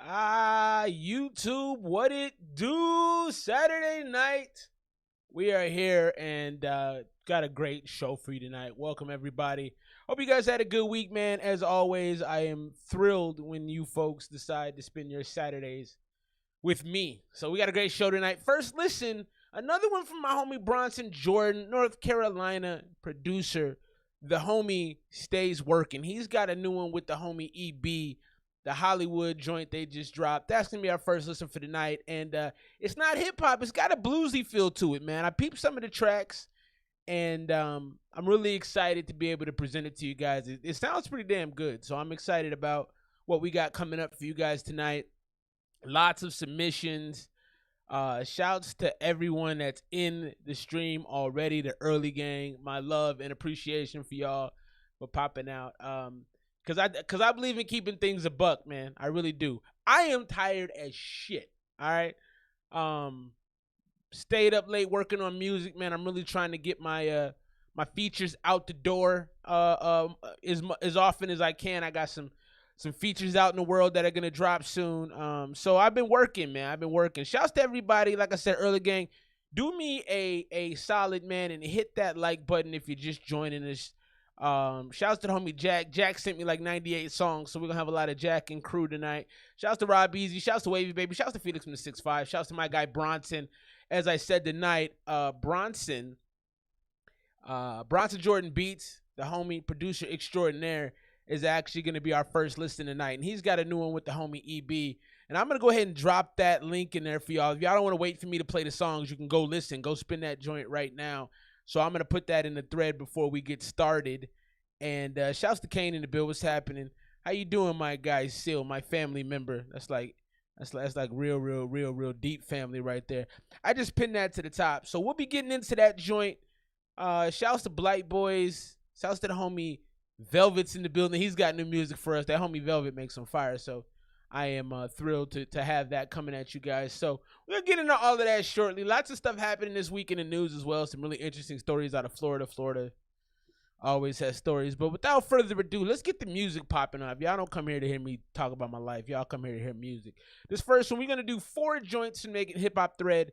YouTube, what it do? Saturday night, we are here and got a great show for you tonight. Welcome, everybody. Hope you guys had a good week, man. As always, I am thrilled when you folks decide to spend your Saturdays with me. So we got a great show tonight. First, listen, another one from my homie Bronson Jordan, North Carolina producer. The homie stays working. He's got a new one with the homie EB. The Hollywood joint they just dropped. That's going to be our first listen for the night. And it's not hip-hop. It's got a bluesy feel to it, man. I peeped some of the tracks, and I'm really excited to be able to present it to you guys. It sounds pretty damn good, so I'm excited about what we got coming up for you guys tonight. Lots of submissions. Shouts to everyone that's in the stream already, the early gang. My love and appreciation for y'all for popping out. Cause I believe in keeping things a buck, man. I really do. I am tired as shit. All right. Stayed up late working on music, man. I'm really trying to get my my features out the door as often as I can. I got some features out in the world that are gonna drop soon. So I've been working, man. I've been working. Shouts to everybody. Like I said, early gang, do me a solid, man, and hit that like button if you're just joining us. Shouts to the homie Jack. Jack sent me like 98 songs, so we're gonna have a lot of Jack and crew tonight. Shouts to Rob Easy. Shouts to Wavy Baby. Shouts to Felix from the 6'5". Shouts to my guy Bronson. As I said tonight, Bronson Jordan Beats, the homie producer extraordinaire, is actually gonna be our first listen tonight, and he's got a new one with the homie EB. And I'm gonna go ahead and drop that link in there for y'all. If y'all don't want to wait for me to play the songs, you can go listen, go spin that joint right now. So I'm going to put that in the thread before we get started. And shouts to Kane in the bill. What's happening? How you doing, my guy, Seal, my family member? That's like real deep family right there. I just pinned that to the top. So we'll be getting into that joint. Shouts to Blight Boys. Shouts to the homie Velvet's in the building. He's got new music for us. That homie Velvet makes some fire. So I am thrilled to have that coming at you guys. So we'll get into all of that shortly. Lots of stuff happening this week in the news as well. Some really interesting stories out of Florida. Florida always has stories. But without further ado, let's get the music popping up. Y'all don't come here to hear me talk about my life. Y'all come here to hear music. This first one, we're going to do 4 joints and make it hip-hop thread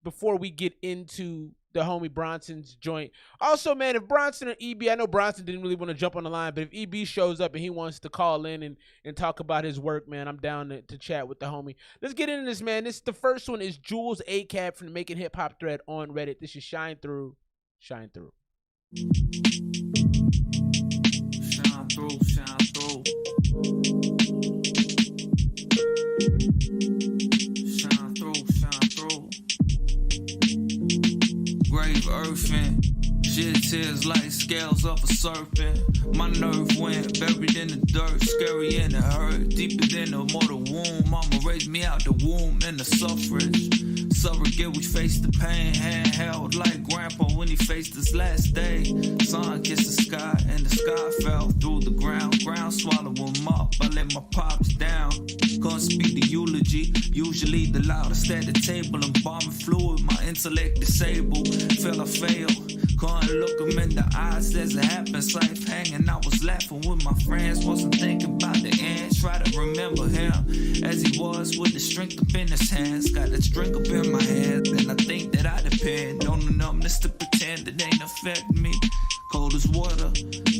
before we get into the homie Bronson's joint. Also, man, if Bronson or EB, I know Bronson didn't really want to jump on the line, but if EB shows up and he wants to call in and talk about his work, man, I'm down to chat with the homie. Let's get into this, man. The first one is Jules A Cab from the Making Hip Hop thread on Reddit. This is Shine Through. Shine Through. Shine through, shine through. Shine through, shine through. Grave earthing, shit tears like scales of a serpent. My nerve went buried in the dirt, scary and it hurt. Deeper than the mortal womb, mama raised me out the womb in the suffrage. Surrogate, we faced the pain, handheld like grandpa when he faced his last day. Sun kissed the sky and the sky fell through the ground. Ground swallowed him up, I let my pops down. Couldn't speak the eulogy, usually the loudest at the table. Embalming fluid, my intellect disabled. Fell I failed, couldn't look him in the eyes as it happens. Life hanging, I was laughing with my friends. Wasn't thinking about the end, try to remember him as he was with the strength up in his hands. Got that drink up in my head, and I think that I depend on the numbness to pretend it ain't affect me. Cold as water,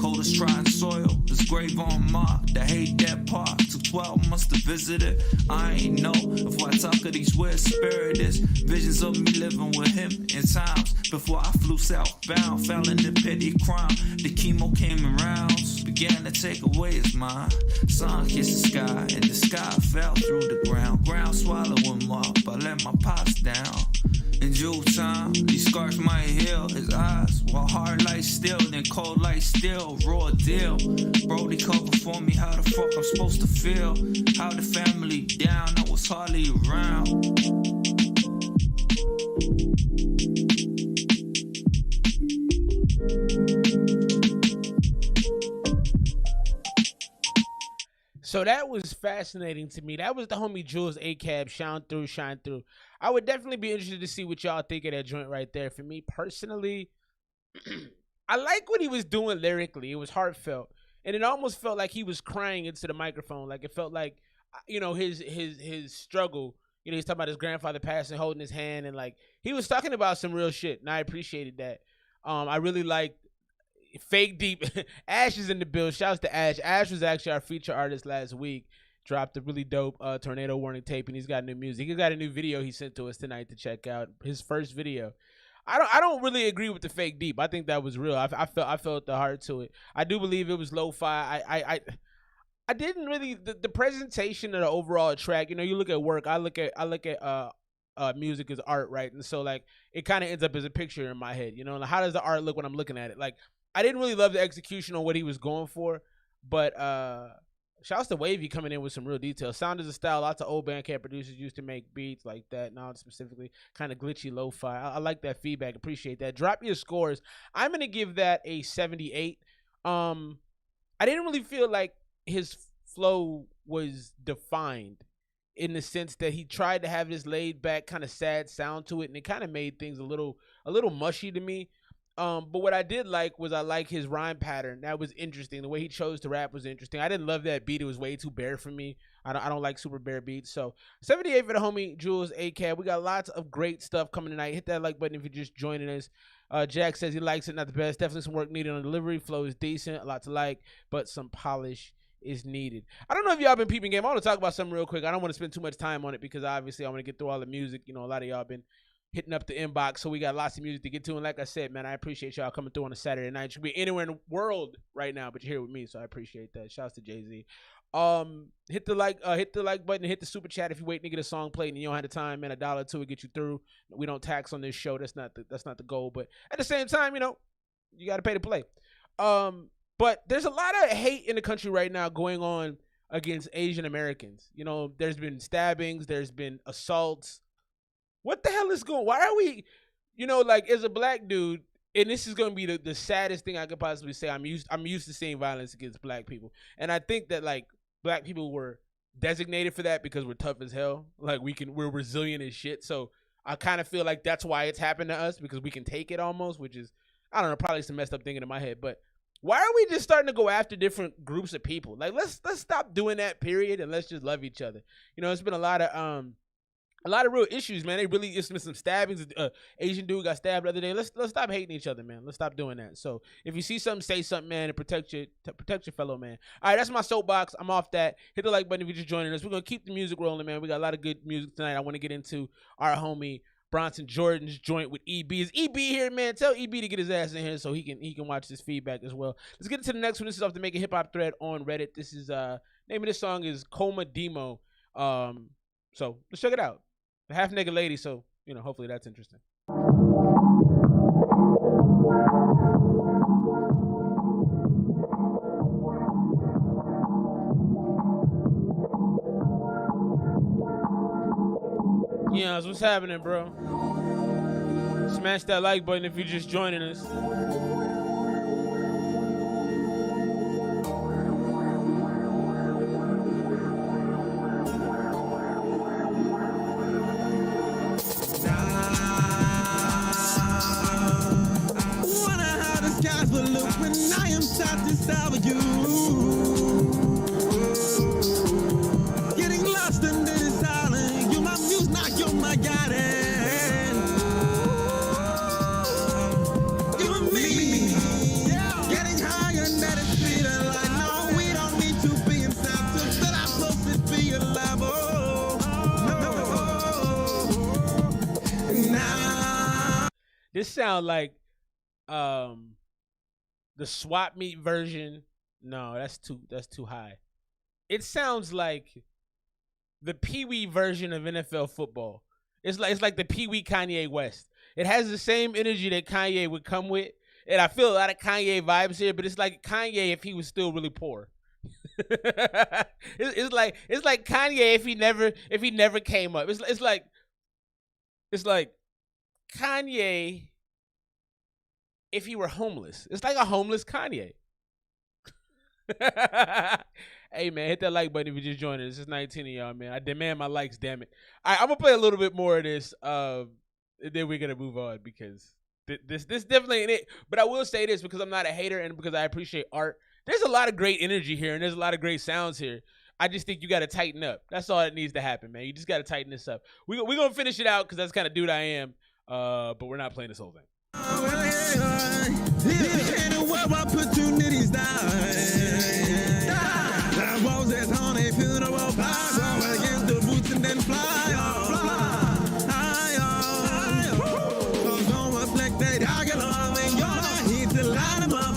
cold as trying soil. This grave on mark, the hate that part. Took 12 months to visit it. I ain't know if I talk of these weird spirits. Visions of me living with him in times before I flew southbound. Fell in the petty crime. The chemo came in rounds, began to take away his mind. Sun kissed the sky, and the sky fell through the ground. Ground swallowed him up, I let my pops down. In due time, these scars might heal. His eyes were hard like steel, then cold like steel. Raw deal. Brody covered for me how the fuck I'm supposed to feel. How the family down, I was hardly around. So that was fascinating to me. That was the homie Jules A Cab, Shine Through, Shine Through. I would definitely be interested to see what y'all think of that joint right there. For me personally, I like what he was doing lyrically. It was heartfelt. And it almost felt like he was crying into the microphone. Like it felt like you know, his struggle. You know, he's talking about his grandfather passing, holding his hand, and like he was talking about some real shit, and I appreciated that. I really like Fake Deep. Ash is in the bill. Shouts to Ash. Ash was actually our feature artist last week. Dropped a really dope tornado warning tape, and he's got new music. He's got a new video he sent to us tonight to check out. His first video. I don't really agree with the Fake Deep. I think that was real. I felt the heart to it. I do believe it was lo-fi. I didn't really the presentation of the overall track. You know, you look at work. I look at music as art, right? And so like it kind of ends up as a picture in my head. You know, like, how does the art look when I'm looking at it? Like I didn't really love the execution on what he was going for, but shouts to Wavy coming in with some real details. Sound is a style. Lots of old Bandcamp producers used to make beats like that. Now it's specifically kind of glitchy lo-fi. I like that feedback. Appreciate that. Drop your scores. I'm gonna give that a 78. I didn't really feel like his flow was defined in the sense that he tried to have this laid back kind of sad sound to it, and it kind of made things a little mushy to me. But what I did like was I like his rhyme pattern. That was interesting. The way he chose to rap was interesting. I didn't love that beat. It was way too bare for me. I don't like super bare beats. So 78 for the homie Jules A Cab. We got lots of great stuff coming tonight. Hit that like button if you're just joining us. Jack says he likes it, not the best. Definitely some work needed on delivery. Flow is decent, a lot to like, but some polish is needed. I don't know if y'all been peeping game. I want to talk about something real quick. I don't want to spend too much time on it because obviously I want to get through all the music. You know, a lot of y'all been hitting up the inbox, so we got lots of music to get to. And like I said, man, I appreciate y'all coming through on a Saturday night. You could be anywhere in the world right now, but you're here with me, so I appreciate that. Shouts to Jay-Z. Hit the like button, hit the super chat if you're waiting to get a song played and you don't have the time, man. $1 or $2 will get you through. We don't tax on this show. That's not the goal. But at the same time, you know, you got to pay to play. But there's a lot of hate in the country right now going on against Asian Americans. You know, there's been stabbings, there's been assaults. What the hell is going? Why are we, you know, like as a black dude, and this is going to be the saddest thing I could possibly say. I'm used to seeing violence against black people, and I think that like black people were designated for that because we're tough as hell. Like we're resilient as shit. So I kind of feel like that's why it's happened to us, because we can take it almost, which is, I don't know, probably some messed up thinking in my head. But why are we just starting to go after different groups of people? Like let's stop doing that, period, and let's just love each other. You know, it's been a lot of real issues, man. It's been some stabbings. Asian dude got stabbed the other day. Let's stop hating each other, man. Let's stop doing that. So if you see something, say something, man, and protect your fellow man. All right, that's my soapbox. I'm off that. Hit the like button if you're just joining us. We're gonna keep the music rolling, man. We got a lot of good music tonight. I want to get into our homie Bronson Jordan's joint with EB. Is EB here, man? Tell EB to get his ass in here so he can watch this feedback as well. Let's get into the next one. This is off the Make a Hip Hop thread on Reddit. This is name of this song is Coma Demo. So let's check it out. A half nigga lady, so you know, hopefully that's interesting. Yeah, what's happening, bro? Smash that like button if you're just joining us. You getting lost in this island. You my muse, not you're my guidance. You and me, getting higher than that is feeling like no, we don't need to be inside to that I'm close to be alive. No. Now This sound like the swap meet version. No, that's too high. It sounds like the Pee Wee version of NFL football. It's like the Pee Wee Kanye West. It has the same energy that Kanye would come with, and I feel a lot of Kanye vibes here. But it's like Kanye if he was still really poor. it's like Kanye if he never came up. It's like Kanye if he were homeless. It's like a homeless Kanye. Hey man, hit that like button if you just joined us. It's 19 of y'all, man. I demand my likes, damn it. All right, I'm gonna play a little bit more of this. Then we're gonna move on because this definitely ain't it. But I will say this because I'm not a hater and because I appreciate art. There's a lot of great energy here and there's a lot of great sounds here. I just think you got to tighten up. That's all that needs to happen, man. You just got to tighten this up. We're going to finish it out because that's the kind of dude I am. But we're not playing this whole thing. Opportunities die. Walls that's on a funeral pyre. Against the roots and then fly on. Fly on. So don't reflect that I get love and you're not here to light them up.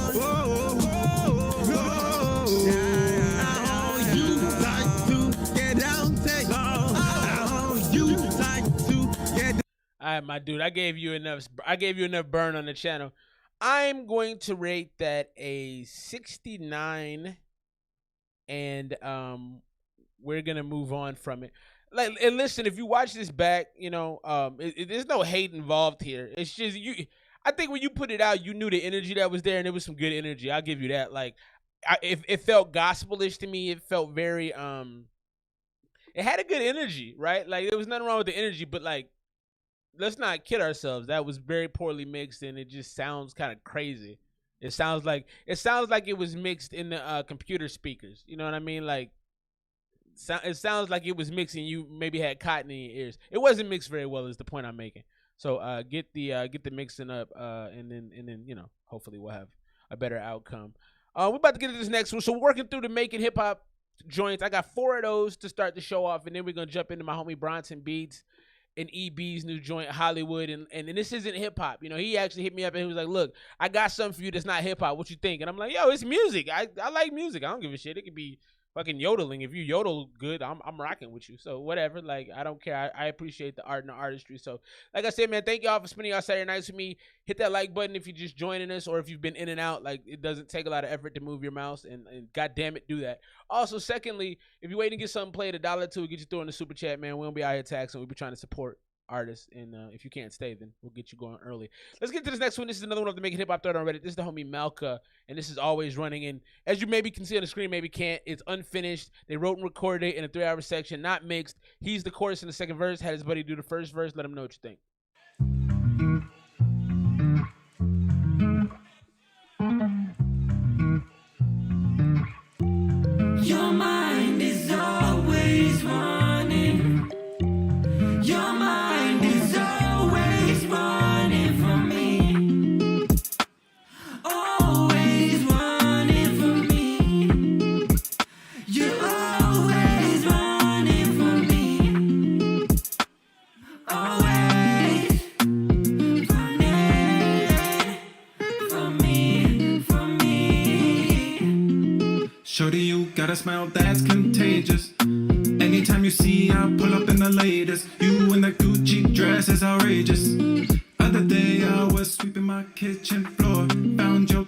How you like to get down, take off. How you like to get down. All right, my dude, I gave you enough burn on the channel. I'm going to rate that a 69, and we're gonna move on from it. Like, and listen, if you watch this back, you know, there's no hate involved here. It's just you. I think when you put it out, you knew the energy that was there, and it was some good energy. I'll give you that. Like, it felt gospelish to me. It felt very it had a good energy, right? Like, there was nothing wrong with the energy, but like, let's not kid ourselves. That was very poorly mixed, and it just sounds kind of crazy. It sounds like it was mixed in the computer speakers. You know what I mean? Like, it sounds like it was mixing. You maybe had cotton in your ears. It wasn't mixed very well. Is the point I'm making. So get the mixing up, and then you know, hopefully we'll have a better outcome. We're about to get to this next one. So we're working through the making hip hop joints. I got 4 of those to start the show off, and then we're gonna jump into my homie Bronson Beats and EB's new joint, Hollywood, and this isn't hip hop. You know, he actually hit me up and he was like, "Look, I got something for you that's not hip hop. What you think?" And I'm like, "Yo, it's music. I like music. I don't give a shit. It could be fucking yodeling. If you yodel good, I'm rocking with you. So whatever. Like, I don't care. I appreciate the art and the artistry. So like I said, man, thank y'all for spending y'all Saturday nights with me. Hit that like button if you're just joining us or if you've been in and out. Like, it doesn't take a lot of effort to move your mouse, and god damn it, do that. Also, secondly, if you're waiting to get something played, $1 or $2 will get you through in the super chat, man. We don't be out here taxing. We'll be trying to support artists, and if you can't stay, then we'll get you going early. Let's get to this next one. This is another one of the Making Hip Hop Thread on Reddit. This is the homie Malka, and this is Always Running. And as you maybe can see on the screen, maybe can't, it's unfinished. They wrote and recorded it in a 3-hour section, not mixed. He's the chorus in the second verse, had his buddy do the first verse. Let him know what you think. Your mind is always running. Your mind is always running from me. Always running from me. You're always running from me. Always running from me. Shorty, you got a smile that's contagious. Anytime you see I pull up in the latest, you in the Gucci dress is outrageous. Other day I was sweeping my kitchen floor, found your...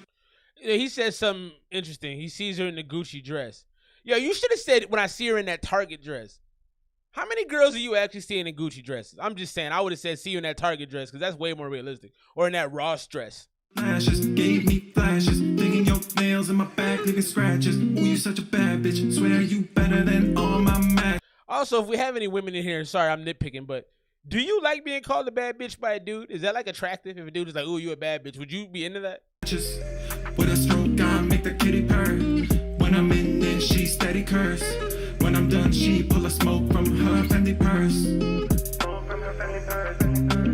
Yeah, he said something interesting. He sees her in the Gucci dress. Yo, you should have said when I see her in that Target dress. How many girls are you actually seeing in Gucci dresses? I'm just saying, I would have said see you in that Target dress because that's way more realistic. Or in that Ross dress. Flashes gave me flashes, digging your nails in my back, leaving scratches. Ooh, you such a bad bitch, swear you better than all my matches. Also, if we have any women in here, sorry, I'm nitpicking, but do you like being called a bad bitch by a dude? Is that like attractive? If a dude is like, "Ooh, you a bad bitch," would you be into that? Just with a stroke, I make the kitty purr. When I'm in there, she steady curse. When I'm done, she pull a smoke from her Fendi purse.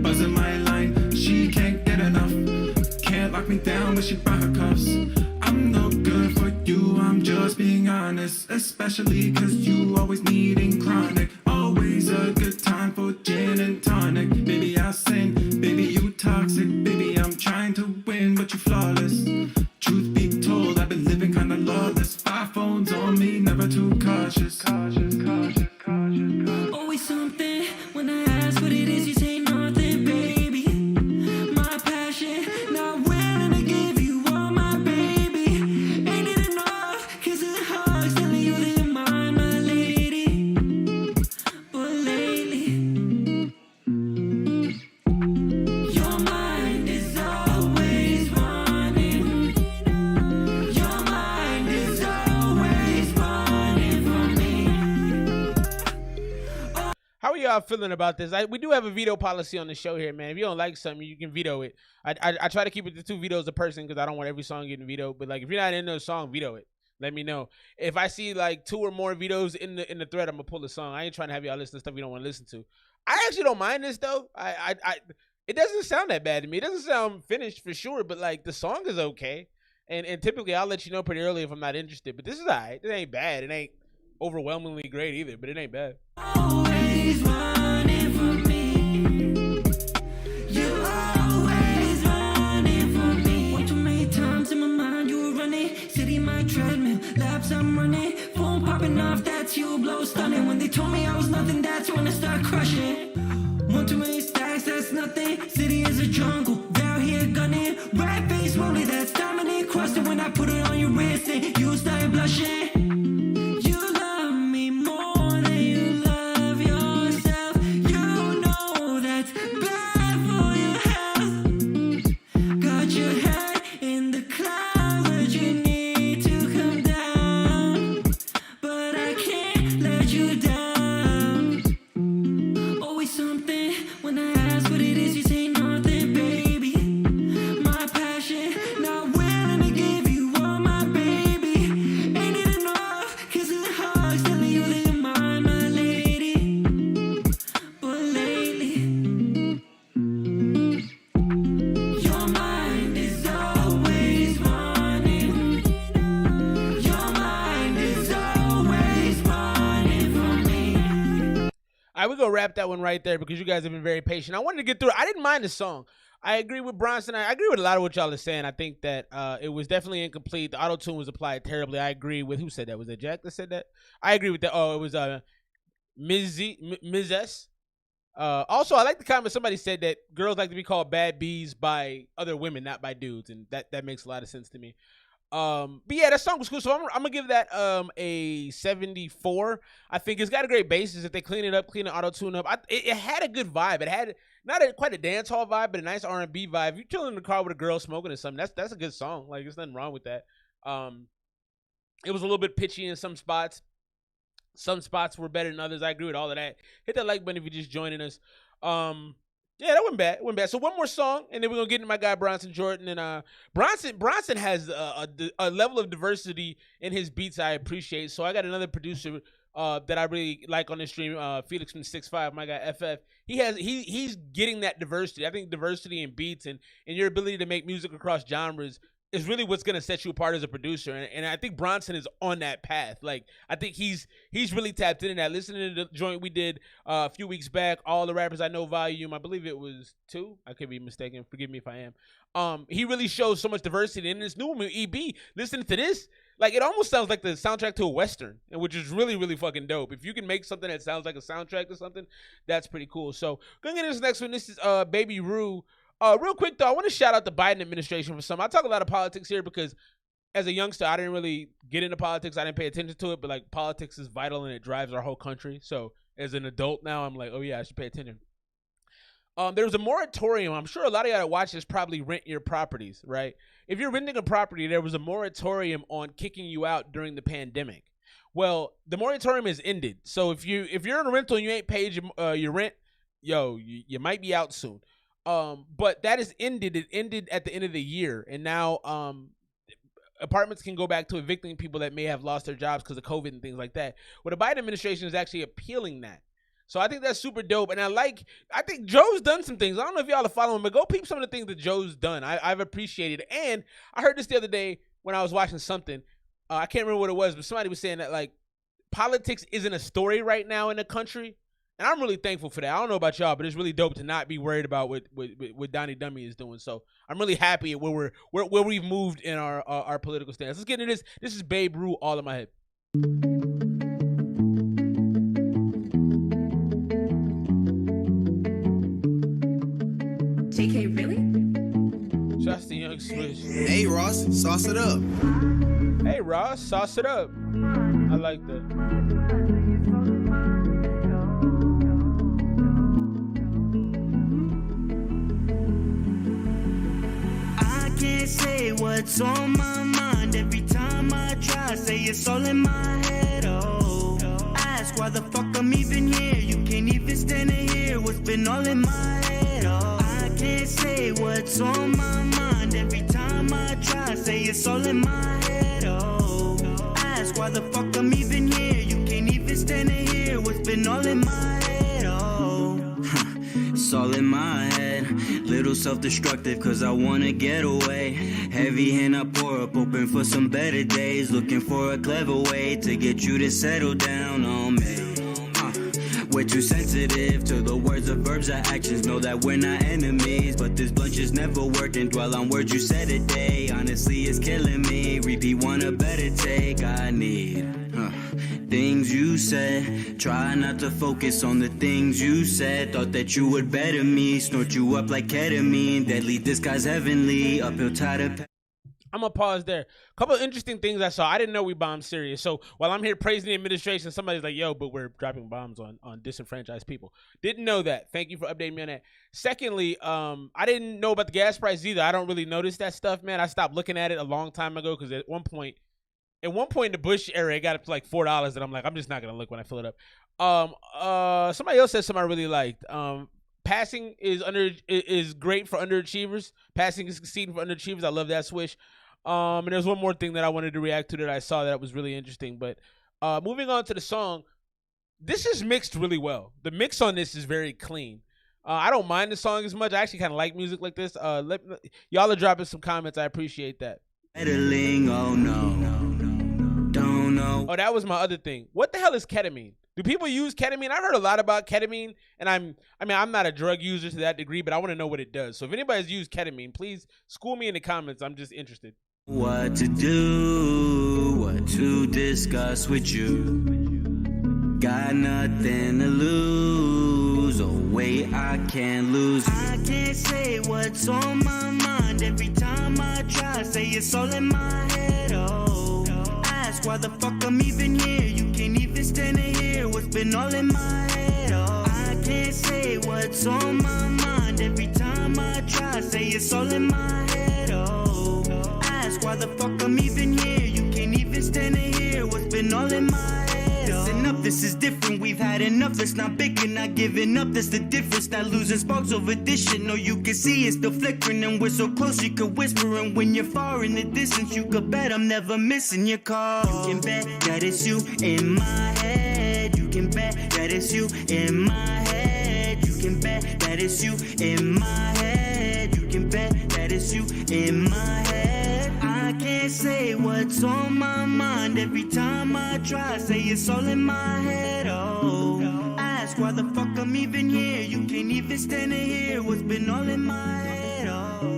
Buzzing my line, she can't get enough. Can't lock me down when she brought her cuffs. I'm no good for you, I'm just being honest. Especially cause you always needing chronic. Always a good time for gin and tonic. Baby, I sin, baby, you toxic. Baby, I'm trying to win, but you flawless. Truth be told, I've been living kinda lawless. 5 phones on me, never too cautious. Always something when I ask what it is, you say nothing, baby. My passion, not willing to give you all my baby. Ain't it enough? Cause it hurts telling you that you're mine, my lady. But lately, your mind is always running. Your mind is always running from me. How are y'all feeling about this? We do have a veto policy on the show here, man. If you don't like something, you can veto it. I try to keep it to 2 vetoes a person because I don't want every song getting vetoed. But like, if you're not into a song, veto it. let me know. If I see like 2 or more videos in the thread, I'm gonna pull the song. I ain't trying to have y'all listen to stuff you don't want to listen to. I actually don't mind this though. I it doesn't sound that bad to me. It doesn't sound finished for sure, but like the song is okay. And typically I'll let you know pretty early if I'm not interested. But this is alright. It ain't bad. It ain't overwhelmingly great either, but it ain't bad. Always running for me. You always running for me. What too many times in my mind you were running. City my treadmill, laps I'm running. Phone popping off, that's you, blow stunning. When they told me I was nothing, that's when I start crushing. One too many stacks, that's nothing. City is a jungle, down here gunning. Right face rolling, that's dominant. Crossed it when I put it on your wrist and you start blushing. You love me more than you love yourself. You know that's bad for your health. Got your head in the clouds, but you need to come down. But I can't let you down. Always something when I ask what it is, you say nothing, baby. My passion, not willing to give you all my baby. Ain't it enough? Cause of the hugs, telling you that you're mine, my lady. But lately, your mind is always running. Your mind is always running from me. All right, we're going to wrap that one right there because you guys have been very patient. I wanted to get through it. I didn't mind the song. I agree with Bronson. I agree with a lot of what y'all are saying. I think that it was definitely incomplete. The auto-tune was applied terribly. I agree with, who said that? Was it Jack that said that? I agree with that. Oh, it was Ms. S. Also, I like the comment. Somebody said that girls like to be called bad bees by other women, not by dudes. And that makes a lot of sense to me. But yeah, that song was cool. So I'm gonna give that a 74. I think it's got a great basis. If they clean it up, clean the auto tune up, it had a good vibe. It had not quite a dance hall vibe, but a nice R&B vibe. If you're chilling in the car with a girl smoking or something, that's a good song. Like there's nothing wrong with that. It was a little bit pitchy in some spots. Some spots were better than others. I agree with all of that. Hit that like button if you're just joining us. Yeah, that wasn't bad. It wasn't bad. So one more song, and then we're gonna get into my guy Bronson Jordan. And Bronson has a level of diversity in his beats I appreciate. So I got another producer that I really like on this stream, Felix from 6'5", my guy FF. He's getting that diversity. I think diversity in beats and your ability to make music across genres is really what's gonna set you apart as a producer. And I think Bronson is on that path. Like I think he's really tapped into that. Listening to the joint we did a few weeks back, All the Rappers I Know Volume, I believe it was 2. I could be mistaken. Forgive me if I am. He really shows so much diversity in this new EB. Listening to this, like it almost sounds like the soundtrack to a Western, and which is really, really fucking dope. If you can make something that sounds like a soundtrack to something, that's pretty cool. So going into this next one, this is Baby Rue. Real quick though, I want to shout out the Biden administration for something. I talk a lot of politics here because as a youngster, I didn't really get into politics. I didn't pay attention to it, but like politics is vital and it drives our whole country. So as an adult now, I'm like, oh yeah, I should pay attention. There was a moratorium. I'm sure a lot of y'all that watch this probably rent your properties, right? If you're renting a property, there was a moratorium on kicking you out during the pandemic. Well, the moratorium is ended. So if you're in a rental and you ain't paid your rent, you might be out soon. But that is ended. It ended at the end of the year, and now apartments can go back to evicting people that may have lost their jobs because of COVID and things like that. Well, the Biden administration is actually appealing that. So I think that's super dope, and I think Joe's done some things. I don't know if y'all are following, but go peep some of the things that Joe's done. I've appreciated it, and I heard this the other day when I was watching something. I can't remember what it was, but somebody was saying that like politics isn't a story right now in the country. And I'm really thankful for that. I don't know about y'all, but it's really dope to not be worried about what Donnie Dummy is doing. So I'm really happy at where we've moved in our political stance. Let's get into this. This is Babe Rue, All in My Head. JK, really? Shouts to Young Swish. Hey Ross, sauce it up. Hey Ross, sauce it up. I like that. Can't say what's on my mind. Every time I try, say it's all in my head. Oh, ask why the fuck I'm even here. You can't even stand to hear what's been all in my head. Oh, I can't say what's on my mind. Every time I try, say it's all in my head. Oh, the fuck I'm even here? You can't even stand to hear what's been all in my head. Oh, it's all in my head. Little self-destructive cause I wanna get away. Heavy hand I pour up, hoping for some better days. Looking for a clever way to get you to settle down on me. We're too sensitive to the words of verbs or actions. Know that we're not enemies, but this blunt just never worked. And dwell on words you said a day. Honestly, it's killing me. Repeat one a better take. I need things you said. Try not to focus on the things you said. Thought that you would better me. Snort you up like ketamine. Deadly disguise heavenly. Uphill tide of. I'm gonna pause there. A couple of interesting things I saw. I didn't know we bombed Syria. So while I'm here praising the administration, somebody's like, yo, but we're dropping bombs on disenfranchised people. Didn't know that. Thank you for updating me on that. Secondly, I didn't know about the gas price either. I don't really notice that stuff, man. I stopped looking at it a long time ago because at one point in the Bush era, it got up to like $4, and I'm like, I'm just not gonna look when I fill it up. Somebody else said something I really liked. Passing is great for underachievers. Passing is succeeding for underachievers. I love that, Swish. And there's one more thing that I wanted to react to that I saw that was really interesting. But moving on to the song, this is mixed really well. The mix on this is very clean. I don't mind the song as much. I actually kind of like music like this. Y'all are dropping some comments. I appreciate that. Oh no, don't know. Oh, that was my other thing. What the hell is ketamine? Do people use ketamine? I've heard a lot about ketamine, and I'm not a drug user to that degree, but I want to know what it does. So if anybody's used ketamine, please school me in the comments. I'm just interested. What to do, what to discuss with you. Got nothing to lose. Oh wait, I can't lose. I can't say what's on my mind. Every time I try, say it's all in my head. Oh, ask why the fuck I'm even here. You can't even stand to hear what's been all in my head. Oh, I can't say what's on my mind. Every time I try, say it's all in my head. Oh, ask why the fuck I'm even here. You can't even stand to hear what's been all in my head. Listen up, this is different. We've had enough. Let's not bicker, not giving up. That's the difference. Not losing sparks over this shit. No, you can see it's still flickering, and we're so close you could whisper. And when you're far in the distance, you could bet I'm never missing your call. You can bet that it's you in my head. You can bet that it's you in my head. You can bet that it's you in my head. You can bet that it's you in my head. I can't say what's on my mind. Every time I try, say it's all in my head. Oh, ask why the fuck I'm even here. You can't even stand to hear what's been all in my head. Oh.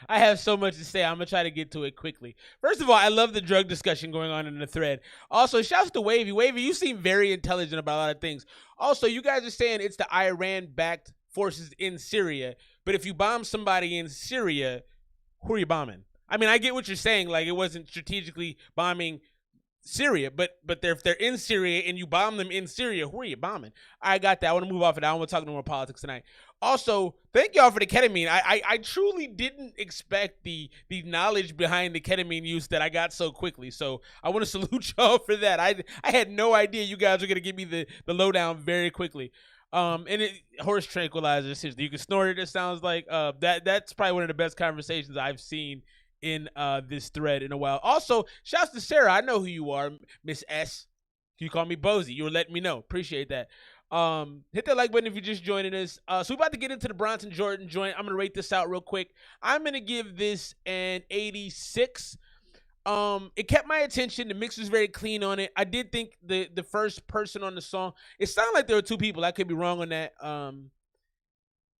I have so much to say. I'm going to try to get to it quickly. First of all, I love the drug discussion going on in the thread. Also, shouts to Wavy. Wavy, you seem very intelligent about a lot of things. Also, you guys are saying it's the Iran-backed forces in Syria. But if you bomb somebody in Syria, who are you bombing? I mean, I get what you're saying. Like, it wasn't strategically bombing Syria, but if they're in Syria and you bomb them in Syria, who are you bombing? I got that. I want to move off of that. I don't want to talk no more politics tonight. Also, thank y'all for the ketamine. I truly didn't expect the knowledge behind the ketamine use that I got so quickly. So I want to salute y'all for that. I had no idea you guys were gonna give me the lowdown very quickly. Horse tranquilizer, seriously, you can snort it. It sounds like that's probably one of the best conversations I've seen in this thread in a while. Also, shouts to Sarah. I know who you are, Miss S. You call me Bozy. You were letting me know. Appreciate that. Hit that like button if you're just joining us. So we're about to get into the Bronson Jordan joint. I'm gonna rate this out real quick. I'm gonna give this an 86. It kept my attention. The mix was very clean on it. I did think the first person on the song, it sounded like there were two people. I could be wrong on that.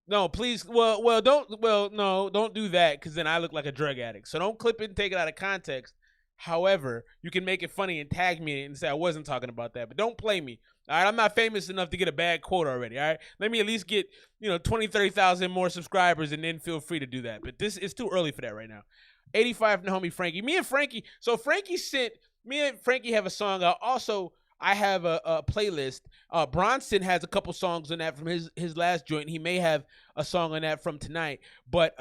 No, please. Don't do that, because then I look like a drug addict. So don't clip it and take it out of context. However, you can make it funny and tag me and say I wasn't talking about that, but don't play me. All right, I'm not famous enough to get a bad quote already. All right, let me at least get 20, 30,000 more subscribers, and then feel free to do that. But this is too early for that right now. 85 from the homie Frankie. Me and Frankie have a song. I have a playlist. Bronson has a couple songs on that from his last joint. He may have a song on that from tonight. But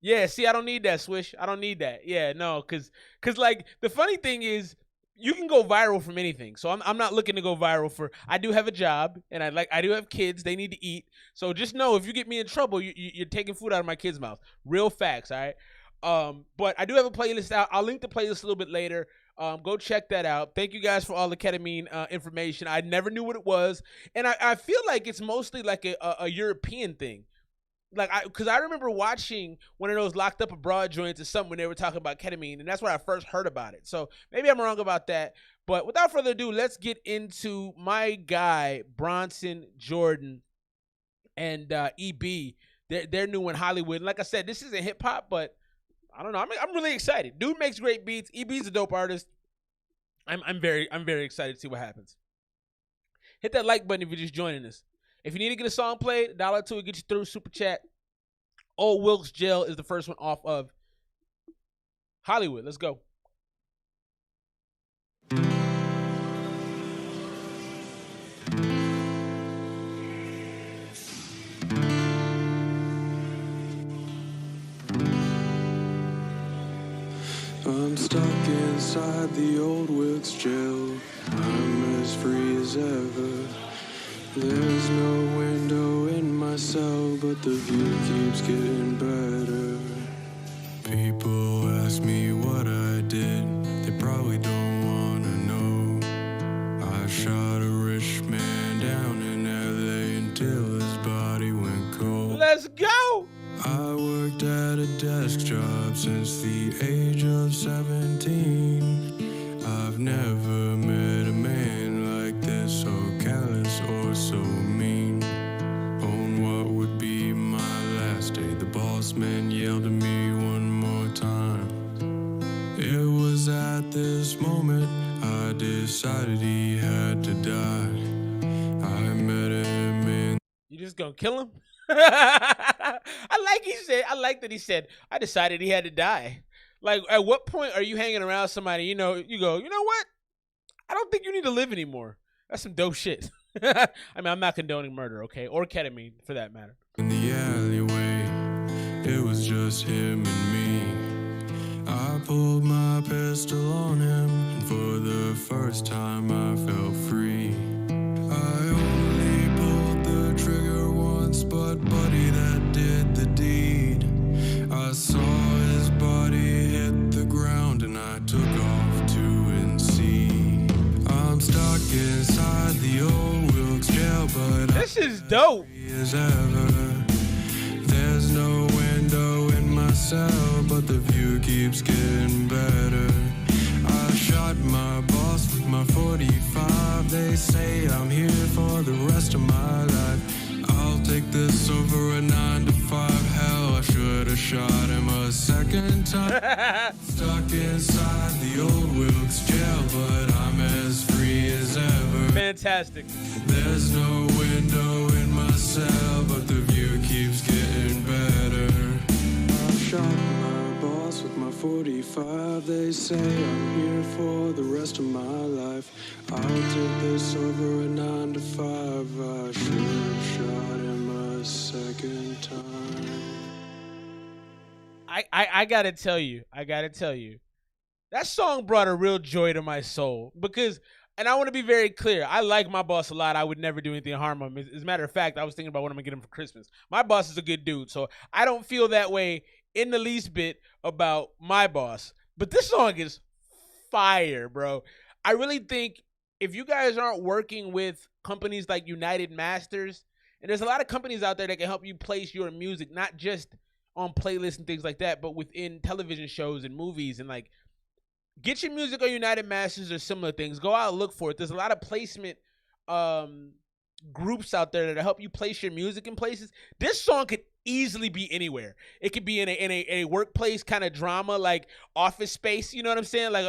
yeah, see, I don't need that, Swish. I don't need that. Yeah, no, cause like the funny thing is, you can go viral from anything. So I'm not looking to go viral for. I do have a job, and I do have kids. They need to eat. So just know if you get me in trouble, you're taking food out of my kids' mouth. Real facts, all right. But I do have a playlist out. I'll link the playlist a little bit later. Go check that out. Thank you guys for all the ketamine information. I never knew what it was, and I feel like it's mostly like a European thing. Like, because I remember watching one of those locked up abroad joints or something when they were talking about ketamine, and that's where I first heard about it. So maybe I'm wrong about that. But without further ado, let's get into my guy, Bronson Jordan and EB. Their new one, Hollywood. And like I said, this isn't hip hop, but I don't know. I'm really excited. Dude makes great beats. EB's a dope artist. I'm very excited to see what happens. Hit that like button if you're just joining us. If you need to get a song played, $2 will get you through. Super chat. Old Wilkes Jail is the first one off of Hollywood. Let's go. I'm stuck inside the old Wilkes jail. I'm as free as ever. There's no window in my cell, but the view keeps getting better. People ask me what I did, they probably don't wanna know. I shot a rich man down in LA until his body went cold. Let's go! I worked at a desk job since the age of 17. I've never met a man like this, so callous or so mean. On what would be my last day, the boss man yelled at me one more time. It was at this moment I decided he had to die. I met him in... You just gonna kill him? I like that he said, I decided he had to die. Like, at what point are you hanging around somebody, you go, you know what? I don't think you need to live anymore. That's some dope shit. I mean, I'm not condoning murder, okay? Or ketamine, for that matter. In the alleyway, it was just him and me. I pulled my pistol on him, and for the first time I felt free. I only pulled the trigger once, but buddy, that did the deed. I saw his body hit the ground, and I took off to and see. I'm stuck inside the old Wilkes jail, but this is dope. As ever. There's no window in my cell, but the view keeps getting better. I shot my boss with my 45. They say I'm here for the rest of my life. I'll take this over a 9 to 5. Hell, I should have shot him a second time. Stuck inside the old Wilkes jail, but I'm as free as ever. Fantastic. There's no window in my cell, but the view keeps getting better. I shot my boss with my 45. They say I'm here for the rest of my life. I'll take this over a 9 to 5. I should have shot him a second time. I gotta tell you, that song brought a real joy to my soul because, and I want to be very clear, I like my boss a lot. I would never do anything to harm him. As a matter of fact, I was thinking about what I'm gonna get him for Christmas. My boss is a good dude, so I don't feel that way in the least bit about my boss. But this song is fire, bro. I really think if you guys aren't working with companies like United Masters, and there's a lot of companies out there that can help you place your music, not just on playlists and things like that, but within television shows and movies, and like, get your music on United Masters or similar things. Go out and look for it. There's a lot of placement groups out there that help you place your music in places. This song could easily be anywhere. It could be in a workplace kind of drama, like Office Space, you know what I'm saying? Like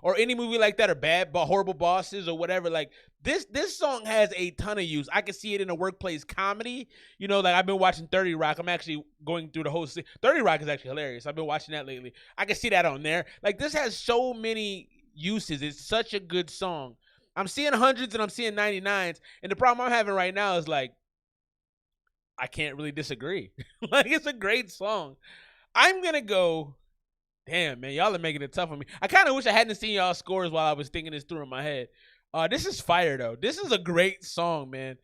or any movie like that, or Bad but Horrible Bosses or whatever. Like this song has a ton of use. I can see it in a workplace comedy. You know, like I've been watching 30 Rock. I'm actually going through the whole 30 Rock is actually hilarious. I've been watching that lately. I can see that on there. Like, this has so many uses. It's such a good song. I'm seeing hundreds and I'm seeing 99s, and the problem I'm having right now is like, I can't really disagree. Like, it's a great song. I'm gonna go Damn, man, y'all are making it tough on me. I kind of wish I hadn't seen y'all scores while I was thinking this through in my head. This is fire, though. This is a great song, man.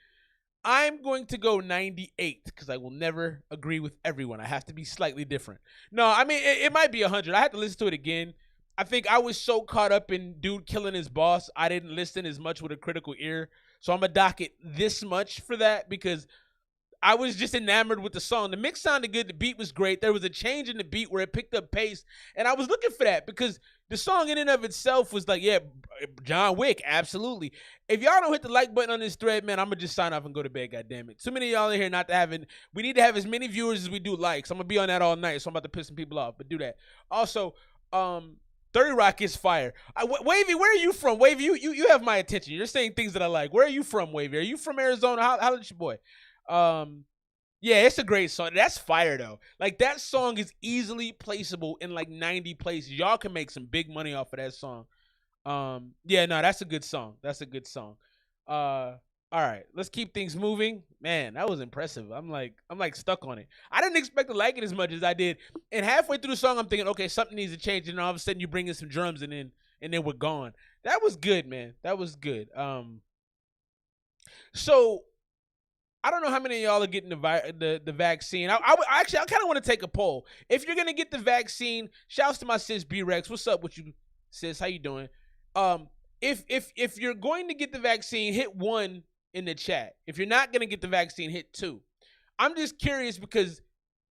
I'm going to go 98 because I will never agree with everyone. I have to be slightly different. No, I mean, it might be 100. I had to listen to it again. I think I was so caught up in dude killing his boss, I didn't listen as much with a critical ear. So I'm going to dock it this much for that because I was just enamored with the song. The mix sounded good. The beat was great. There was a change in the beat where it picked up pace. And I was looking for that because the song in and of itself was like, yeah, John Wick, absolutely. If y'all don't hit the like button on this thread, man, I'm going to just sign off and go to bed, goddammit. Too many of y'all in here not to have it. We need to have as many viewers as we do likes. I'm going to be on that all night, so I'm about to piss some people off. But do that. Also, 30 Rock is fire. Wavy, where are you from? Wavy, you have my attention. You're saying things that I like. Where are you from, Wavy? Are you from Arizona? How is your boy? Yeah, it's a great song. That's fire though. Like that song is easily placeable in like 90 places. Y'all can make some big money off of that song. Yeah, no, that's a good song. That's a good song. All right, let's keep things moving. Man, that was impressive. I'm like stuck on it. I didn't expect to like it as much as I did. And halfway through the song, I'm thinking, okay, something needs to change. And all of a sudden, you bring in some drums, and then we're gone. That was good, man. That was good. So I don't know how many of y'all are getting the vaccine. I kind of want to take a poll. If you're gonna get the vaccine, shouts to my sis B-Rex. What's up with you, sis? How you doing? If you're going to get the vaccine, hit 1 in the chat. If you're not gonna get the vaccine, hit 2. I'm just curious because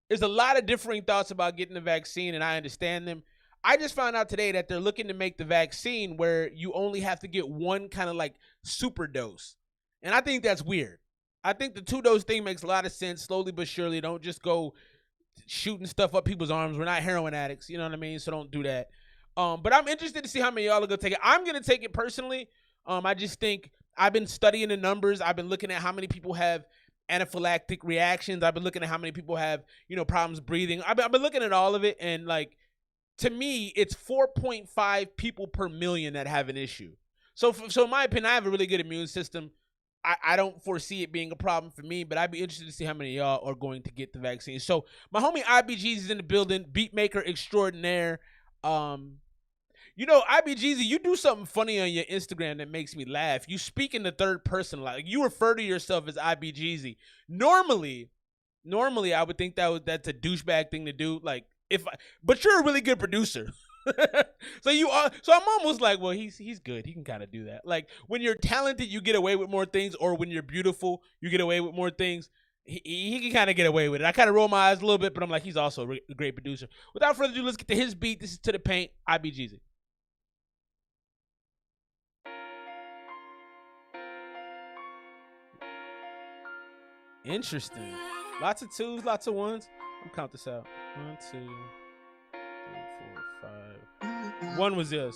there's a lot of differing thoughts about getting the vaccine, and I understand them. I just found out today that they're looking to make the vaccine where you only have to get one kind of like super dose, and I think that's weird. I think the 2-dose thing makes a lot of sense, slowly but surely. Don't just go shooting stuff up people's arms. We're not heroin addicts, you know what I mean? So don't do that. But I'm interested to see how many of y'all are going to take it. I'm going to take it personally. I just think I've been studying the numbers. I've been looking at how many people have anaphylactic reactions. I've been looking at how many people have, problems breathing. I've been looking at all of it. And, like, to me, it's 4.5 people per million that have an issue. So in my opinion, I have a really good immune system. I don't foresee it being a problem for me, but I'd be interested to see how many of y'all are going to get the vaccine. So my homie IBGZ is in the building, beatmaker extraordinaire. IBGZ, you do something funny on your Instagram that makes me laugh. You speak in the third person, like you refer to yourself as IBGZ. Normally, I would think that's a douchebag thing to do. Like but you're a really good producer. So I'm almost like, well, he's good. He can kind of do that. Like when you're talented, you get away with more things, or when you're beautiful, you get away with more things. He can kind of get away with it. I kind of roll my eyes a little bit, but I'm like, he's also a great producer. Without further ado, let's get to his beat. This is To The Paint, IBGZ. Interesting. Lots of 2s, lots of 1s. I'll count this out. 1, 2, 3, 4, 5. 1 was yours.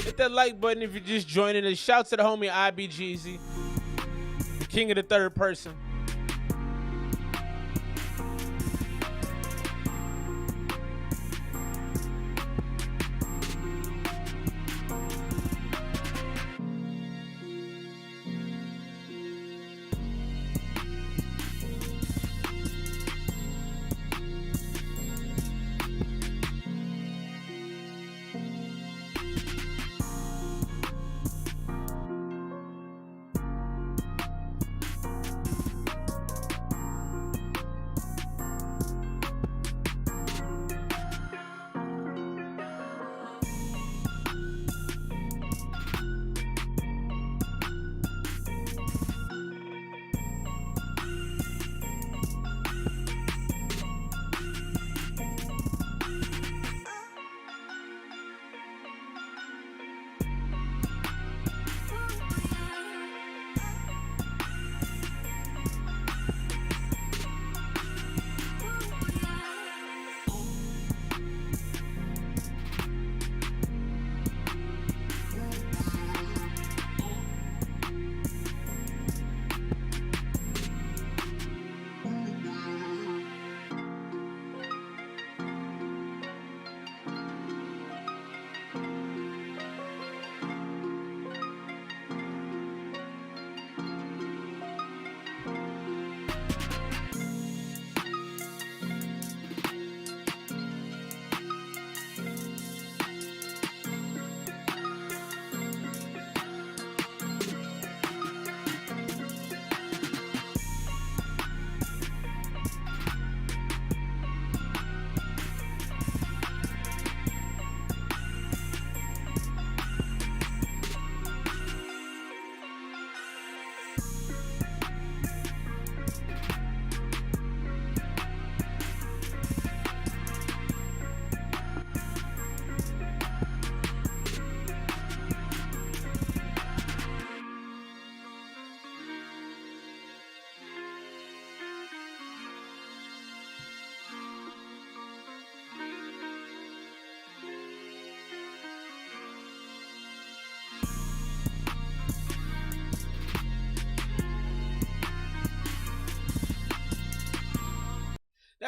Hit that like button if you're just joining us. Shout to the homie IBGZ, the king of the third person.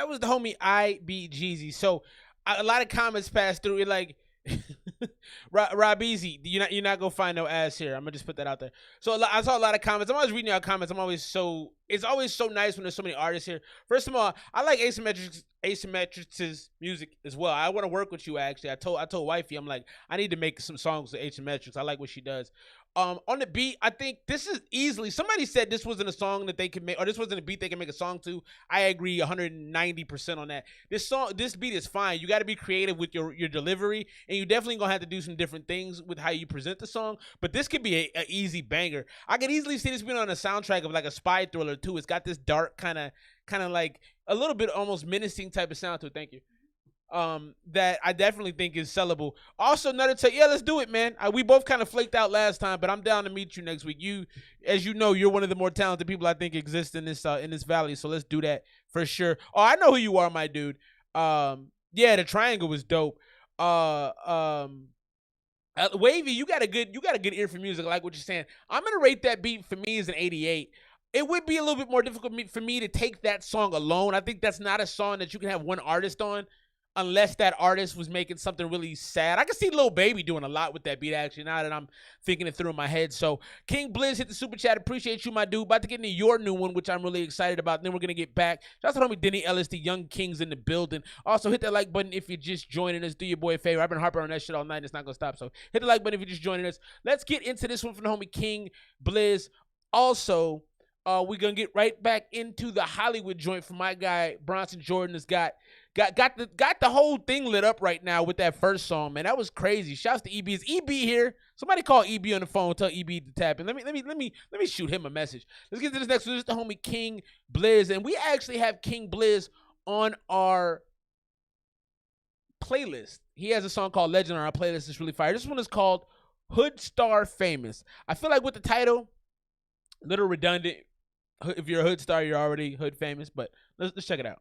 That was the homie I Beat Geezy. So a lot of comments passed through. It like Rob Easy, you're not gonna find no ass here. I'm gonna just put that out there. So I saw a lot of comments. I'm always reading y'all comments. It's always so nice when there's so many artists here. First of all, I like Asymmetric's music as well. I want to work with you actually. I told wifey, I'm like, I need to make some songs with Asymmetrics. I like what she does. On the beat, I think this is easily, somebody said this wasn't a song that they could make, or this wasn't a beat they can make a song to. I agree 190% on that. This beat is fine. You got to be creative with your delivery, and you definitely gonna have to do some different things with how you present the song, but this could be a easy banger. I could easily see this being on a soundtrack of like a spy thriller too. It's got this dark kind of like a little bit almost menacing type of sound to it. Thank you. That I definitely think is sellable. Also, another take, yeah, let's do it, man. We both kind of flaked out last time, but I'm down to meet you next week. You, as you know, you're one of the more talented people I think exist in this valley, so let's do that for sure. Oh, I know who you are, my dude. Yeah, the triangle was dope. Wavy, you got a good ear for music. I like what you're saying. I'm gonna rate that beat for me as an 88. It would be a little bit more difficult for me to take that song alone. I think that's not a song that you can have one artist on, unless that artist was making something really sad. I can see Lil Baby doing a lot with that beat, actually, now that I'm thinking it through in my head. So, King Blizz hit the super chat. Appreciate you, my dude. About to get into your new one, which I'm really excited about. And then we're going to get back. Shout out to homie Denny Ellis, the Young Kings in the building. Also, hit that like button if you're just joining us. Do your boy a favor. I've been harping on that shit all night, and it's not going to stop. So, hit the like button if you're just joining us. Let's get into this one from the homie King Blizz. Also, we're going to get right back into the Hollywood joint from my guy, Bronson Jordan. Has got the whole thing lit up right now with that first song, man. That was crazy. Shouts to EB. Is EB here? Somebody call EB on the phone. Tell EB to tap in. Let me shoot him a message. Let's get to this next one. This is the homie King Blizz, and we actually have King Blizz on our playlist. He has a song called Legend on our playlist. It's really fire. This one is called Hood Star Famous. I feel like with the title, a little redundant. If you're a hood star, you're already hood famous. But let's check it out.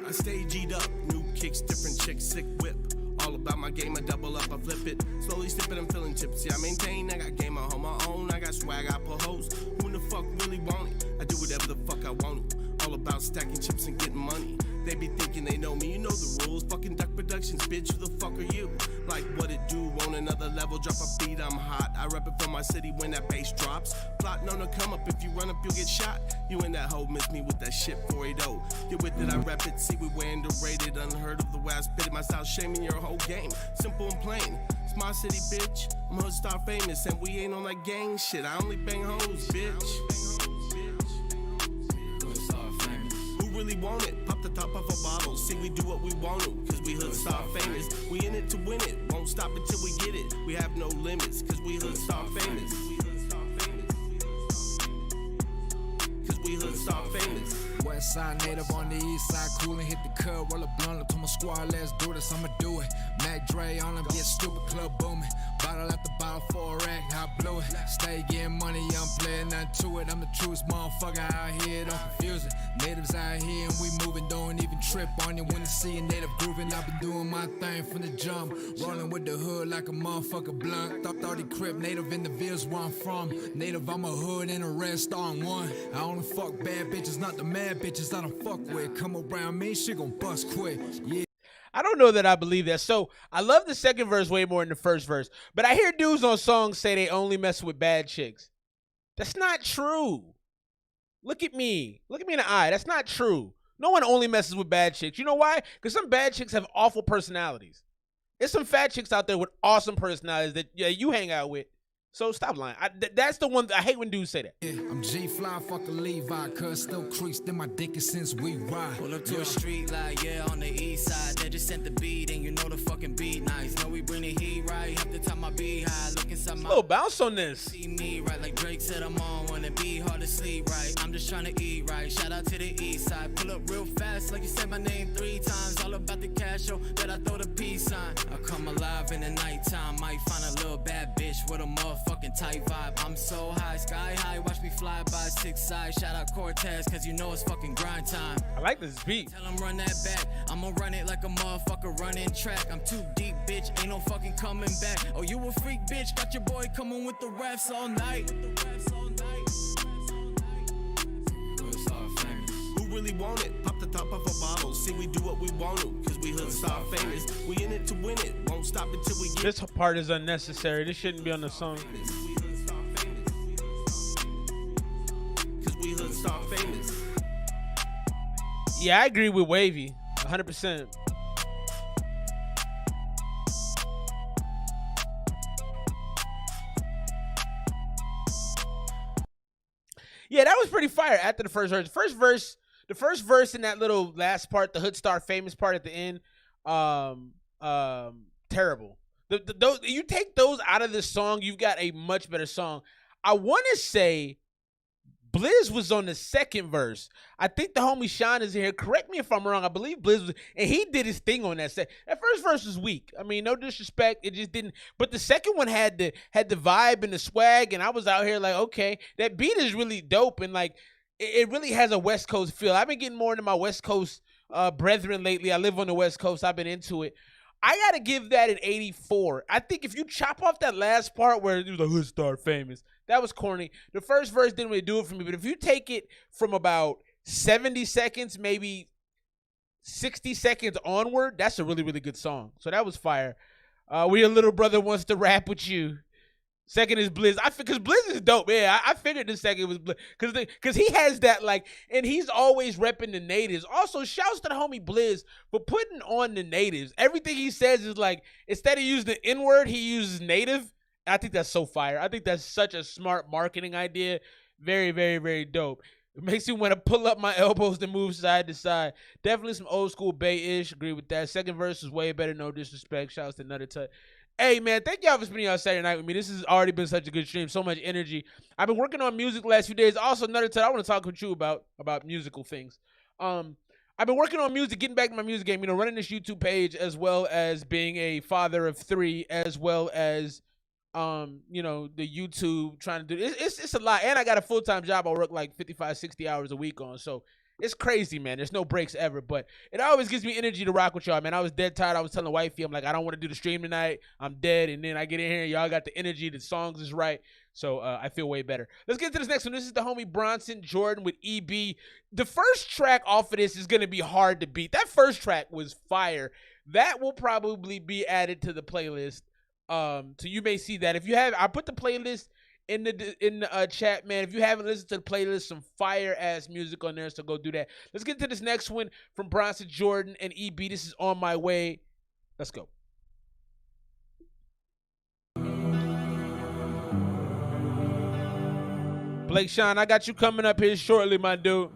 I stay G'd up, new kicks, different chicks, sick whip. All about my game, I double up, I flip it. Slowly sipping, I'm feeling tipsy. I maintain, I got game, I hold my own. I got swag, I pull hoes. Who in the fuck really want it? I do whatever the fuck I want to. All about stacking chips and getting money. They be thinking they know me, you know the rules. Fucking Duck Productions, bitch, who the fuck are you? Like what it do, on another level, drop a beat, I'm hot. I rep it for my city when that bass drops. Plotting on the come up, if you run up, you'll get shot. You and that hoe miss me with that shit 480. Get with it, I rep it, see we way underrated. Unheard of the way I spit it, my style shaming your whole game. Simple and plain, it's my city, bitch. I'm hood star famous, and we ain't on that gang shit. I only bang hoes, bitch. Really want it, pop the top off a bottle. See, we do what we want to, cause we hood star famous. We in it to win it, won't stop until we get it. We have no limits, cause we hood star famous. Cause we hood star famous. West side native on the east side, cool and hit the curb, roll a blunt up to my squad, let's do this, I'ma do it. Mac Dre on them, get stupid, club booming. Bottle after bottle for a rack, I blew it. Stay getting money, I'm playing nothing to it. I'm the truest motherfucker out here, don't confuse it. Natives out here and we moving, don't even trip on you when you see a native grooving. I've been doing my thing from the jump, rolling with the hood like a motherfucker blunt. Thought he crip, native in the Vils where I'm from. Native, I'm a hood and a red star on one. I only fuck bad bitches, not the mad bitches I don't fuck with. Come around me, she gon' bust quick. Yeah. I don't know that I believe that. So I love the second verse way more than the first verse. But I hear dudes on songs say they only mess with bad chicks. That's not true. Look at me. Look at me in the eye. That's not true. No one only messes with bad chicks. You know why? Because some bad chicks have awful personalities. There's some fat chicks out there with awesome personalities that you hang out with. So stop lying. That's the one I hate when dudes say that. Yeah, I'm G-Fly, fuck a Levi, cuz still creased in my dick since we ride. Pull up to a street like, yeah, on the east side. They just sent the beat and you know the fucking beat nice. Know we bring the heat right, up the time my beat high. Look inside my... little bounce on this. See me right, like Drake said I'm on. Wanna be hard to sleep right. I'm just trying to eat right. Shout out to the east side. Pull up real fast like you said my name 3 times. All about the cash show that I throw the peace sign. I come alive in the nighttime. Might find a little bad bitch with a motherfucking tight vibe. I'm so high, sky high, watch me fly by 6 sides. Shout out Cortez, cause you know it's fucking grind time. I like this beat. Tell him run that back. I'ma run it like a motherfucker running track. I'm too deep, bitch, ain't no fucking coming back. Oh, you a freak, bitch, got your boy coming with the refs all night. Who really want it? Pop the top of a bottle. See, we do what we want to, cause we hood star famous. We in it to win it. Won't stop until we get. This part is unnecessary. This shouldn't be on the song. Cause we hood star famous. Yeah, I agree with Wavy. 100%. Yeah, that was pretty fire after the first verse. The first verse in that little last part, the Hood Star Famous part at the end, terrible. Those, you take those out of this song, you've got a much better song. I want to say Blizz was on the second verse. I think the homie Shawn is here. Correct me if I'm wrong. I believe Blizz was, and he did his thing on that set. That first verse was weak. I mean, no disrespect, it just didn't. But the second one had the vibe and the swag, and I was out here like, okay, that beat is really dope, and like it really has a West Coast feel. I've been getting more into my West Coast brethren lately. I live on the West Coast. I've been into it. I gotta give that an 84. I think if you chop off that last part where it was a Hood Star Famous, that was corny. The first verse didn't really do it for me, but if you take it from about 70 seconds, maybe 60 seconds onward, that's a really, really good song. So that was fire. Where your little brother wants to rap with you. Second is Blizz. Because Blizz is dope. Yeah, I figured the second was Blizz. Because he has that, like, and he's always repping the natives. Also, shouts to the homie Blizz for putting on the natives. Everything he says is like, instead of using the N-word, he uses native. I think that's so fire. I think that's such a smart marketing idea. Very, very, very dope. It makes me want to pull up my elbows to move side to side. Definitely some old school Bay-ish. Agree with that. Second verse is way better. No disrespect. Shouts to Nutter Tut. Hey, man, thank y'all for spending y'all Saturday night with me. This has already been such a good stream. So much energy. I've been working on music the last few days. Also, Nutter Tut, I want to talk with you about musical things. I've been working on music, getting back to my music game, running this YouTube page, as well as being a father of 3, as well as the YouTube, trying to do it's a lot. And I got a full-time job I work like 55, 60 hours a week on. So it's crazy, man. There's no breaks ever, but it always gives me energy to rock with y'all, man. I was dead tired. I was telling wifey, I'm like, I don't want to do the stream tonight. I'm dead. And then I get in here and y'all got the energy. The songs is right. So I feel way better. Let's get to this next one. This is the homie Bronson Jordan with EB. The first track off of this is going to be hard to beat. That first track was fire. That will probably be added to the playlist. So you may see that. If you have, I put the playlist in the chat, man. If you haven't listened to the playlist, some fire ass music on there, so go do that. Let's get to this next one from Bronson Jordan and EB. This is On My Way. Let's go. Blake Shawn, I got you coming up here shortly, my dude.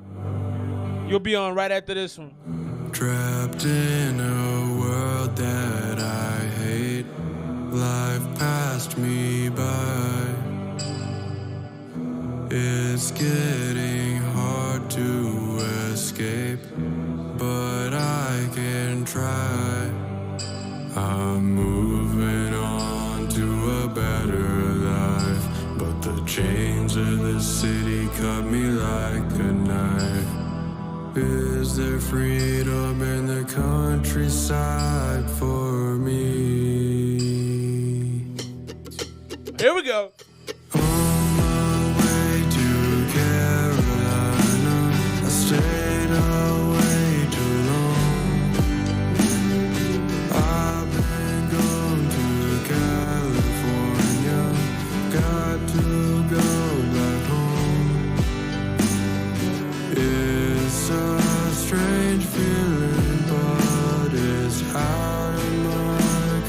You'll be on right after this one. Trapped in a world that I hate, life passed me by. It's getting hard to escape, but I can try. I'm moving on to a better life, but the chains of the city cut me like a knife. Is there freedom in the countryside for me? Here we go. On my way to Carolina, I stayed away too long. I've been gone to California, got to go back home. It's a strange feeling, but it's out of my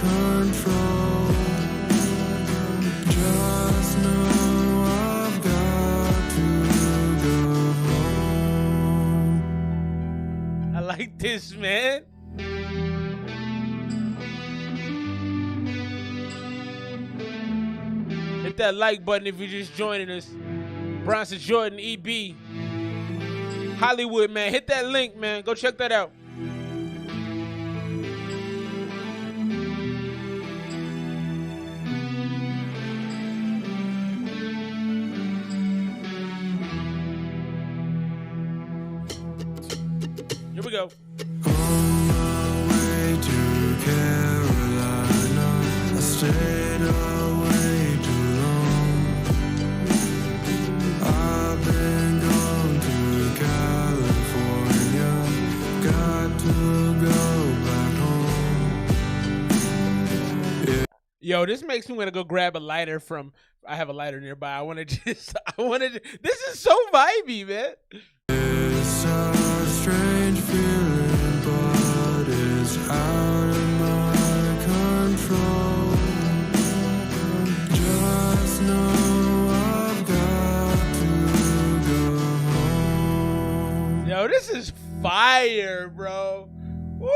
control. Just know I've got to go home. I like this, man. Hit that like button if you're just joining us. Bronson Jordan, EB. Hollywood, man. Hit that link, man. Go check that out. go. On my way to Carolina, I stayed away too long. I've been gone to California, got to go back home. Yeah. Yo, this makes me want to go grab a lighter from. I have a lighter nearby. I want to. This is so vibey, man. It's a strange feeling, but it's out of my control. Just know I've got to go home. Yo, this is fire, bro. Woo!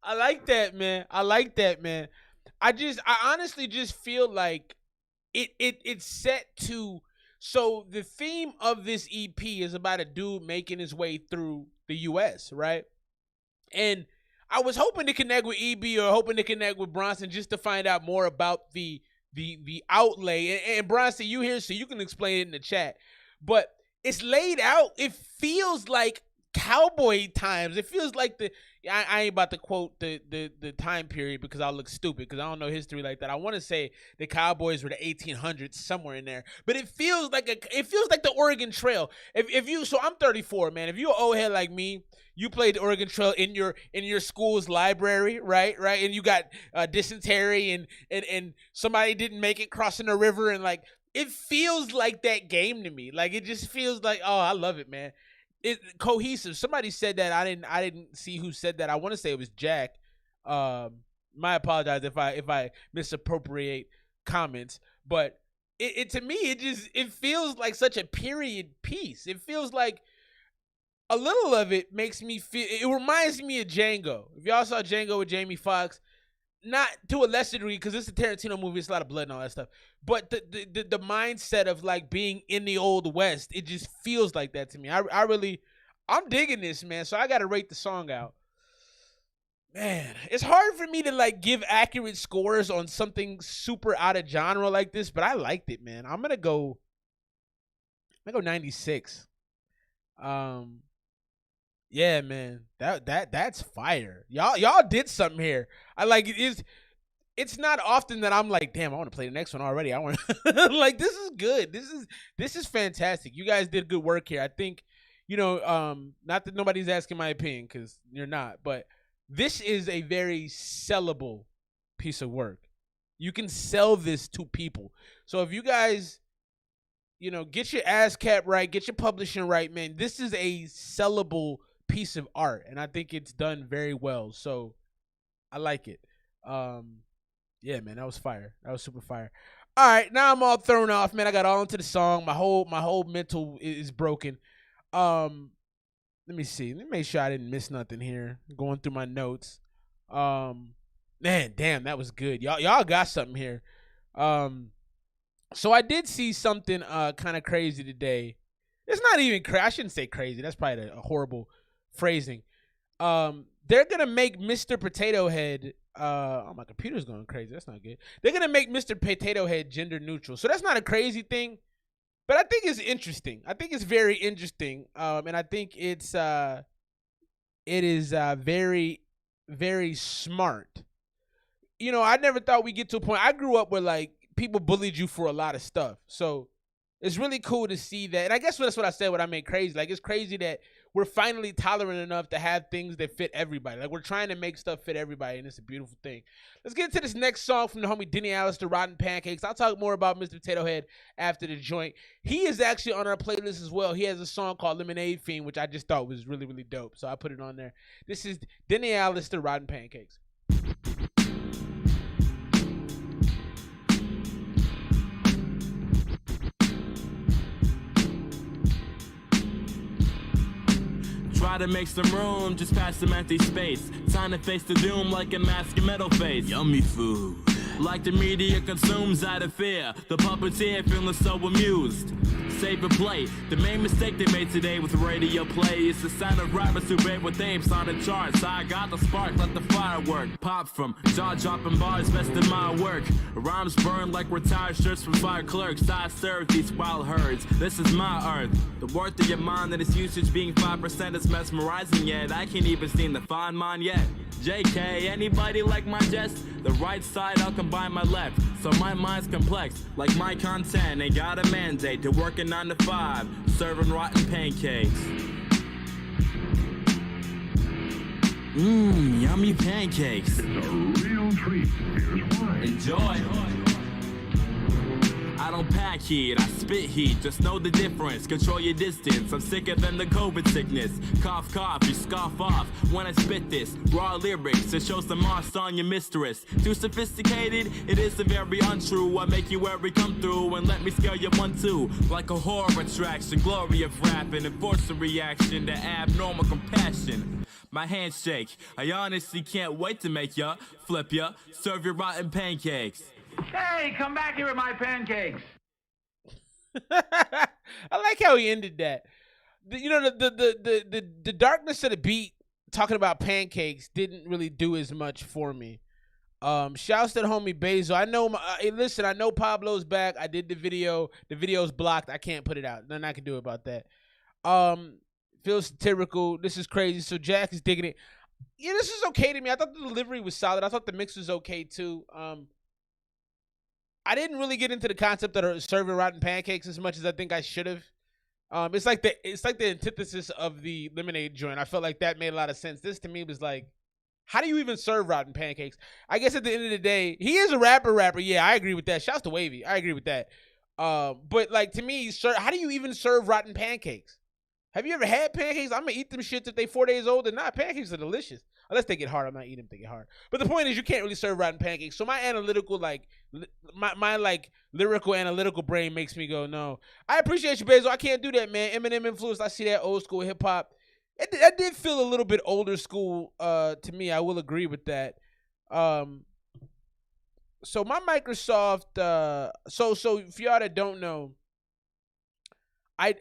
I like that, man. I like that, man. I honestly just feel like it's set to. So the theme of this EP is about a dude making his way through the U.S., right? And I was hoping to connect with EB or hoping to connect with Bronson just to find out more about the outlay. And Bronson, you here, so you can explain it in the chat. But it's laid out. It feels like cowboy times. It feels like I ain't about to quote the time period because I'll look stupid because I don't know history like that. I want to say the Cowboys were the 1800s, somewhere in there. But it feels like the Oregon Trail. If you, so I'm 34, man. If you're an old head like me, you played the Oregon Trail in your school's library, right? And you got dysentery and somebody didn't make it crossing the river, and like it feels like that game to me. Like it just feels like, oh, I love it, man. It's cohesive. Somebody said that. I didn't see who said that. I want to say it was Jack. My apologize if I misappropriate comments, but it to me it feels like such a period piece. It feels like a little of it makes me feel. It reminds me of Django. If y'all saw Django with Jamie Foxx, not to a lesser degree because it's a Tarantino movie. It's a lot of blood and all that stuff. But the mindset of like being in the old West, it just feels like that to me. I'm digging this, man. So I got to rate the song out. Man, it's hard for me to like give accurate scores on something super out of genre like this, but I liked it, man. I'm gonna go 96. Yeah, man, that's fire. Y'all did something here. I like it. It's not often that I'm like, damn, I want to play the next one already. I want like this is good. This is fantastic. You guys did good work here. I think, not that nobody's asking my opinion because you're not, but this is a very sellable piece of work. You can sell this to people. So if you guys, get your ASCAP right, get your publishing right, man. This is a sellable piece of art, and I think it's done very well. So I like it. Yeah, man, that was fire. That was super fire. All right, now I'm all thrown off, man. I got all into the song. My whole mental is broken. Let me see. Let me make sure I didn't miss nothing here. Going through my notes. Man, damn, that was good. Y'all got something here. So I did see something kind of crazy today. It's not even crazy. I shouldn't say crazy. That's probably a horrible phrasing. They're gonna make Mr. Potato Head. My computer's going crazy. That's not good. They're gonna make Mr. Potato Head gender neutral. So that's not a crazy thing, but I think it's interesting. I think it's very interesting. And I think it is very, very smart. I never thought we'd get to a point. I grew up where like people bullied you for a lot of stuff. So it's really cool to see that. And I guess that's what I said when I made crazy. Like, it's crazy that we're finally tolerant enough to have things that fit everybody. Like, we're trying to make stuff fit everybody, and it's a beautiful thing. Let's get into this next song from the homie Denny Allister, Rotten Pancakes. I'll talk more about Mr. Potato Head after the joint. He is actually on our playlist as well. He has a song called Lemonade Fiend, which I just thought was really, really dope. So I put it on there. This is Denny Allister, Rotten Pancakes. Try to make some room, just past some empty space. Time to face the doom like a mask and metal face. Yummy food. Like the media consumes out of fear. The puppeteer feeling so amused. save a plate. The main mistake they made today with radio play is the sound of rappers who made with names on the charts. I got the spark, let the firework pop from jaw-dropping bars, best in my work. Rhymes burn like retired shirts from fire clerks. I serve these wild herds, this is my earth. The worth of your mind and its usage being 5% is mesmerizing, yet I can't even seem to find mine yet. JK, anybody like my jest? The right side, I'll combine my left. So my mind's complex, like my content. Ain't got a mandate to work a 9 to 5, serving rotten pancakes. Mmm, yummy pancakes. It's a real treat. Here's why. Enjoy. I don't pack heat, I spit heat, just know the difference, control your distance. I'm sicker than the COVID sickness. Cough, cough, you scoff off when I spit this. Raw lyrics, it shows the marks on your mistress. Too sophisticated, it is a very untrue. I make you every come through and let me scale you 1-2. Like a horror attraction, glory of rapping, and force a reaction to abnormal compassion. My handshake, I honestly can't wait to make ya, flip ya, serve your rotten pancakes. Hey, come back here with my pancakes. I like how he ended that. The darkness of the beat, talking about pancakes, didn't really do as much for me. Shouts to the homie Basil. I know. Listen, I know Pablo's back. I did the video. The video's blocked. I can't put it out. Nothing I can do about that. Feels satirical. This is crazy. So Jack is digging it. Yeah, this is okay to me. I thought the delivery was solid. I thought the mix was okay too. I didn't really get into the concept of serving rotten pancakes as much as I think I should have. It's like the antithesis of the lemonade joint. I felt like that made a lot of sense. This to me was like, how do you even serve rotten pancakes? I guess at the end of the day, he is a rapper. Yeah, I agree with that. Shouts to Wavy. I agree with that. But like to me, how do you even serve rotten pancakes? Have you ever had pancakes? I'm gonna eat them shits if they 4 days old or not. Pancakes are delicious. Unless they get hard, I'm not eating them if they get hard. But the point is, you can't really serve rotten pancakes. So my analytical, my lyrical analytical brain makes me go, no. I appreciate you, Basil. I can't do that, man. Eminem influence. I see that old school hip hop. That did feel a little bit older school to me. I will agree with that. So my Microsoft. So if y'all that don't know, I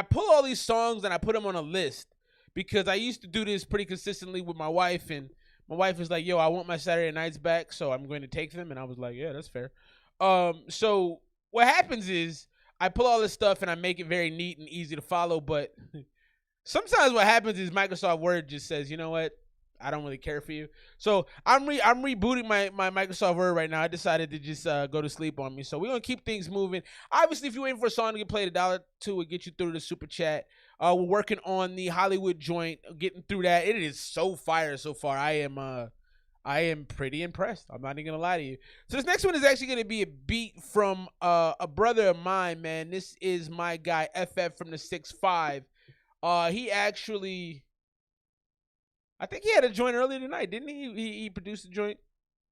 pull all these songs and I put them on a list. Because I used to do this pretty consistently with my wife, and my wife was like, yo, I want my Saturday nights back, so I'm going to take them. And I was like, yeah, that's fair. So what happens is I pull all this stuff and I make it very neat and easy to follow. But sometimes what happens is Microsoft Word just says, you know what? I don't really care for you. So I'm rebooting my Microsoft Word right now. I decided to just go to sleep on me. So we're going to keep things moving. Obviously, if you're waiting for a song to get played, $1 will get you through the super chat. We're working on the Hollywood joint, getting through that. It is so fire so far. I am pretty impressed. I'm not even going to lie to you. So this next one is actually going to be a beat from a brother of mine, man. This is my guy, FF from the 6'5". He actually... I think he had a joint earlier tonight, didn't he? He produced a joint.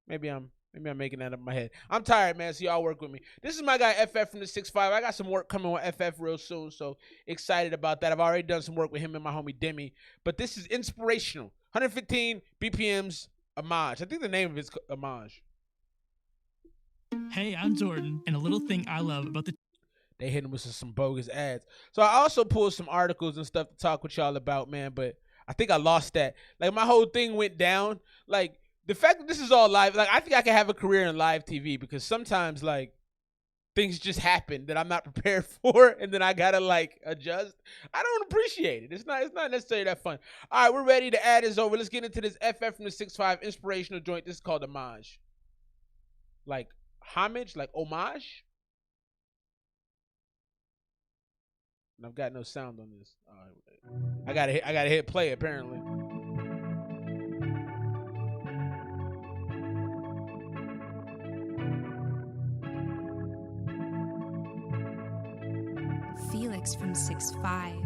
Maybe I'm making that up in my head. I'm tired, man, so y'all work with me. This is my guy, FF from the 6'5". I got some work coming with FF real soon, so excited about that. I've already done some work with him and my homie Demi, but this is inspirational. 115 BPMs, Homage. I think the name of it's Homage. Hey, I'm Jordan, and a little thing I love about the... They hit him with some bogus ads. So I also pulled some articles and stuff to talk with y'all about, man, but I think I lost that. Like, my whole thing went down. Like, the fact that this is all live, like, I think I can have a career in live TV because sometimes, like, things just happen that I'm not prepared for, and then I gotta, like, adjust. I don't appreciate it. It's not necessarily that fun. All right, we're ready. The ad is over. Let's get into this FF from the 6'5" inspirational joint. This is called Homage. Like, homage? Like, homage? And I've got no sound on this. All right. I gotta hit play apparently. Felix from 6'5".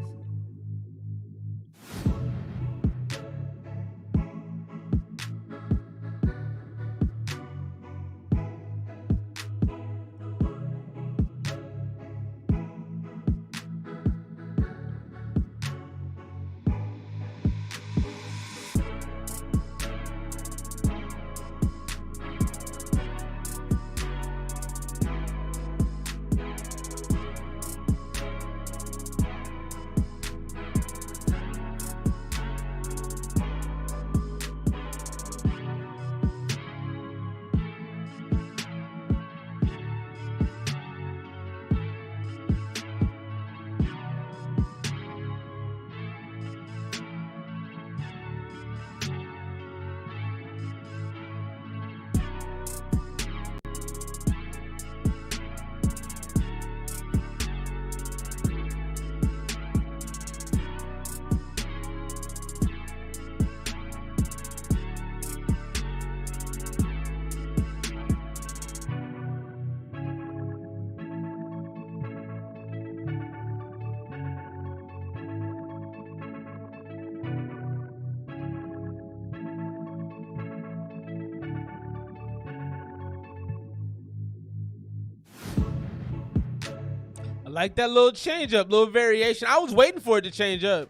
like that little change up, little variation. I was waiting for it to change up.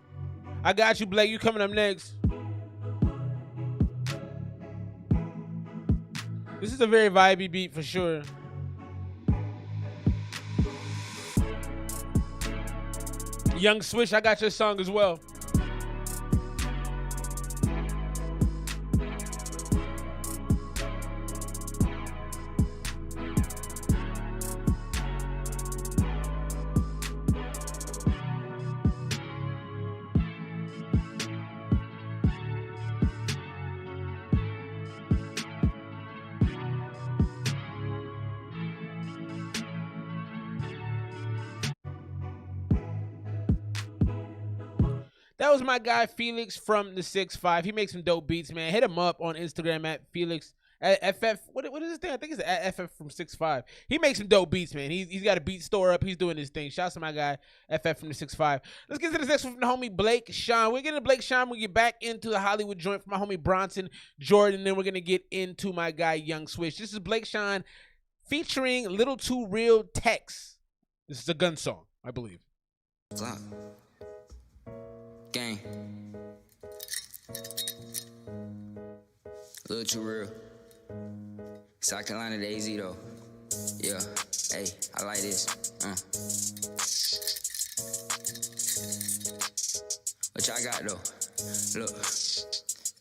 I got you, Blake. You coming up next. This is a very vibey beat for sure. Young Swish, I got your song as well. That was my guy Felix from the 6'5". He makes some dope beats, man. Hit him up on Instagram at Felix at FF. What is his thing? I think it's at FF from 6'5". He makes some dope beats, man. He's got a beat store up. He's doing his thing. Shouts to my guy FF from the 6'5". Let's get to the next one from the homie Blake Shawn. We're getting to Blake Shawn. We get back into the Hollywood joint from my homie Bronson Jordan. Then we're gonna get into my guy Young Swish. This is Blake Shawn featuring Little Too Real Tex. This is a gun song, I believe. Gang. Little too real. South Carolina, the AZ though. Yeah, hey, I like this. What y'all got though? Look.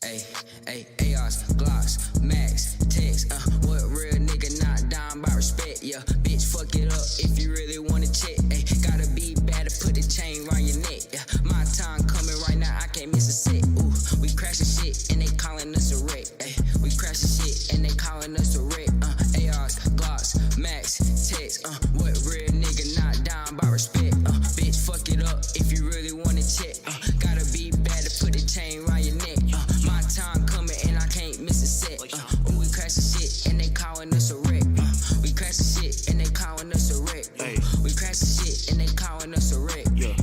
Hey, Eons, Glocks, Max, Text. What real nigga not down by respect? Yeah, bitch, fuck it up if you really wanna check. Hey, gotta be bad to put a chain around your neck. Yeah, my time coming right now, I can't miss a set. Ooh, we crashing shit and they calling us a wreck. Hey, we crashing shit and they calling us a wreck. Eons, Glocks, Max, Text. What real nigga not down by respect? Bitch, fuck it up if you really wanna check. Gotta be bad to put a chain around your neck. My time coming and I can't miss a set. We crashing shit and they calling us a wreck. We crashing shit and they calling us a wreck. We crashing shit and they calling us a wreck. Yeah.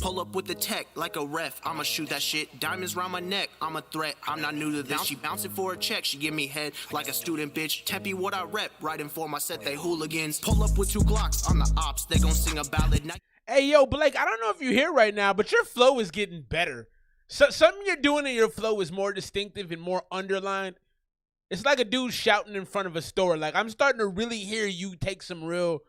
Pull up with the tech like a ref. I'ma shoot that shit. Diamonds round my neck. I'm a threat. I'm not new to this. She bouncing for a check. She give me head like a student bitch. Tempe what I rep. Writing for my set. They hooligans. Pull up with 2 Glocks on the ops. They gon' sing a ballad. Hey, yo, Blake, I don't know if you're here right now, but your flow is getting better. So something you're doing in your flow is more distinctive and more underlined. It's like a dude shouting in front of a store. Like, I'm starting to really hear you take some real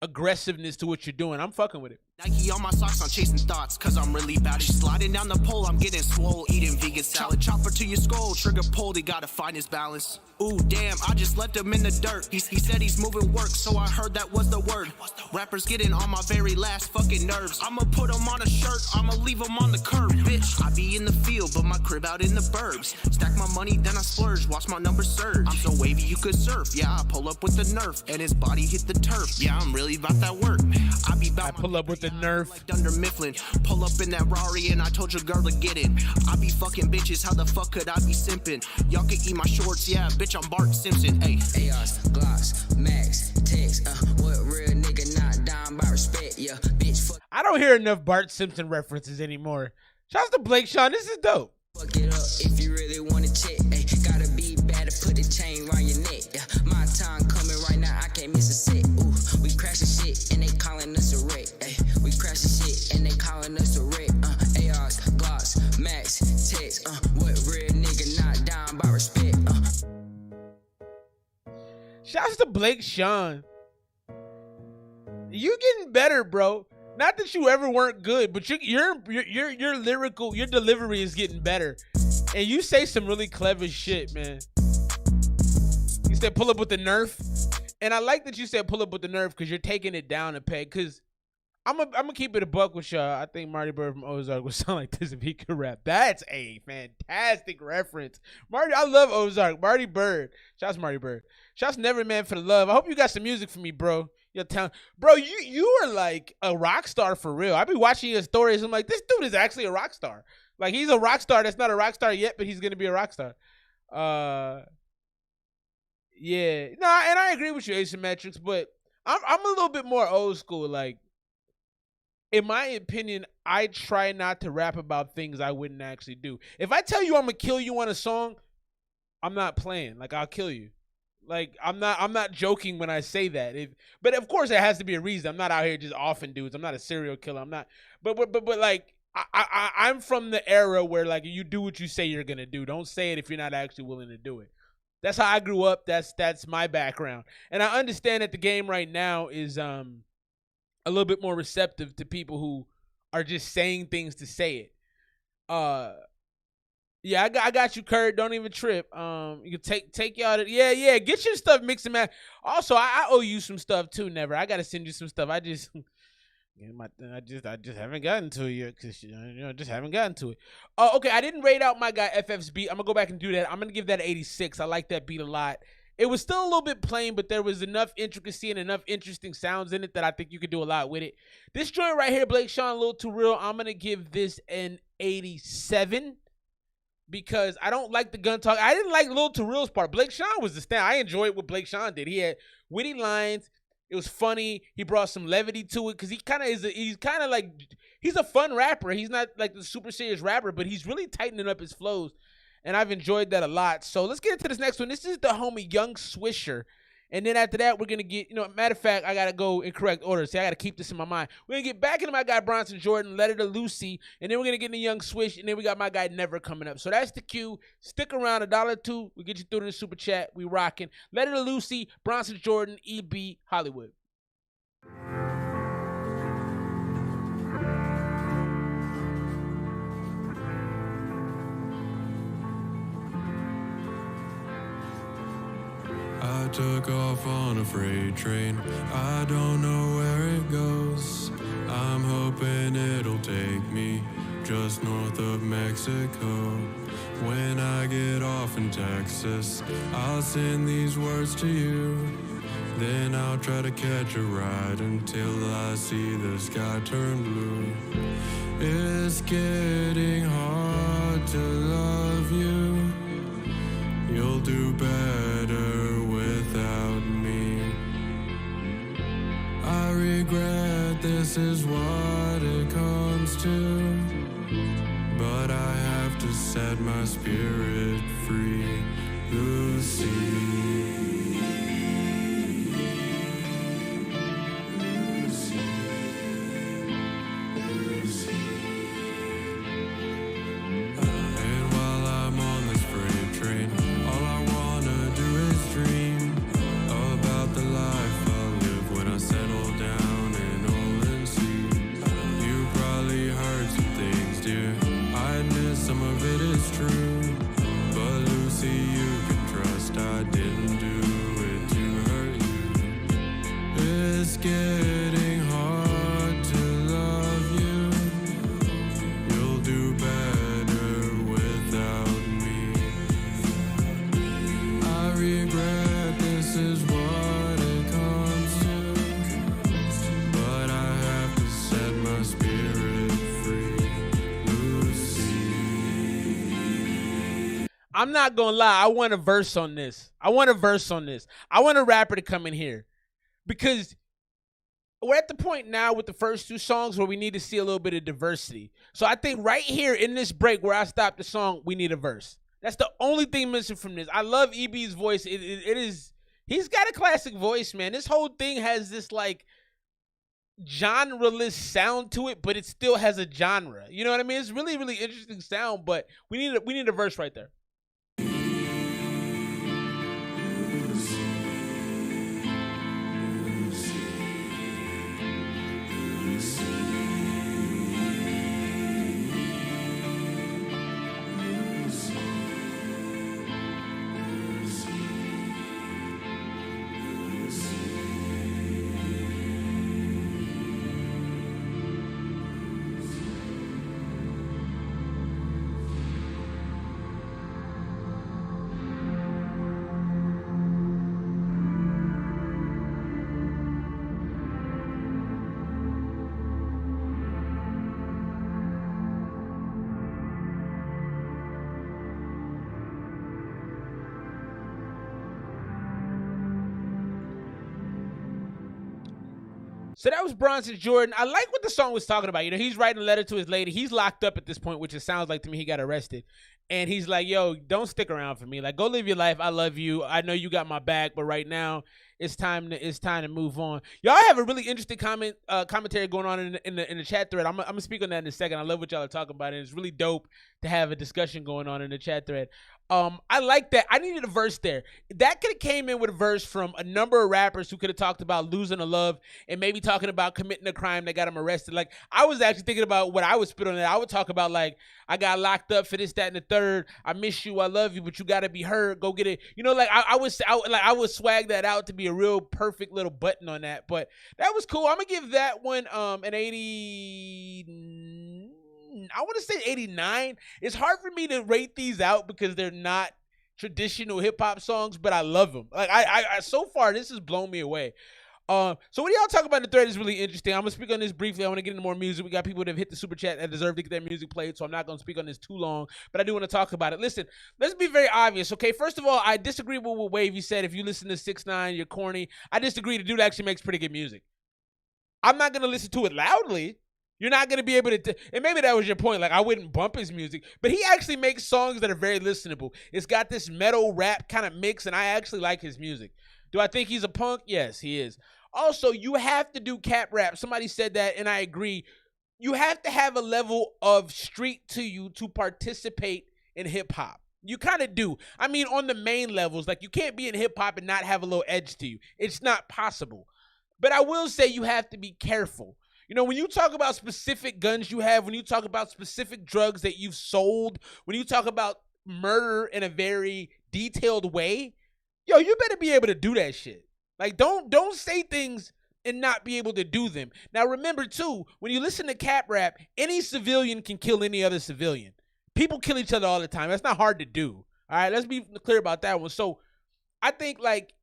aggressiveness to what you're doing. I'm fucking with it. Nike on my socks, I'm chasing thoughts, cause I'm really bad. Sliding down the pole, I'm getting swole, eating vegan salad. Chopper to your skull, trigger pull, they gotta find his balance. Ooh, damn, I just left him in the dirt. He said he's moving work, so I heard that was the word. Rappers getting on my very last fucking nerves. I'ma put him on a shirt, I'ma leave him on the curb. Bitch, I be in the field, but my crib out in the burbs. Stack my money, then I splurge, watch my numbers surge. I'm so wavy you could surf, yeah, I pull up with the Nerf, and his body hit the turf. Yeah, I'm really about that work. I pull up with the Nerf. Like Dunder Mifflin, pull up in that Rari and I told your girl to get it. I be fucking bitches, how the fuck could I be simping? Y'all can eat my shorts, yeah, bitch, I'm Bart Simpson, ayy. Eons, Glocks, Max, Text, what real nigga not down by respect, yeah, bitch, fuck. I don't hear enough Bart Simpson references anymore. Shouts to Blake Shawn, this is dope. Fuck it up if you really wanna check, ayy. Gotta be bad to put a chain around your neck, yeah. My time coming right now, I can't miss a set. Ooh, we crashing shit and they calling us a wreck, ayy. We crashing shit and they calling us a wreck. Eons, Glocks, Max, Text. What real nigga not down by respect. Shouts to Blake Shawn. You getting better, bro. Not that you ever weren't good, but your lyrical, your delivery is getting better, and you say some really clever shit, man. You said pull up with the Nerf, and I like that you said pull up with the Nerf because you're taking it down a peg. Because I'm gonna keep it a buck with y'all. I think Marty Bird from Ozark would sound like this if he could rap. That's a fantastic reference. Marty, I love Ozark. Marty Bird. Shouts Marty Bird. Shouts Never Man for the love. I hope you got some music for me, bro. Your town, bro. You are like a rock star for real. I be watching your stories. I'm like, this dude is actually a rock star. Like, he's a rock star that's not a rock star yet, but he's gonna be a rock star. Yeah. No, and I agree with you, Asymmetrics, but I'm a little bit more old school. Like, in my opinion, I try not to rap about things I wouldn't actually do. If I tell you I'm gonna kill you on a song, I'm not playing. Like, I'll kill you. Like I'm not joking when I say that. But of course, it has to be a reason. I'm not out here just offing dudes. I'm not a serial killer. I'm not. But like I'm from the era where like you do what you say you're gonna do. Don't say it if you're not actually willing to do it. That's how I grew up. That's my background. And I understand that the game right now is a little bit more receptive to people who are just saying things to say it. Yeah, I got you, Kurt. Don't even trip. You can take y'all to get your stuff mixed and match. Also, I owe you some stuff too. Never. I gotta send you some stuff. I just haven't gotten to it yet because just haven't gotten to it. Oh, okay. I didn't rate out my guy FF's beat. I'm gonna go back and do that. I'm gonna give that 86. I like that beat a lot. It was still a little bit plain, but there was enough intricacy and enough interesting sounds in it that I think you could do a lot with it. This joint right here, Blake Shawn, a little too real. I'm gonna give this an 87. Because I don't like the gun talk. I didn't like Lil Too Real's part. Blake Shawn was the stand. I enjoyed what Blake Shawn did. He had witty lines. It was funny. He brought some levity to it because he kind of is. He's kind of like he's a fun rapper. He's not like the super serious rapper, but he's really tightening up his flows, and I've enjoyed that a lot. So let's get into this next one. This is the homie Young Swisher. And then after that, we're going to get, matter of fact, I got to go in correct order. See, I got to keep this in my mind. We're going to get back into my guy, Bronson Jordan, Letter to Lucy, and then we're going to get into Young Swish, and then we got my guy, Never, coming up. So that's the cue. Stick around, $1.02. We'll get you through to the super chat. We rocking. Letter to Lucy, Bronson Jordan, EB, Hollywood. I took off on a freight train. I don't know where it goes. I'm hoping it'll take me just north of Mexico. When I get off in Texas, I'll send these words to you. Then I'll try to catch a ride until I see the sky turn blue. It's getting hard to love you. You'll do better without me. I regret this is what it comes to, but I have to set my spirit free. Lucy. I'm not gonna lie, I want a verse on this. I want a rapper to come in here. Because we're at the point now with the first two songs where we need to see a little bit of diversity. So I think right here in this break where I stopped the song, we need a verse. That's the only thing missing from this. I love EB's voice. It is, he's got a classic voice, man. This whole thing has this like genre-less sound to it, but it still has a genre. You know what I mean? It's really, really interesting sound, but we need a verse right there. So that was Bronson Jordan. I like what the song was talking about. You know, he's writing a letter to his lady. He's locked up at this point, which it sounds like to me he got arrested. And he's like, yo, don't stick around for me. Like, go live your life. I love you. I know you got my back, but right now it's time to move on. Y'all have a really interesting commentary going on in the chat thread. I'm gonna speak on that in a second. I love what y'all are talking about, and it's really dope to have a discussion going on in the chat thread. I like that. I needed a verse there. That could have came in with a verse from a number of rappers who could have talked about losing a love and maybe talking about committing a crime that got him arrested. Like, I was actually thinking about what I would spit on that. I would talk about, like, I got locked up for this, that, and the third. I miss you. I love you, but you got to be heard. Go get it. You know, like, I would swag that out to be a real perfect little button on that. But that was cool. I'm going to give that one an 80. I want to say 89. It's hard for me to rate these out because they're not traditional hip hop songs, but I love them. Like, I so far this has blown me away. So what y'all talk about in the thread is really interesting. I'm gonna speak on this briefly. I want to get into more music. We got people that have hit the super chat that deserve to get their music played, so I'm not gonna speak on this too long, but I do want to talk about it. Listen, let's be very obvious, okay? First of all, I disagree with what Wavy said. If you listen to 6ix9ine, you're corny. I disagree. The dude actually makes pretty good music. I'm not gonna listen to it loudly. You're not going to be able to, and maybe that was your point, like I wouldn't bump his music, but he actually makes songs that are very listenable. It's got this metal rap kind of mix, and I actually like his music. Do I think he's a punk? Yes, he is. Also, you have to do cap rap. Somebody said that, and I agree. You have to have a level of street to you to participate in hip-hop. You kind of do. I mean, on the main levels, like you can't be in hip-hop and not have a little edge to you. It's not possible. But I will say you have to be careful. You know, when you talk about specific guns you have, when you talk about specific drugs that you've sold, when you talk about murder in a very detailed way, yo, you better be able to do that shit. Like, don't say things and not be able to do them. Now, remember, too, when you listen to cap rap, any civilian can kill any other civilian. People kill each other all the time. That's not hard to do. All right, let's be clear about that one. So I think, like,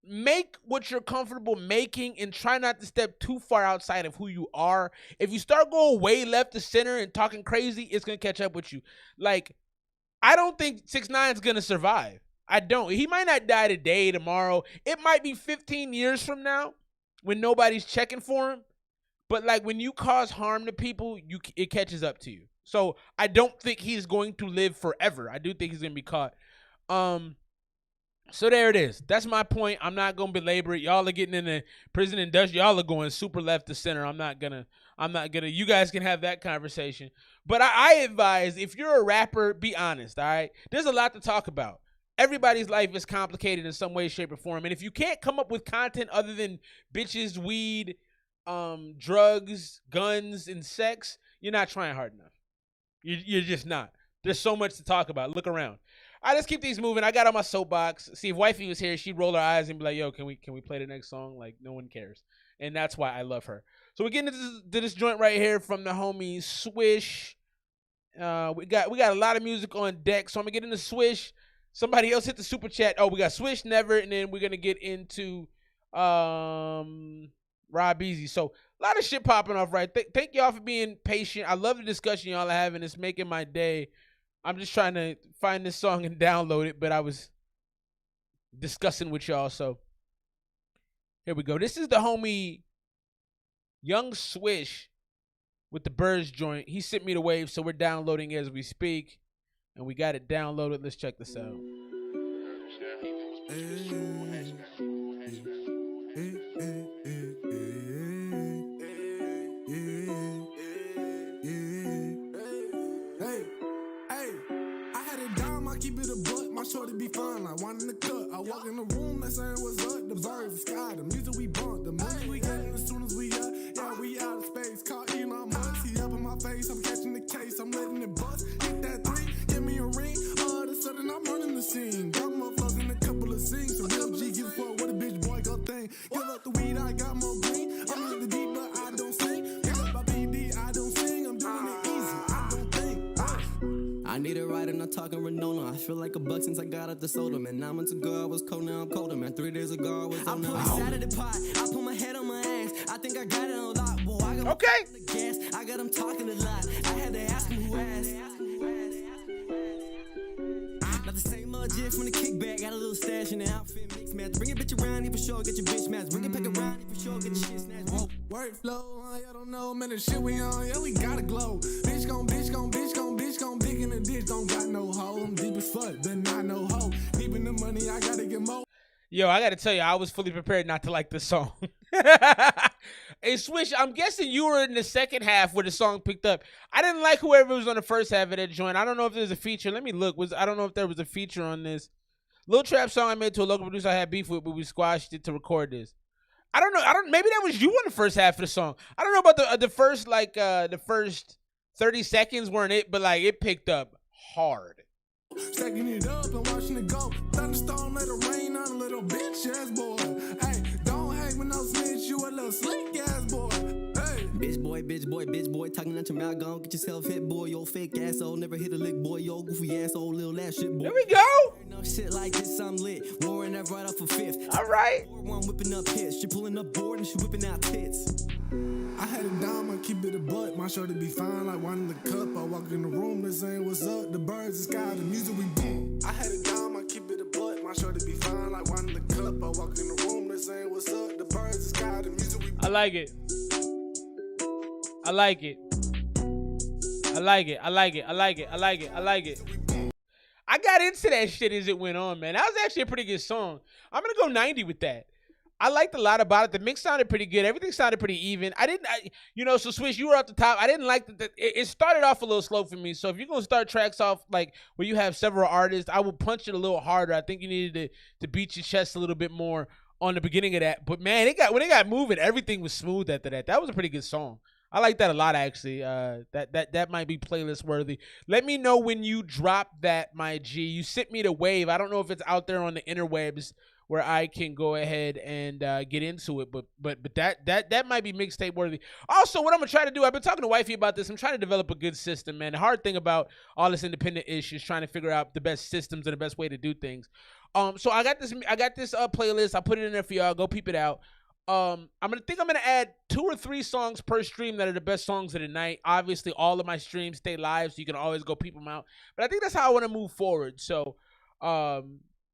make what you're comfortable making and try not to step too far outside of who you are. If you start going way left to center and talking crazy, it's going to catch up with you. Like, I don't think 6ix9ine's going to survive. I don't. He might not die today, tomorrow. It might be 15 years from now when nobody's checking for him. But, like, when you cause harm to people, it catches up to you. So I don't think he's going to live forever. I do think he's going to be caught. So there it is. That's my point. I'm not going to belabor it. Y'all are getting in the prison industrial. Y'all are going super left to center. I'm not gonna. You guys can have that conversation. But I advise, if you're a rapper, be honest, all right? There's a lot to talk about. Everybody's life is complicated in some way, shape, or form. And if you can't come up with content other than bitches, weed, drugs, guns, and sex, you're not trying hard enough. You're just not. There's so much to talk about. Look around. All right, let's keep these moving. I got on my soapbox. See, if Wifey was here, she'd roll her eyes and be like, yo, can we play the next song? Like, no one cares. And that's why I love her. So we're getting into this joint right here from the homie Swish. We got a lot of music on deck, so I'm going to get into Swish. Somebody else hit the super chat. Oh, we got Swish, Never, and then we're going to get into Rob Easy. So a lot of shit popping off, right? Thank y'all for being patient. I love the discussion y'all are having. It's making my day. I'm just trying to find this song and download it, but I was discussing with y'all, so here we go. This is the homie Young Swish with the Birds joint. He sent me the wave, so we're downloading as we speak, and we got it downloaded. Let's check this out. My shorty be fine, like one in the cut. I walk in the room, they saying what's up. The birds, the sky, the music we bump, the money we getting as soon as we up. Yeah, we out of space. Call Elon Musk, he up in my face. I'm catching the case, I'm letting it bust. Hit that 3, give me a ring. All of a sudden I'm running the scene. Got motherfuckers in a couple of scenes. So real G, give a fuck what a bitch boy go thing. Give up the weed, I got more green. I'm in the beat, but I don't sing. Give up my BD, I don't sing. I'm doing it easy, I don't think. I need a ride and I'm talking Renona. I feel like a buck since I got out the soda, man. 9 months ago I was cold, now I'm colder, man. 3 days ago I was on the side of the pot. I put my head on my ass. I think I got it on lock, boy. I got okay. The gas. I got him talking a lot. I had to ask him who asked. Got the same jig from the kickback. Got a little stash in the outfit mix match. Bring a bitch around here for sure, get your bitch match. Bring a pack around here for sure, get your shit snatched. Whoa, workflow, y'all don't know, man, the shit we on, yeah, we gotta glow. Bitch gon' dig in the ditch, don't got no hoe. I'm deep as fuck, but not no hoe. Deep in the money, I gotta get more. Yo, I gotta tell you, I was fully prepared not to like this song. Hey, Swish, I'm guessing you were in the second half where the song picked up. I didn't like whoever was on the first half of that joint. I don't know if there's a feature. Let me look. I don't know if there was a feature on this. Little trap song I made to a local producer I had beef with, but we squashed it to record this. I don't know. Maybe that was you on the first half of the song. I don't know about the first the first 30 seconds weren't it, but like it picked up hard. Stacking it up and watching it go. Thunderstorm, let it rain on a little bitch ass boy. Hey, don't hang with no snitch, you a little slick ass boy. Hey. Bitch boy, talking out your mouth, gon' get yourself hit, boy. Yo, fake asshole, never hit a lick, boy. Yo, goofy asshole, little ass shit, boy. There we go. No shit like this, I'm lit. Warren that right off for fifth. All right. One whipping up hits, she pulling up board and she whipping out tits. I had it down, I keep it a butt. My shirt to be fine, like one in the cup. I walk in the room, they saying what's up. The birds, the sky, the music we boom. I had it down, I keep it a butt. My shirt to be fine, like one in the cup. I walk in the room, they saying what's up. The birds, the sky, the music we boom. I like it. I like it. I like it. I like it. I like it. I like it. I like it. I got into that shit as it went on, man. That was actually a pretty good song. I'm gonna go 90 with that. I liked a lot about it. The mix sounded pretty good. Everything sounded pretty even. So Swish, you were up the top. I didn't like it started off a little slow for me. So if you're going to start tracks off like where you have several artists, I will punch it a little harder. I think you needed to beat your chest a little bit more on the beginning of that. But man, when it got moving, everything was smooth after that. That was a pretty good song. I like that a lot, actually. That might be playlist worthy. Let me know when you drop that, my G. You sent me the wave. I don't know if it's out there on the interwebs where I can go ahead and get into it, but that might be mixtape worthy. Also, what I'm gonna try to do, I've been talking to Wifey about this. I'm trying to develop a good system, man. The hard thing about all this independent issues, trying to figure out the best systems and the best way to do things. So I got this playlist. I put it in there for y'all. Go peep it out. I'm gonna add 2 or 3 songs per stream that are the best songs of the night. Obviously, all of my streams stay live, so you can always go peep them out. But I think that's how I want to move forward. So,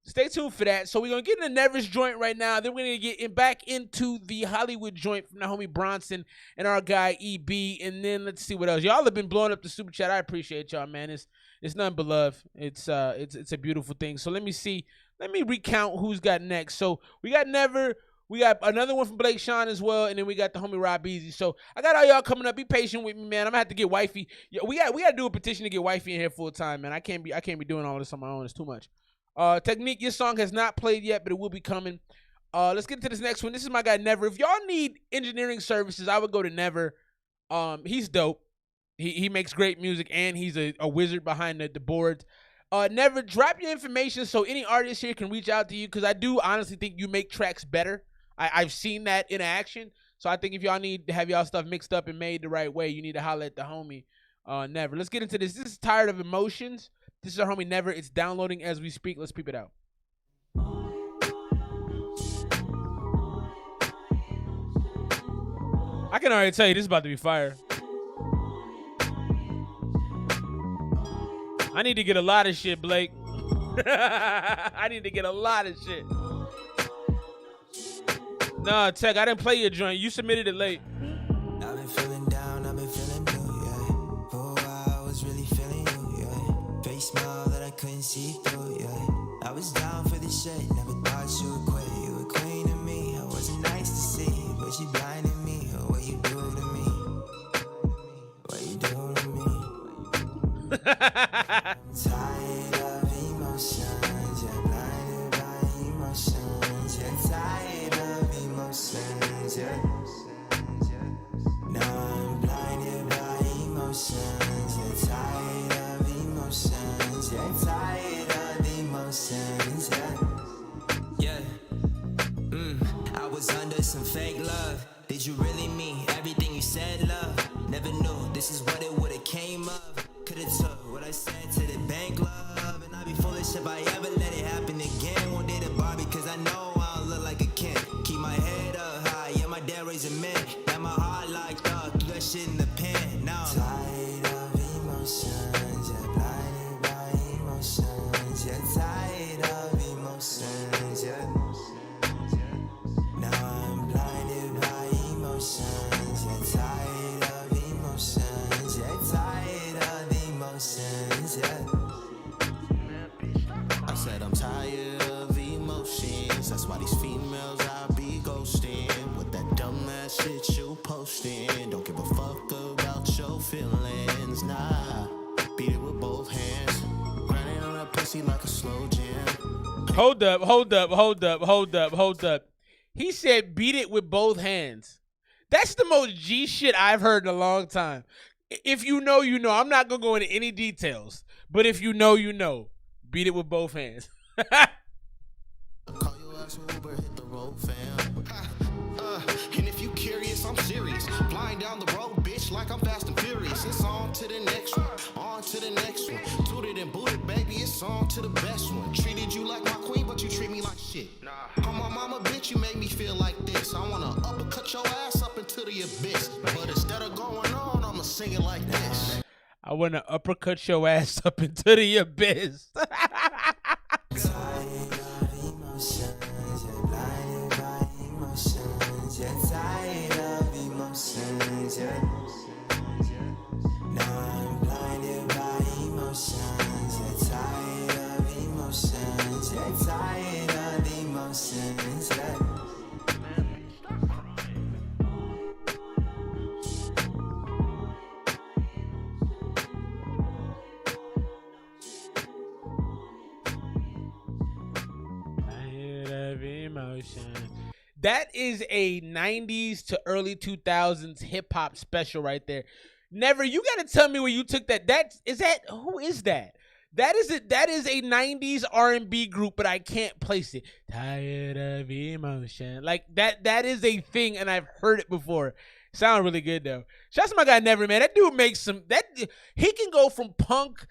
stay tuned for that. So we're going to get in the Nevers joint right now. Then we're going to get back into the Hollywood joint from the homie Bronson and our guy EB. And then let's see what else. Y'all have been blowing up the super chat. I appreciate y'all, man. It's nothing but love. It's a beautiful thing. So let me see. Let me recount who's got next. So we got Never. We got another one from Blake Shawn as well, and then we got the homie Rob Easy. So I got all y'all coming up. Be patient with me, man. I'm gonna have to get Wifey. Yeah, we got to do a petition to get Wifey in here full time, man. I can't be doing all this on my own. It's too much. Technique, your song has not played yet, but it will be coming. Let's get into this next one. This is my guy Never. If y'all need engineering services, I would go to Never. He's dope. He makes great music, and he's a wizard behind the boards. Never, drop your information so any artist here can reach out to you, because I do honestly think you make tracks better. I've seen that in action. So I think if y'all need to have y'all stuff mixed up and made the right way, you need to holler at the homie Never. Let's get into this. This is Tired of Emotions. This is our homie Never. It's downloading as we speak. Let's peep it out. I can already tell you this is about to be fire. I need to get a lot of shit, Blake. I need to get a lot of shit. Nah, Tech, I didn't play your joint. You submitted it late. I've been feeling down, I've been feeling blue, yeah. For a while, I was really feeling you, yeah. Face smile that I couldn't see through, yeah. I was down for this shit, never thought you would quit. You were queen to me, I wasn't nice to see, but you blinded me. Oh, what you do to me? What you do to me? Tired of emotions, you're blinded by emotions. You're tired of emotions, yeah. Now I'm blinded by emotions. You're tired of emotions. You're tired of emotions, yeah. I was under some fake love. Did you really mean everything you said, love? Never knew this is what it would've came of. Could've took what I said to the bank, love. And I'd be foolish if I ever let it happen again. One day to Barbie, cause I know I don't look like a Ken. Keep my head up high, yeah, my dad raised a man. Now my heart locked up, threw that shit in the pen. Now I'm tired of emotions, you're blinded by emotions. You're tired of emotions, yeah. Now I'm blinded by emotions, yeah. Tired of emotions, yeah. Tired of emotions, yeah. I said I'm tired of emotions. That's why these females I be ghosting with that dumbass shit you posting. Don't give a fuck about your feelings, nah. Beat it with both hands, grinding on that pussy like a slow jam. Hold up. He said beat it with both hands. That's the most G shit I've heard in a long time. If you know, you know. I'm not gonna go into any details, but if you know, you know. Beat it with both hands. Call your ass Uber, hit the road, fam. And if you curious, I'm serious. Flying down the road, bitch, like I'm fast and furious. It's on to the next one, on to the next one. Tooted and booted, baby, it's on to the best one. Treated you like my queen, but you treat me like shit. On my mama, bitch, you made me feel like this. I wanna uppercut your ass up into the abyss. But instead of going on, I'ma sing it like this. I want to uppercut your ass up into the abyss. That is a 90s to early 2000s hip hop special right there. Never, you gotta tell me where you took that. Who is that? That is a 90s R&B group, but I can't place it. Tired of emotion. Like that is a thing, and I've heard it before. Sound really good though. Shouts to my guy Never, man. That dude makes he can go from punk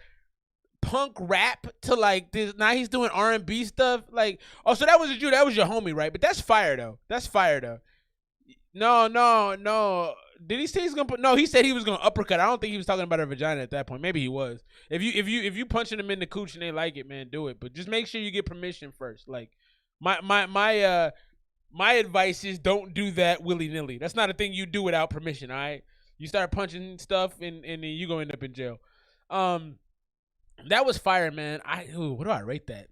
rap to like this. Now he's doing R&B stuff. Like, oh, so that was you. That was your homie, right? But that's fire though. No. Did he say he's gonna put? No, he said he was gonna uppercut. I don't think he was talking about her vagina at that point. Maybe he was. If you punching him in the cooch and they like it, man, do it. But just make sure you get permission first. Like my advice is don't do that willy nilly. That's not a thing you do without permission. All right, you start punching stuff and then you go end up in jail. That was fire, man. What do I rate that?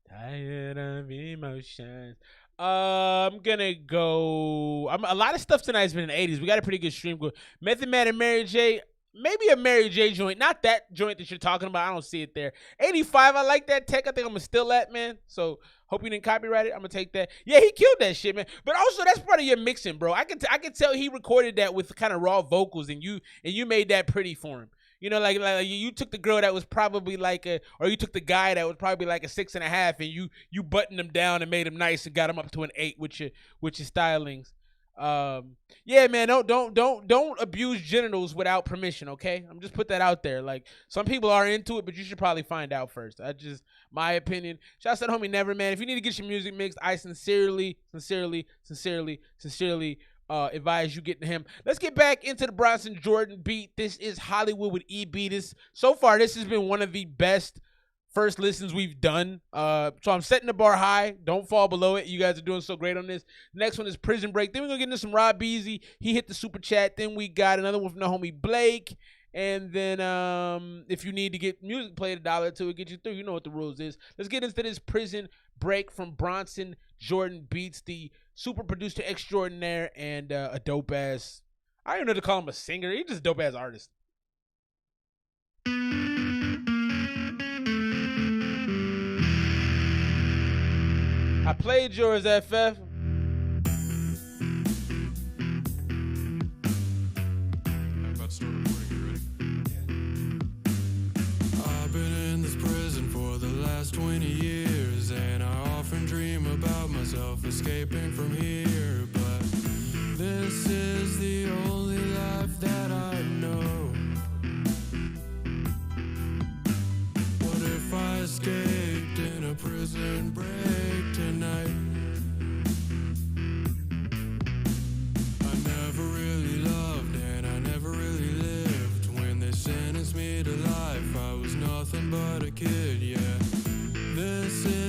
Tired of emotions. I'm gonna go. A lot of stuff tonight's been in the 80s. We got a pretty good stream going. Method Man and Mary J. Maybe a Mary J joint. Not that joint that you're talking about. I don't see it there. 85. I like that tech. I think I'm gonna steal that, man. So hope you didn't copyright it. I'm gonna take that. Yeah, he killed that shit, man. But also that's part of your mixing, bro. I can tell he recorded that with kind of raw vocals, and you made that pretty for him. You know, like you took the girl that was probably or you took the guy that was probably like a 6.5, and you buttoned him down and made him nice and got him up to an 8 with your stylings. Yeah, man, don't abuse genitals without permission, okay? I'm just put that out there. Like, some people are into it, but you should probably find out first. That's just my opinion. Shouts out to homie Never, man. If you need to get your music mixed, I sincerely advise you getting him. Let's get back into the Bronson Jordan beat. This is Hollywood with EB. So far, this has been one of the best first listens we've done. So I'm setting the bar high. Don't fall below it. You guys are doing so great on this. Next one is Prison Break. Then we're going to get into some Rob Easy. He hit the super chat. Then we got another one from the homie Blake. And then if you need to get music played, $1 or $2 will get you through. You know what the rules is. Let's get into this Prison Break from Bronson Jordan Beats, the super producer extraordinaire and a dope ass. I don't even know to call him a singer. He's just a dope ass artist. I played yours, FF. I've been in this prison for the last 20 years, and I often dream about myself escaping from here, but this is the only life that I know. What if I escaped in a prison break tonight? I never really loved and I never really lived. When they sentenced me to life, I was nothing but a kid, yeah. This is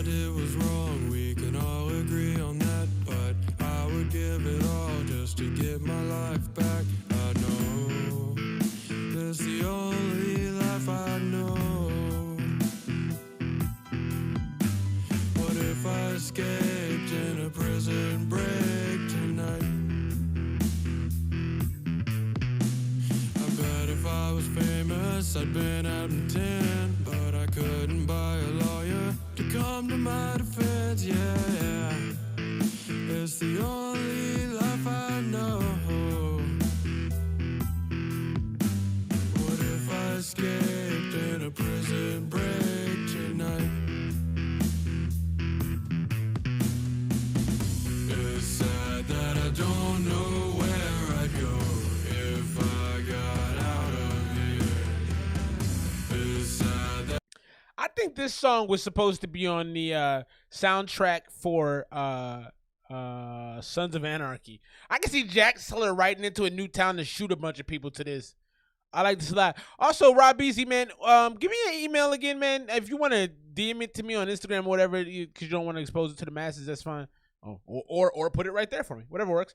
I did was wrong, we can all agree on that. But I would give it all just to get my life back. I know it's the only life I know. What if I escaped in a prison break tonight? I bet if I was famous, I'd been out in 10. But I couldn't buy a lawyer to come to my defense, yeah. It's the only life I know. What if I escaped in a prison break tonight? It's sad that I don't know where I'd go if I got out of here. It's sad that I think this song was supposed to be on the soundtrack for Sons of Anarchy. I can see Jack Teller riding into a new town to shoot a bunch of people to this. I like this a lot. Also, Rob Easy, man, give me your email again, man. If you want to DM it to me on Instagram or whatever, because you don't want to expose it to the masses, that's fine. Oh, or put it right there for me, whatever works.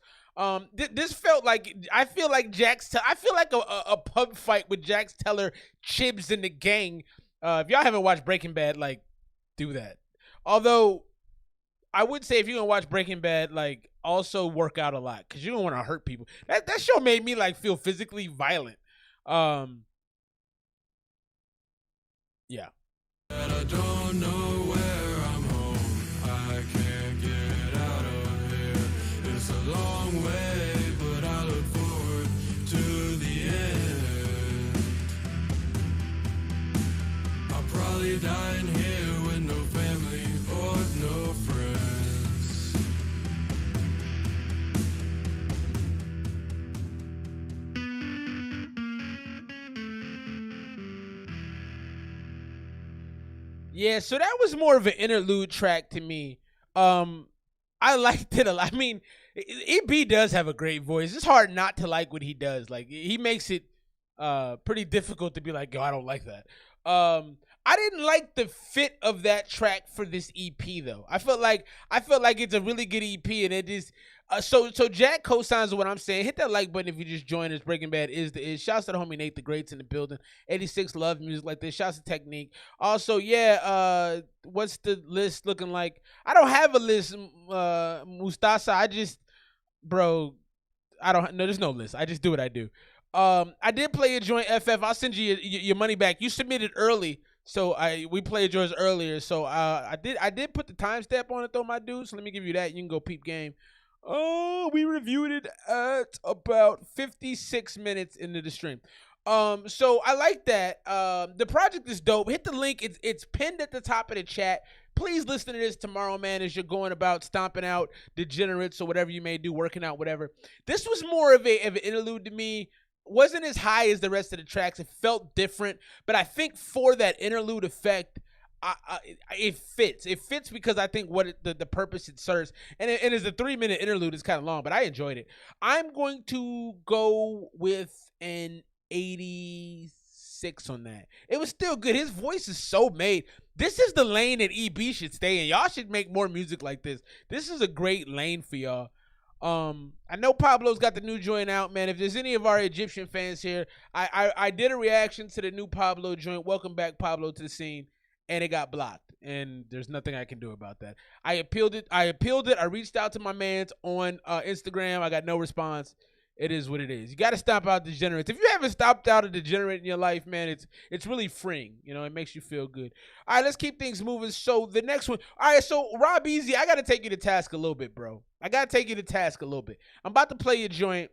This felt like, I feel like I feel like a pub fight with Jax Teller, Chibs, and the gang. If y'all haven't watched Breaking Bad, like, do that. Although, I would say if you're gonna watch Breaking Bad, like, also work out a lot, because you don't want to hurt people. That show made me, like, feel physically violent. Yeah. I don't know where I'm home. I can't get out of here. It's a long way, but I look forward to the end. I'll probably die in here with no family or no friends. Yeah, so that was more of an interlude track to me. I liked it a lot. I mean, EB does have a great voice. It's hard not to like what he does. Like, he makes it pretty difficult to be like, yo, I don't like that. I didn't like the fit of that track for this EP though. I felt like it's a really good EP, and it is. So Jack co-signs what I'm saying. Hit that like button if you just joined us. Breaking Bad is the is. Shouts to the homie Nate the Greats in the building. 86 love music like this. Shouts to Technique. Also, yeah. What's the list looking like? I don't have a list, Mustasa. I don't. No, there's no list. I just do what I do. I did play a joint FF. I'll send you your money back. You submitted early, so we played yours earlier. So I did put the timestamp on it though, my dude. So let me give you that. You can go peep game. Oh, we reviewed it at about 56 minutes into the stream. So I like that. The project is dope. Hit the link. It's pinned at the top of the chat. Please listen to this tomorrow, man, as you're going about stomping out degenerates or whatever you may do, working out, whatever. This was more of an interlude to me. Wasn't as high as the rest of the tracks. It felt different. But I think for that interlude effect, it fits. It fits because I think the purpose it serves. And as a 3-minute interlude, it's kind of long, but I enjoyed it. I'm going to go with an 86 on that. It was still good. His voice is so made. This is the lane that EB should stay in. Y'all should make more music like this. This is a great lane for y'all. I know Pablo's got the new joint out, man. If there's any of our Egyptian fans here, I did a reaction to the new Pablo joint. Welcome back, Pablo, to the scene. And it got blocked, and there's nothing I can do about that. I appealed it. I reached out to my mans on Instagram. I got no response. It is what it is. You got to stop out degenerates. If you haven't stopped out a degenerate in your life, man, it's really freeing. You know, it makes you feel good. All right, let's keep things moving. So the next one. All right, so Rob Easy, I got to take you to task a little bit, bro. I got to take you to task a little bit. I'm about to play your joint.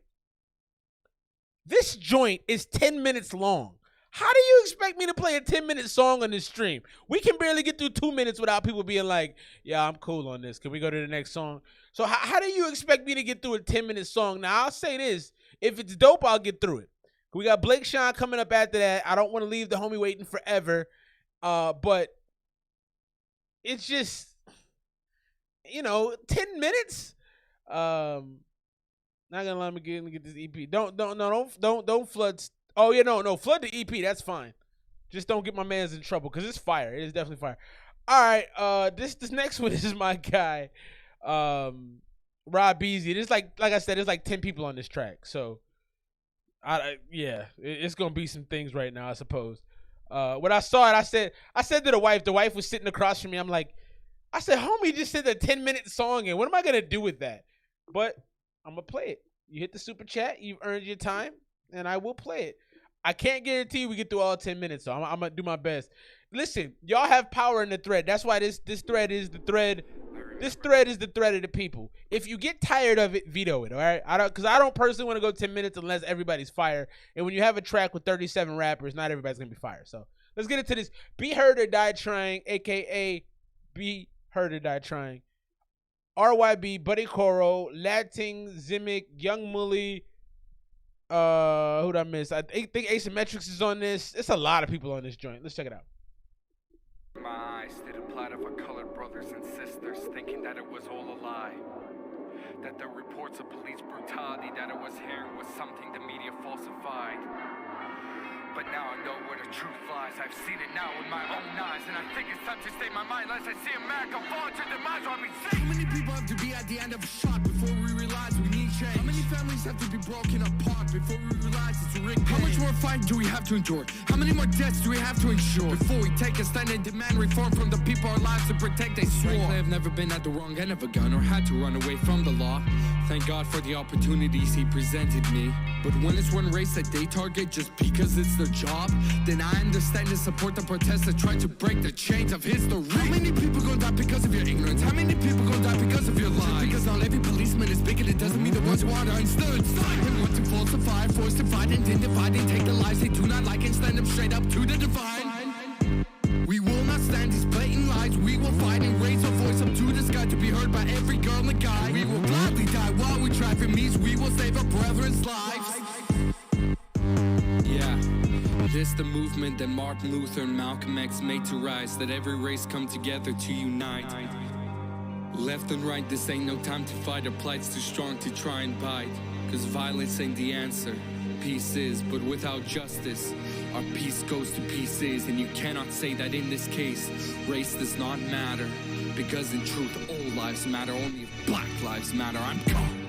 This joint is 10 minutes long. How do you expect me to play a 10-minute song on this stream? We can barely get through 2 minutes without people being like, yeah, I'm cool on this. Can we go to the next song? So how do you expect me to get through a 10-minute song? Now, I'll say this. If it's dope, I'll get through it. We got Blake Shawn coming up after that. I don't want to leave the homie waiting forever. But it's just, 10 minutes? Not gonna let me get this EP. Don't flood. Oh yeah, no, flood the EP. That's fine. Just don't get my man's in trouble because it's fire. It is definitely fire. All right, this next one is my guy, Rob Beasy. There's like I said, there's like 10 people on this track, so it's gonna be some things right now, I suppose. When I saw it, I said to the wife was sitting across from me. I said, homie just said a 10-minute song, and what am I gonna do with that? But I'm gonna play it. You hit the super chat, you've earned your time, and I will play it. I can't guarantee we get through all 10 minutes, so I'm gonna do my best. Listen, y'all have power in the thread. That's why this thread is the thread. This thread is the thread of the people. If you get tired of it, veto it, all right? Because I don't personally want to go 10 minutes unless everybody's fire. And when you have a track with 37 rappers, not everybody's going to be fire. So let's get into this. Be Heard or Die Trying, a.k.a. Be Heard or Die Trying. RYB, Buddy Coro, Lating, Zimic, Young Mully. Who'd I miss? I think Asymmetrics is on this. It's a lot of people on this joint. Let's check it out. My eyes did apply to our colored brothers and sisters, thinking that it was all a lie. That the reports of police brutality that I was hearing was something the media falsified. But now I know where the truth lies. I've seen it now with my own eyes, and I think it's time to stay my mind lest I see America fall into demise. I mean, how many people have to be at the end of a shot before we realize we need change? How many families have to be broken apart before we realize it's a rigged game? How much more fighting do we have to endure? How many more deaths do we have to ensure before we take a stand and demand reform from the people our lives to protect? They swore. Frankly, I've never been at the wrong end of a gun or had to run away from the law. Thank God for the opportunities he presented me. But when it's one race that they target just because it's their job, then I understand and support the protests that try to break the chains of history. How many people gonna die because of your ignorance? How many people gonna die because of your lies? Just because not every policeman is bigoted doesn't mean the ones who are stood silent. Want to falsify, forced to fight, and then divide and take the lies they do not like and stand up straight up to the divine. We will not stand these blatant lies. We will fight and raise our voice up to the sky to be heard by every girl and guy. We will gladly die while we try for means. We will save our brethren's lives. Yeah, this the movement that Martin Luther and Malcolm X made to rise. That every race come together to unite. Left and right, this ain't no time to fight. Our plights too strong to try and bite. Cause violence ain't the answer. Peace is, but without justice, our peace goes to pieces. And you cannot say that in this case, race does not matter. Because in truth, all lives matter. Only if black lives matter. I'm gone.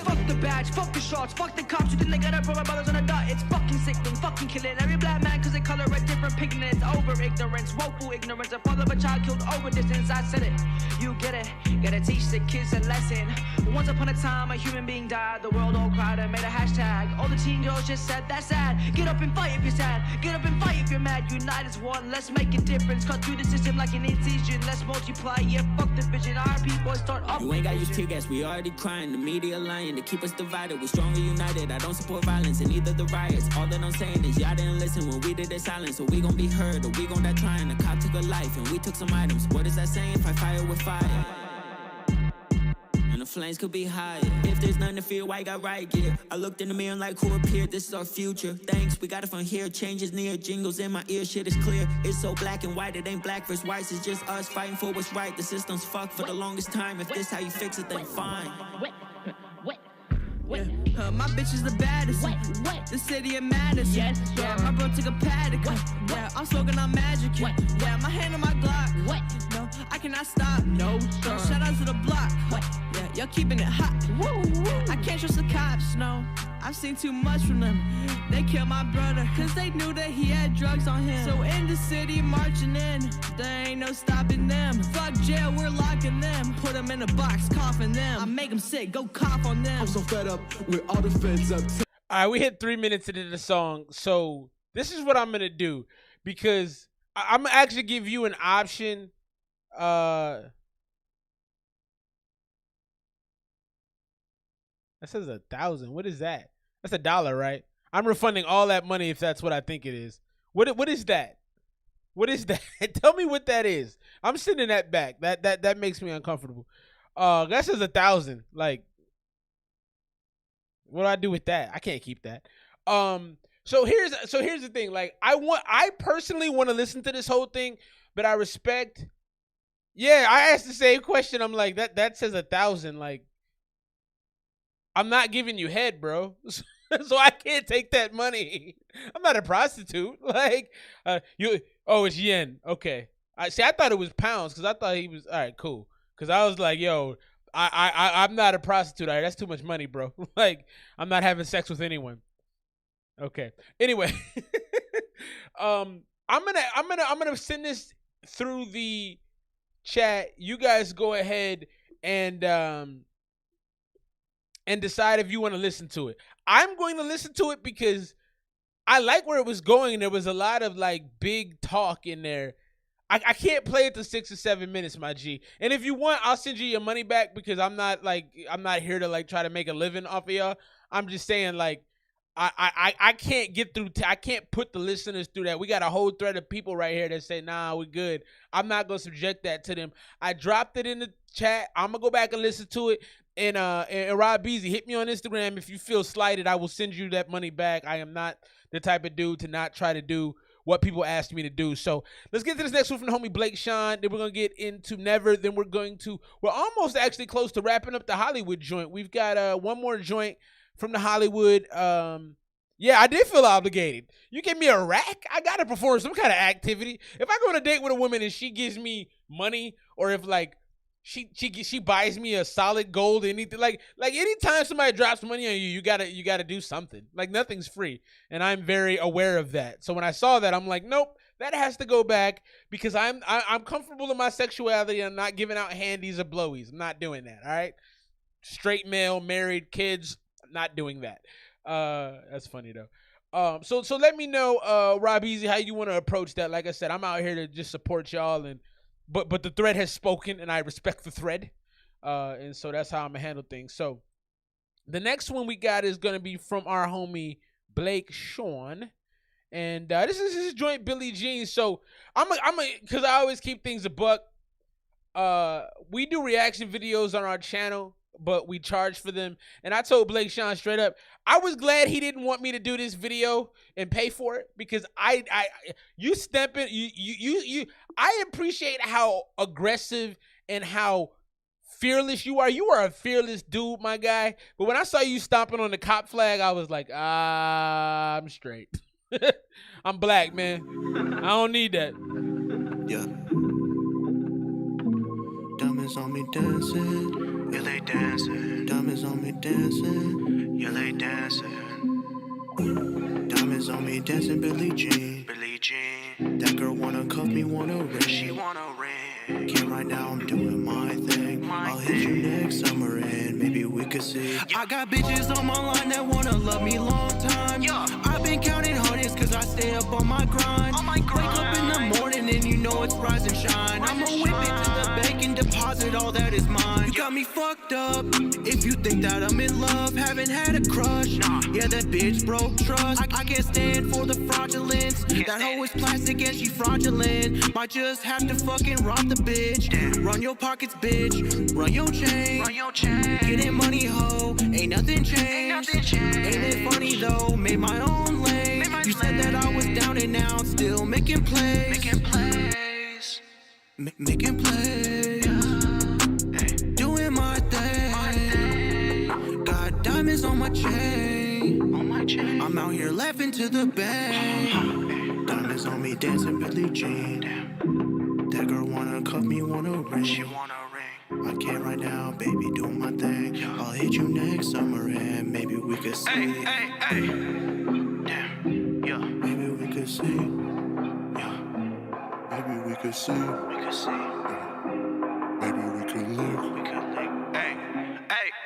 Fuck the badge, fuck the shots, fuck the cops who think they gotta put my brothers on a dot. It's fucking sickening, fucking killing every black man cause they color a different pigment. It's over ignorance, woeful ignorance. A father of a child killed over distance, I said it. You get it, gotta teach the kids a lesson. Once upon a time a human being died, the world all cried and made a hashtag. All the teen girls just said that's sad. Get up and fight if you're sad, get up and fight if you're mad. Unite as one, let's make a difference. Cut through the system like an incision, let's multiply. Yeah, fuck division, RP boys start up. You ain't got used tear gas, we already crying. The media lying to keep us divided. We're stronger united. I don't support violence and neither the riots. All that I'm saying is y'all didn't listen when we did it silent. So we gon' be heard or we gon' die trying. The cop took a life and we took some items. What is that saying? Fight fire with fire. And the flames could be higher. If there's nothing to fear, why you got riot gear? I looked in the mirror like who appeared? This is our future. Thanks, we got it from here. Changes near, jingles in my ear. Shit is clear. It's so black and white. It ain't black versus white. It's just us fighting for what's right. The system's fucked for the longest time. If this how you fix it, then fine. Yeah. My bitch is the baddest. The city of madness. Yes, yeah, my bro took a paddock. Yeah, I'm smoking on magic. Yeah, my hand on my Glock. No, I cannot stop. No, shout out to the block. Yeah, y'all keeping it hot. I can't trust the cops. No, I've seen too much from them. They killed my brother cause they knew that he had drugs on him. So in the city marching in, there ain't no stopping them. Fuck jail, we're locking them. Put them in a box, coughing them. I make them sick, go cough on them. I'm so fed up with all the feds up. All right, we hit 3 minutes into the song. So this is what I'm going to do because I'm going to actually give you an option. That says 1,000. What is that? That's $1, right? I'm refunding all that money if that's what I think it is. What is that? What is that? Tell me what that is. I'm sending that back. That makes me uncomfortable. That says 1,000. Like, what do I do with that? I can't keep that. So here's the thing. Like, I personally want to listen to this whole thing, but I respect. Yeah, I asked the same question. I'm like, that says 1,000. Like, I'm not giving you head, bro. So I can't take that money. I'm not a prostitute. Like, it's yen. Okay. I thought it was pounds because I thought he was all right, cool. Because I was like, yo, I'm not a prostitute. All right, that's too much money, bro. Like, I'm not having sex with anyone. Okay. Anyway, I'm gonna send this through the chat. You guys go ahead and decide if you want to listen to it. I'm going to listen to it because I like where it was going. There was a lot of like big talk in there. I can't play it to 6 or 7 minutes, my G. And if you want, I'll send you your money back because I'm not here to like try to make a living off of y'all. I'm just saying like I can't get through. I can't put the listeners through that. We got a whole thread of people right here that say, nah, we good. I'm not gonna subject that to them. I dropped it in the chat. I'm gonna go back and listen to it. And Rob Beezy, hit me on Instagram if you feel slighted. I will send you that money back. I am not the type of dude to not try to do what people asked me to do. So let's get to this next one from the homie Blake Shawn. Then we're going to get into Never. Then we're almost actually close to wrapping up the Hollywood joint. We've got one more joint from the Hollywood. Yeah, I did feel obligated. You give me a rack, I got to perform some kind of activity. If I go on a date with a woman and she gives me money, or if like she buys me a solid gold, anything like anytime somebody drops money on you, you gotta do something. Like nothing's free, and I'm very aware of that. So when I saw that, I'm like, nope, that has to go back because I'm comfortable in my sexuality. And I'm not giving out handies or blowies. I'm not doing that. All right, straight male, married, kids, I'm not doing that. That's funny though. So let me know, Rob Easy, how you want to approach that. Like I said, I'm out here to just support y'all and. But the thread has spoken, and I respect the thread, and so that's how I'm gonna handle things. So the next one we got is gonna be from our homie Blake Shawn, and this is his joint Billie Jean. So I'm because I always keep things a buck. We do reaction videos on our channel, but we charge for them. And I told Blake Shawn straight up, I was glad he didn't want me to do this video and pay for it because I appreciate how aggressive and how fearless you are. You are a fearless dude, my guy. But when I saw you stomping on the cop flag, I was like, I'm straight. I'm black, man. I don't need that. Yeah. Diamonds on me dancing, yeah they dancing. Diamonds on me dancing, yeah they dancing. Diamonds on me dancing, Billie Jean. Billie Jean. That girl wanna cuff me, wanna ring. She wanna ring. Can't right now, I'm doing my thing. I'll hit you next summer and maybe we could see. I got bitches on my line that wanna love me long time. Yeah. I've been counting hundreds cause I stay up on my grind. Wake up in the morning and you know it's rise and shine. I'ma whip it to the bank and deposit all that is mine. You got me fucked up if you think that I'm in love. Haven't had a crush. Yeah, that bitch broke trust. I can't stand for the fraudulence. That hoe is plastic and she fraudulent. Might just have to fucking rob the bitch. Run your pockets, bitch. Run your chain. Getting money, hoe. Ain't nothing changed. Ain't it funny though? Made my own lane. You said that I was down and out, still making plays. Making plays. Making plays. Doing my thing. Got diamonds on my chain. I'm out here laughing to the bank. Diamonds on me dancing, Billie Jean. That girl wanna cuff me, wanna ring. She wanna ring. I can't right now, baby, doing my thing. I'll hit you next summer and maybe we could see. Hey. Damn. Yeah. Maybe we could see. Yeah. Maybe we could see. We could see. Maybe we could link. We could link. Hey.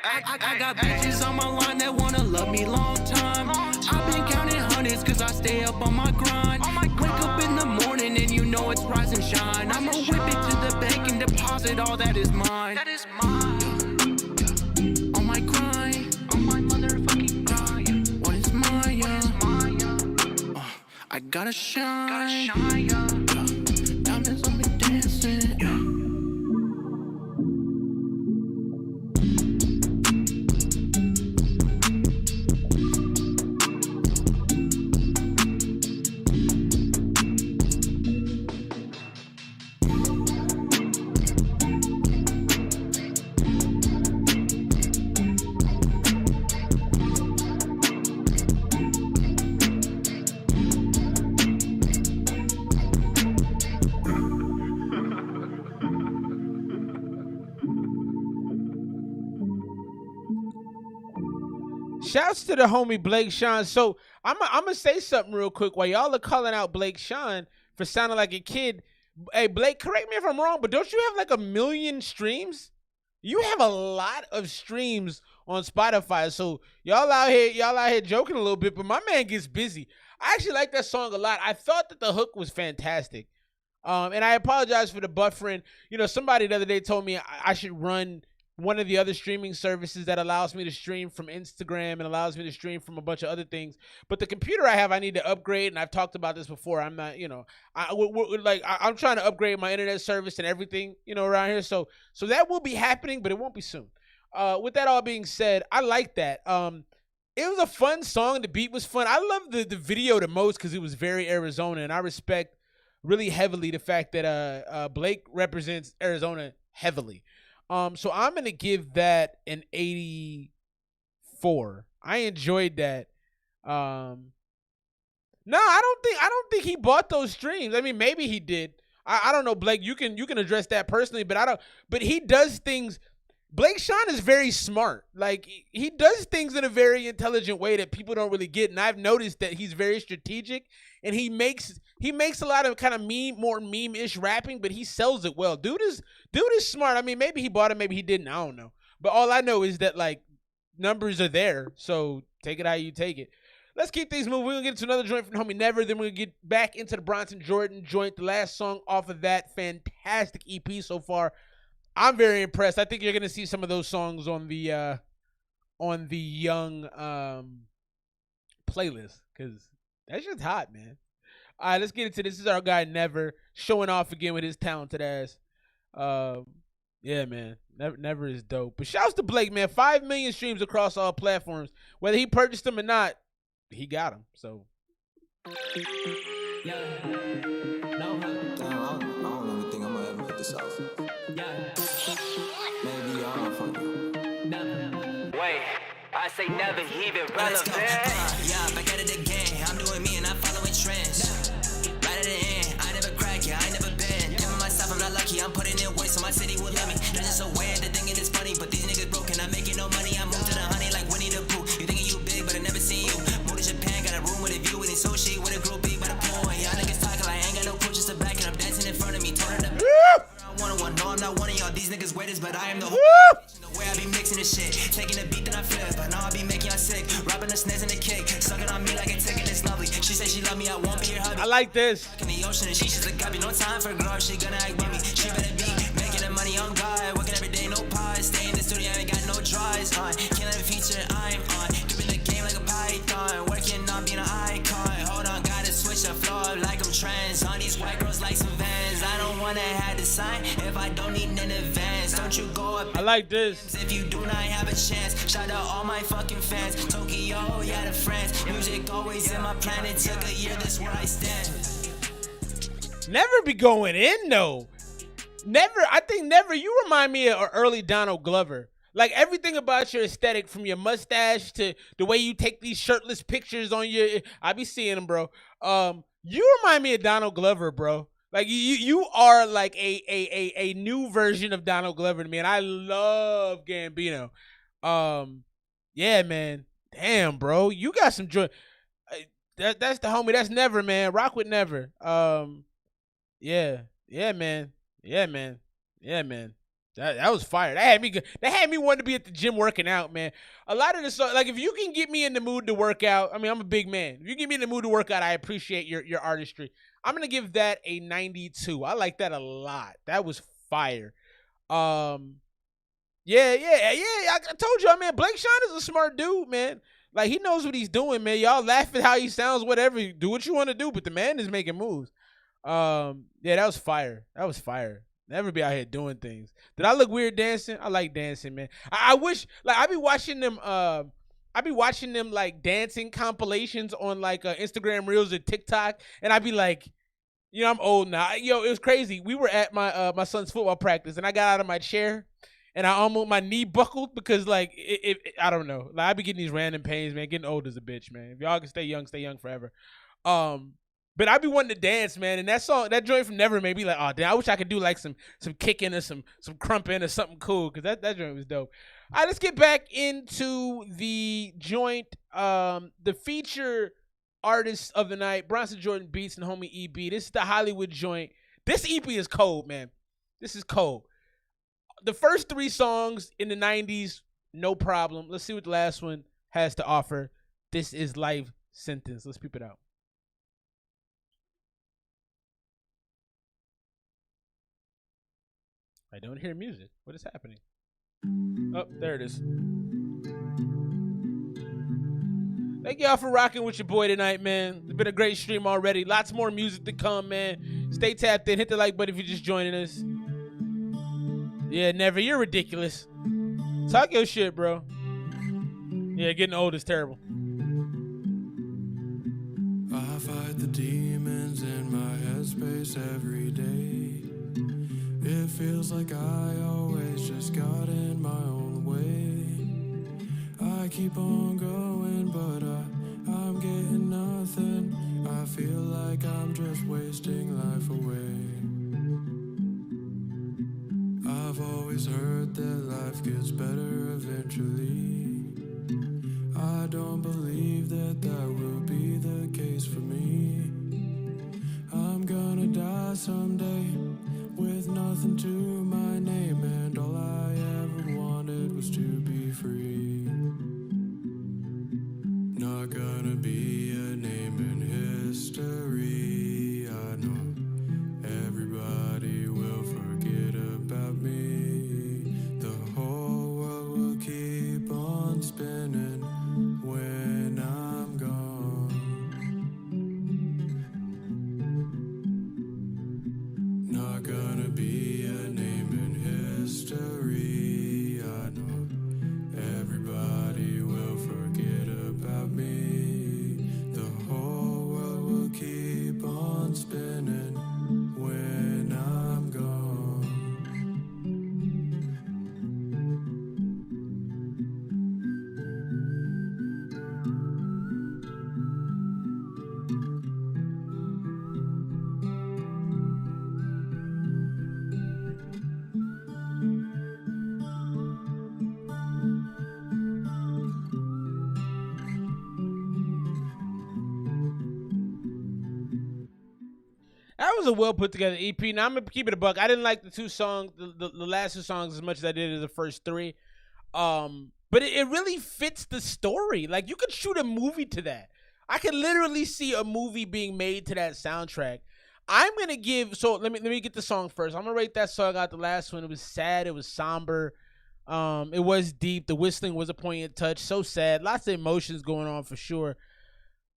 I got bitches on my line that wanna love me long time. I've been counting hundreds cause I stay up on my grind. Wake up in the morning and you know it's rise and shine. I'ma whip it to the bank and deposit all that is mine. That is mine. On my grind. On my motherfucking grind. What is mine? I gotta shine. Diamonds on me dancing. Shouts to the homie Blake Sean. So I'm gonna say something real quick while y'all are calling out Blake Sean for sounding like a kid. Hey Blake, correct me if I'm wrong, but don't you have like 1 million streams? You have a lot of streams on Spotify. So y'all out here joking a little bit, but my man gets busy. I actually like that song a lot. I thought that the hook was fantastic. And I apologize for the buffering. You know, somebody the other day told me I should run one of the other streaming services that allows me to stream from Instagram and allows me to stream from a bunch of other things. But the computer I have, I need to upgrade, and I've talked about this before. I'm not, you know, I'm trying to upgrade my internet service and everything, you know, around here. So that will be happening, but it won't be soon. With that all being said, I like that. It was a fun song. The beat was fun. I love the video the most because it was very Arizona, and I respect really heavily the fact that Blake represents Arizona heavily. So I'm gonna give that an 84. I enjoyed that. No, I don't think he bought those streams. I mean, maybe he did. I don't know, Blake. You can address that personally, but I don't. But he does things. Blake Sean is very smart. Like he does things in a very intelligent way that people don't really get. And I've noticed that he's very strategic, and he makes a lot of kind of more meme-ish rapping, but he sells it well. Dude is smart. I mean, maybe he bought it, maybe he didn't. I don't know. But all I know is that like numbers are there, so take it how you take it. Let's keep things moving. We're gonna get into another joint from Homie Never. Then we're gonna get back into the Bronson Jordan joint, the last song off of that fantastic EP so far. I'm very impressed. I think you're gonna see some of those songs on the Young playlist because that shit's hot, man. All right, let's get into this. This is our guy Never showing off again with his talented ass. Yeah, man. Never is dope. But shouts to Blake, man. 5 million streams across all platforms. Whether he purchased them or not, he got them. So. Yeah. No, damn, I don't even think I'm gonna ever put this out. Yeah. Maybe I'll fuck you. Wait, I say never even relevant. Yeah, back at it again. I'm doing me and I'm following trends. Right at the end, I never crack, yeah, I never been. Giving myself, I'm not lucky, I'm putting in work so my city will love me. They're just so weird, they're thinking it's funny, but these niggas broke and I'm making no money. I moved to the honey like Winnie the Pooh. You thinking you big, but I never seen you. Moved to Japan, got a room with a view, with associate with a group big by the pool. And y'all niggas talking like I ain't got no coaches to back and I'm dancing in front of me, turning the one-on-one. No, I'm not one of y'all. These niggas wettest, but I am the whole the way I be mixing this shit. Taking the beat, then I flip. But now I be making y'all sick. Robbing the snares and the kick. Sucking on me like a ticket, it's lovely. She said she love me, I won't be her hubby. I like this. In the ocean, and she just a guppy. No time for grub, she gonna act with me. She better be making the money on God. Working every day, no pies. Stay in the studio, I ain't got no dries on. Killing the feature, I'm on. Doing the game like a python. Working on being an icon. Hold on, gotta switch the floor like I'm trans. On these white girls like some Vans. I don't wanna have to sign if I don't need an advance. Don't you go up. I like this. If you do not have a chance, shout out all my fucking fans. Tokyo, yeah, the France. Music always in my plan. It took a year, that's where I stand. Never be going in though. Never. I think Never. You remind me of early Donald Glover. Like everything about your aesthetic, from your mustache to the way you take these shirtless pictures on your. I be seeing them, bro. You remind me of Donald Glover, bro. Like you are like a new version of Donald Glover to me, and I love Gambino. Yeah, man. Damn, bro, you got some joy. That's the homie. That's Never, man. Rock with Never. Yeah, man. That was fire. That had me wanting to be at the gym working out, man. A lot of this, like, if you can get me in the mood to work out, I mean, I'm a big man. If you get me in the mood to work out, I appreciate your artistry. I'm gonna give that a 92. I like that a lot. That was fire. Yeah. I told y'all, man. Blake Sean is a smart dude, man. Like, he knows what he's doing, man. Y'all laugh at how he sounds, whatever. Do what you want to do, but the man is making moves. Yeah, that was fire. Never be out here doing things. Did I look weird dancing? I like dancing, man. I wish, like, I be watching them like dancing compilations on like Instagram Reels or TikTok, and I be like, you know, I'm old now. Yo, it was crazy. We were at my son's football practice, and I got out of my chair, and my knee buckled because like I don't know. Like, I be getting these random pains, man. Getting old as a bitch, man. If y'all can stay young forever. But I be wanting to dance, man. And that song, that joint from Never made me like, oh, damn, I wish I could do like some kicking or some crumping or something cool, because that joint was dope. All right, let's get back into the joint. The feature artists of the night, Bronson Jordan Beats and homie EB. This is the Hollywood joint. This EP is cold, man. This is cold. The first 3 songs in the 90s, no problem. Let's see what the last one has to offer. This is Life Sentence. Let's peep it out. I don't hear music. What is happening? Oh, there it is. Thank y'all for rocking with your boy tonight, man. It's been a great stream already. Lots more music to come, man. Stay tapped in. Hit the like button if you're just joining us. Yeah, Never. You're ridiculous. Talk your shit, bro. Yeah, getting old is terrible. I fight the demons in my headspace every day. It feels like I always just got in my own way. I keep on going, but I'm getting nothing. I feel like I'm just wasting life away. I've always heard that life gets better eventually. I don't believe that will be the case for me. I'm gonna die someday with nothing to my name, and all I ever wanted was to be free. Not gonna be a name in history. I know everybody will forget about me. The whole world will keep on spinning when I'm gone. Not gonna be a name in history. I know everybody will forget about me. The whole world will keep on spinning when I'm gone. That was a well put together EP. Now I'm gonna keep it a buck. I didn't like the 2 songs, the last 2 songs as much as I did the first 3. But it really fits the story. Like, you could shoot a movie to that. I could literally see a movie being made to that soundtrack. I'm gonna give. So let me get the song first. I'm gonna rate that song out. The last one, it was sad. It was somber. It was deep. The whistling was a poignant touch. So sad. Lots of emotions going on for sure.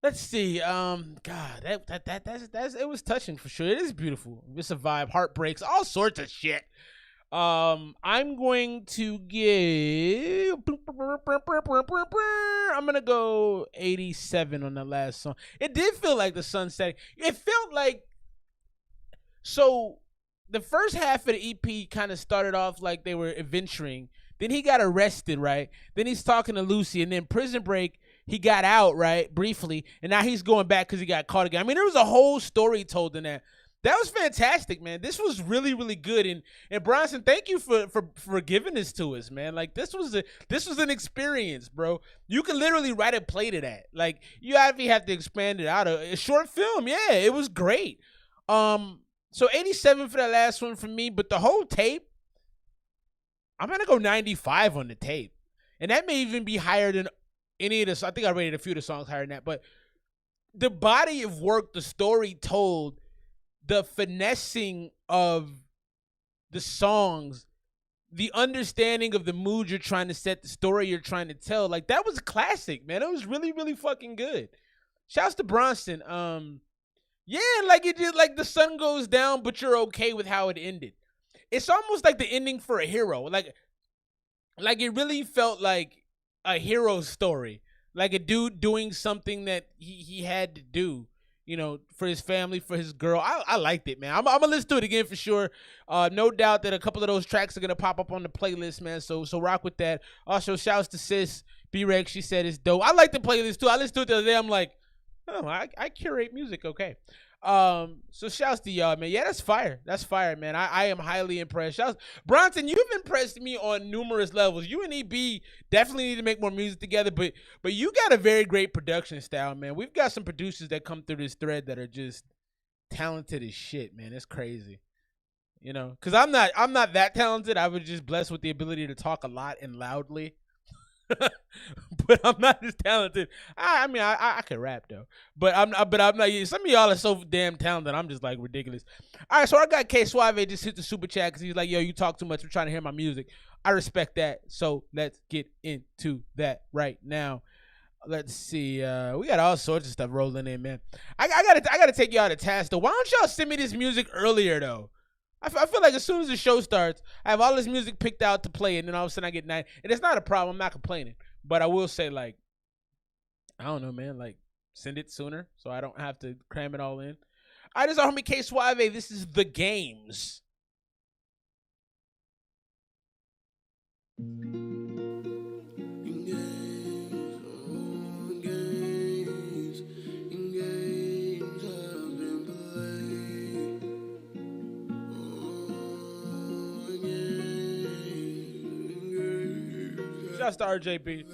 Let's see. God, that's it was touching for sure. It is beautiful. It's a vibe. Heartbreaks. All sorts of shit. I'm going to give. I'm gonna go 87 on the last song. It did feel like the sun setting. It felt like. So the first half of the EP kind of started off like they were adventuring. Then he got arrested, right? Then he's talking to Lucy, and then Prison Break. He got out, right, briefly, and now he's going back because he got caught again. I mean, there was a whole story told in that. That was fantastic, man. This was really, really good. And Bronson, thank you for giving this to us, man. Like, this was an experience, bro. You can literally write a play to that. Like, you have to expand it out. A short film, yeah, it was great. So 87 for that last one for me, but the whole tape, I'm gonna go 95 on the tape, and that may even be higher than any of this. I think I rated a few of the songs higher than that, but the body of work, the story told, the finessing of the songs, the understanding of the mood you're trying to set, the story you're trying to tell, like, that was classic, man. It was really, really fucking good. Shouts to Bronson. Yeah, like it did, like the sun goes down, but you're okay with how it ended. It's almost like the ending for a hero. Like it really felt like a hero story, like a dude doing something that he had to do, you know, for his family, for his girl. I liked it, man. I'm gonna listen to it again for sure. No doubt that a couple of those tracks are gonna pop up on the playlist, man. So rock with that. Also, shouts to Sis B-Rex. She said it's dope. I like the playlist too. I listened to it the other day. I'm like, oh, I curate music, okay. So shouts to y'all, man. Yeah, that's fire. That's fire, man. I am highly impressed. Shouts, Bronson, you've impressed me on numerous levels. You and EB definitely need to make more music together, but you got a very great production style, man. We've got some producers that come through this thread that are just talented as shit, man. It's crazy. You know, because I'm not that talented. I was just blessed with the ability to talk a lot and loudly. But I'm not as talented. I mean, I can rap though, but I'm not. Some of y'all are so damn talented. I'm just like ridiculous. All right, so I got K Suave just hit the super chat because he's like, "Yo, you talk too much. We're trying to hear my music." I respect that. So let's get into that right now. Let's see. We got all sorts of stuff rolling in, man. I gotta take y'all to task though. Why don't y'all send me this music earlier though? I feel like as soon as the show starts, I have all this music picked out to play, and then all of a sudden I get 9. And it's not a problem. I'm not complaining. But I will say, like, I don't know, man. Like, send it sooner so I don't have to cram it all in. All right, this is our homie K Suave. This is The Games. Shouts to RJB.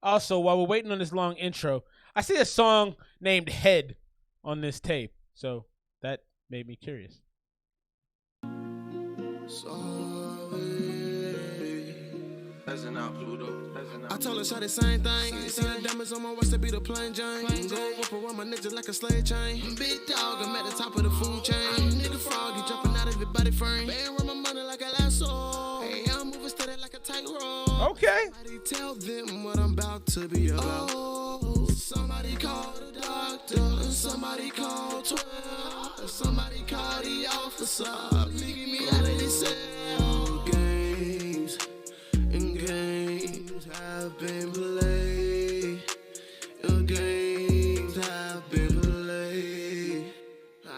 Also, while we're waiting on this long intro, I see a song named Head on this tape. So that made me curious. I told her, shot the same thing. See the diamonds on my watch, that be the plain Jane. Go whip around my niggas like a slave chain. Big dog, I'm at the top of the food chain. Nigga frog, he jumping out of his body frame. Bang around my money like a lasso. Hey, I'm moving steady like a tightrope. Okay. Somebody tell them what I'm about to be about. Oh, somebody call the doctor. Somebody call 12. Somebody call the officer. Leave me out of this cell. Games and games have been played. Your games have been played. I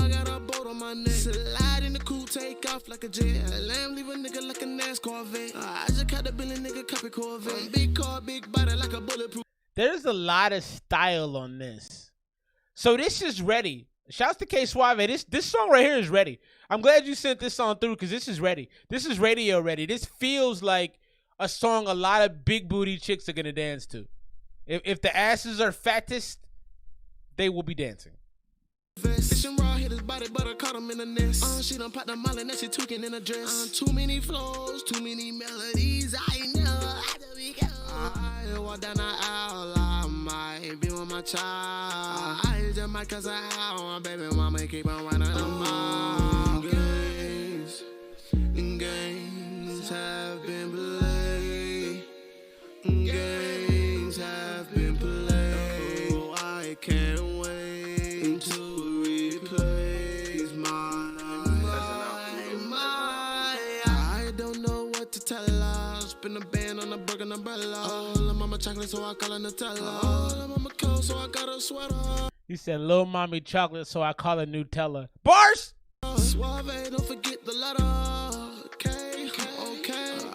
got a boat on my neck. Slide in the coupe, take off like a jet. Lamb leave a nigga like a NASCAR vet. I just caught a billion nigga copy Corvette. Big car, big body like a bulletproof. There's a lot of style on this. So this is ready. Shouts to K Suave. This song right here is ready. I'm glad you sent this song through because this is ready. This is radio ready. This feels like a song a lot of big booty chicks are gonna dance to. If the asses are fattest, they will be dancing. Fishing raw, hit his body, but I caught him in a nest. She done popped the molly, now she tweaking in a dress. Too many flows, too many melodies. I know how do we go. I walk down the aisle, I might be with my child. I just might cause I have my baby mama keep on running them all. Games have been played. Games have been played. Oh, I can't wait to replace my I don't know what to tell her. Spin a band on a broken umbrella. Oh, mama chocolate, so I call her Nutella. Oh, mama cold, so I got a sweater. He said, "Little mommy chocolate, so I call her Nutella." Bars. Suave, don't forget the letter. Okay.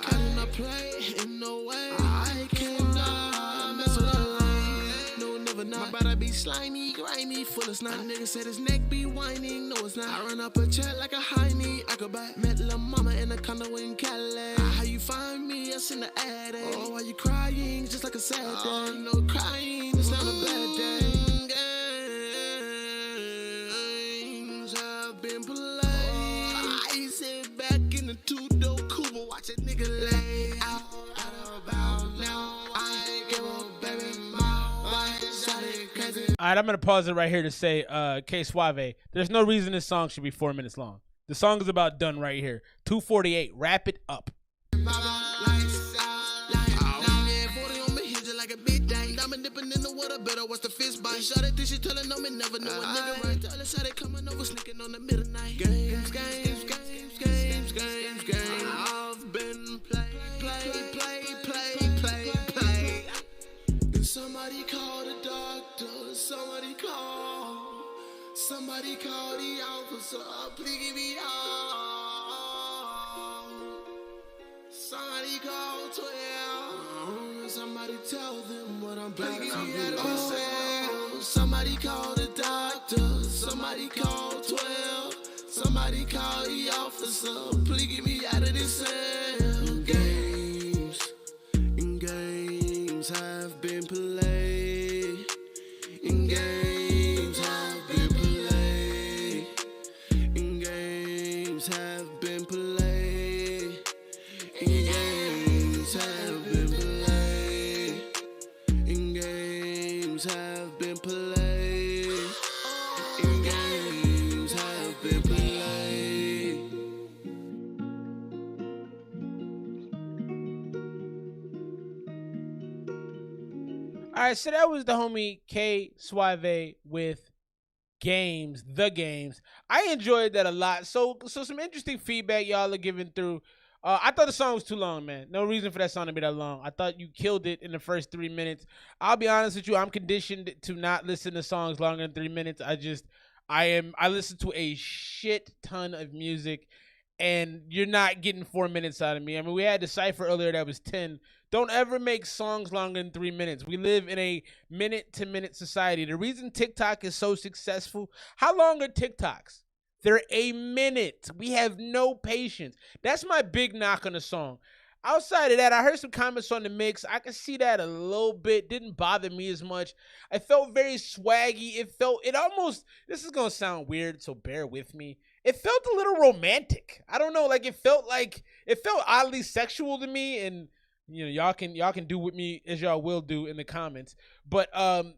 I do not play in no way. I cannot mess with a lane. No, never not. My brother be slimy, grimy, full of snot. Nigga said his neck be whining. No, it's not. I run up a check like a high knee acrobat. Met lil' mama in a condo in Cali. How you find me? Us in the attic. Oh, why you crying? Just like a sad day. No crying, it's not a bad day. Been played. I sit back in the two-door coupe, watch a nigga lay out about now. I give a baby my crazy. All right, I'm gonna pause it right here to say, K Suave. There's no reason this song should be 4 minutes long. The song is about done right here. 2:48. Wrap it up. Better watch the fist bite. Shot it, she telling on me, never knew a nigga right. Tell her, shot it coming over, sneaking on the midnight. Games. I've been play. Somebody call the doctor. Somebody call the officer, please give me all. Somebody call 12. Somebody tell them what I'm planning on out of this cell. Somebody call the doctor. Somebody call 12. Somebody call the officer. Please get me out of this cell. Games have been played. Games have been played. Games have been played. Games have been played. Games have been played. Games have been played. All right, so that was the homie K Suave with Games, The Games. I enjoyed that a lot. So some interesting feedback y'all are giving through. I thought the song was too long, man. No reason for that song to be that long. I thought you killed it in the first 3 minutes. I'll be honest with you, I'm conditioned to not listen to songs longer than 3 minutes. I listen to a shit ton of music, and you're not getting 4 minutes out of me. I mean, we had the Cypher earlier that was 10. Don't ever make songs longer than 3 minutes. We live in a minute-to-minute society. The reason TikTok is so successful, how long are TikToks? They're a minute. We have no patience. That's my big knock on the song. Outside of that, I heard some comments on the mix. I could see that a little bit. Didn't bother me as much. I felt very swaggy. It almost, this is going to sound weird, so bear with me. It felt a little romantic. I don't know, like it felt oddly sexual to me, and you know, y'all can do with me as y'all will do in the comments. But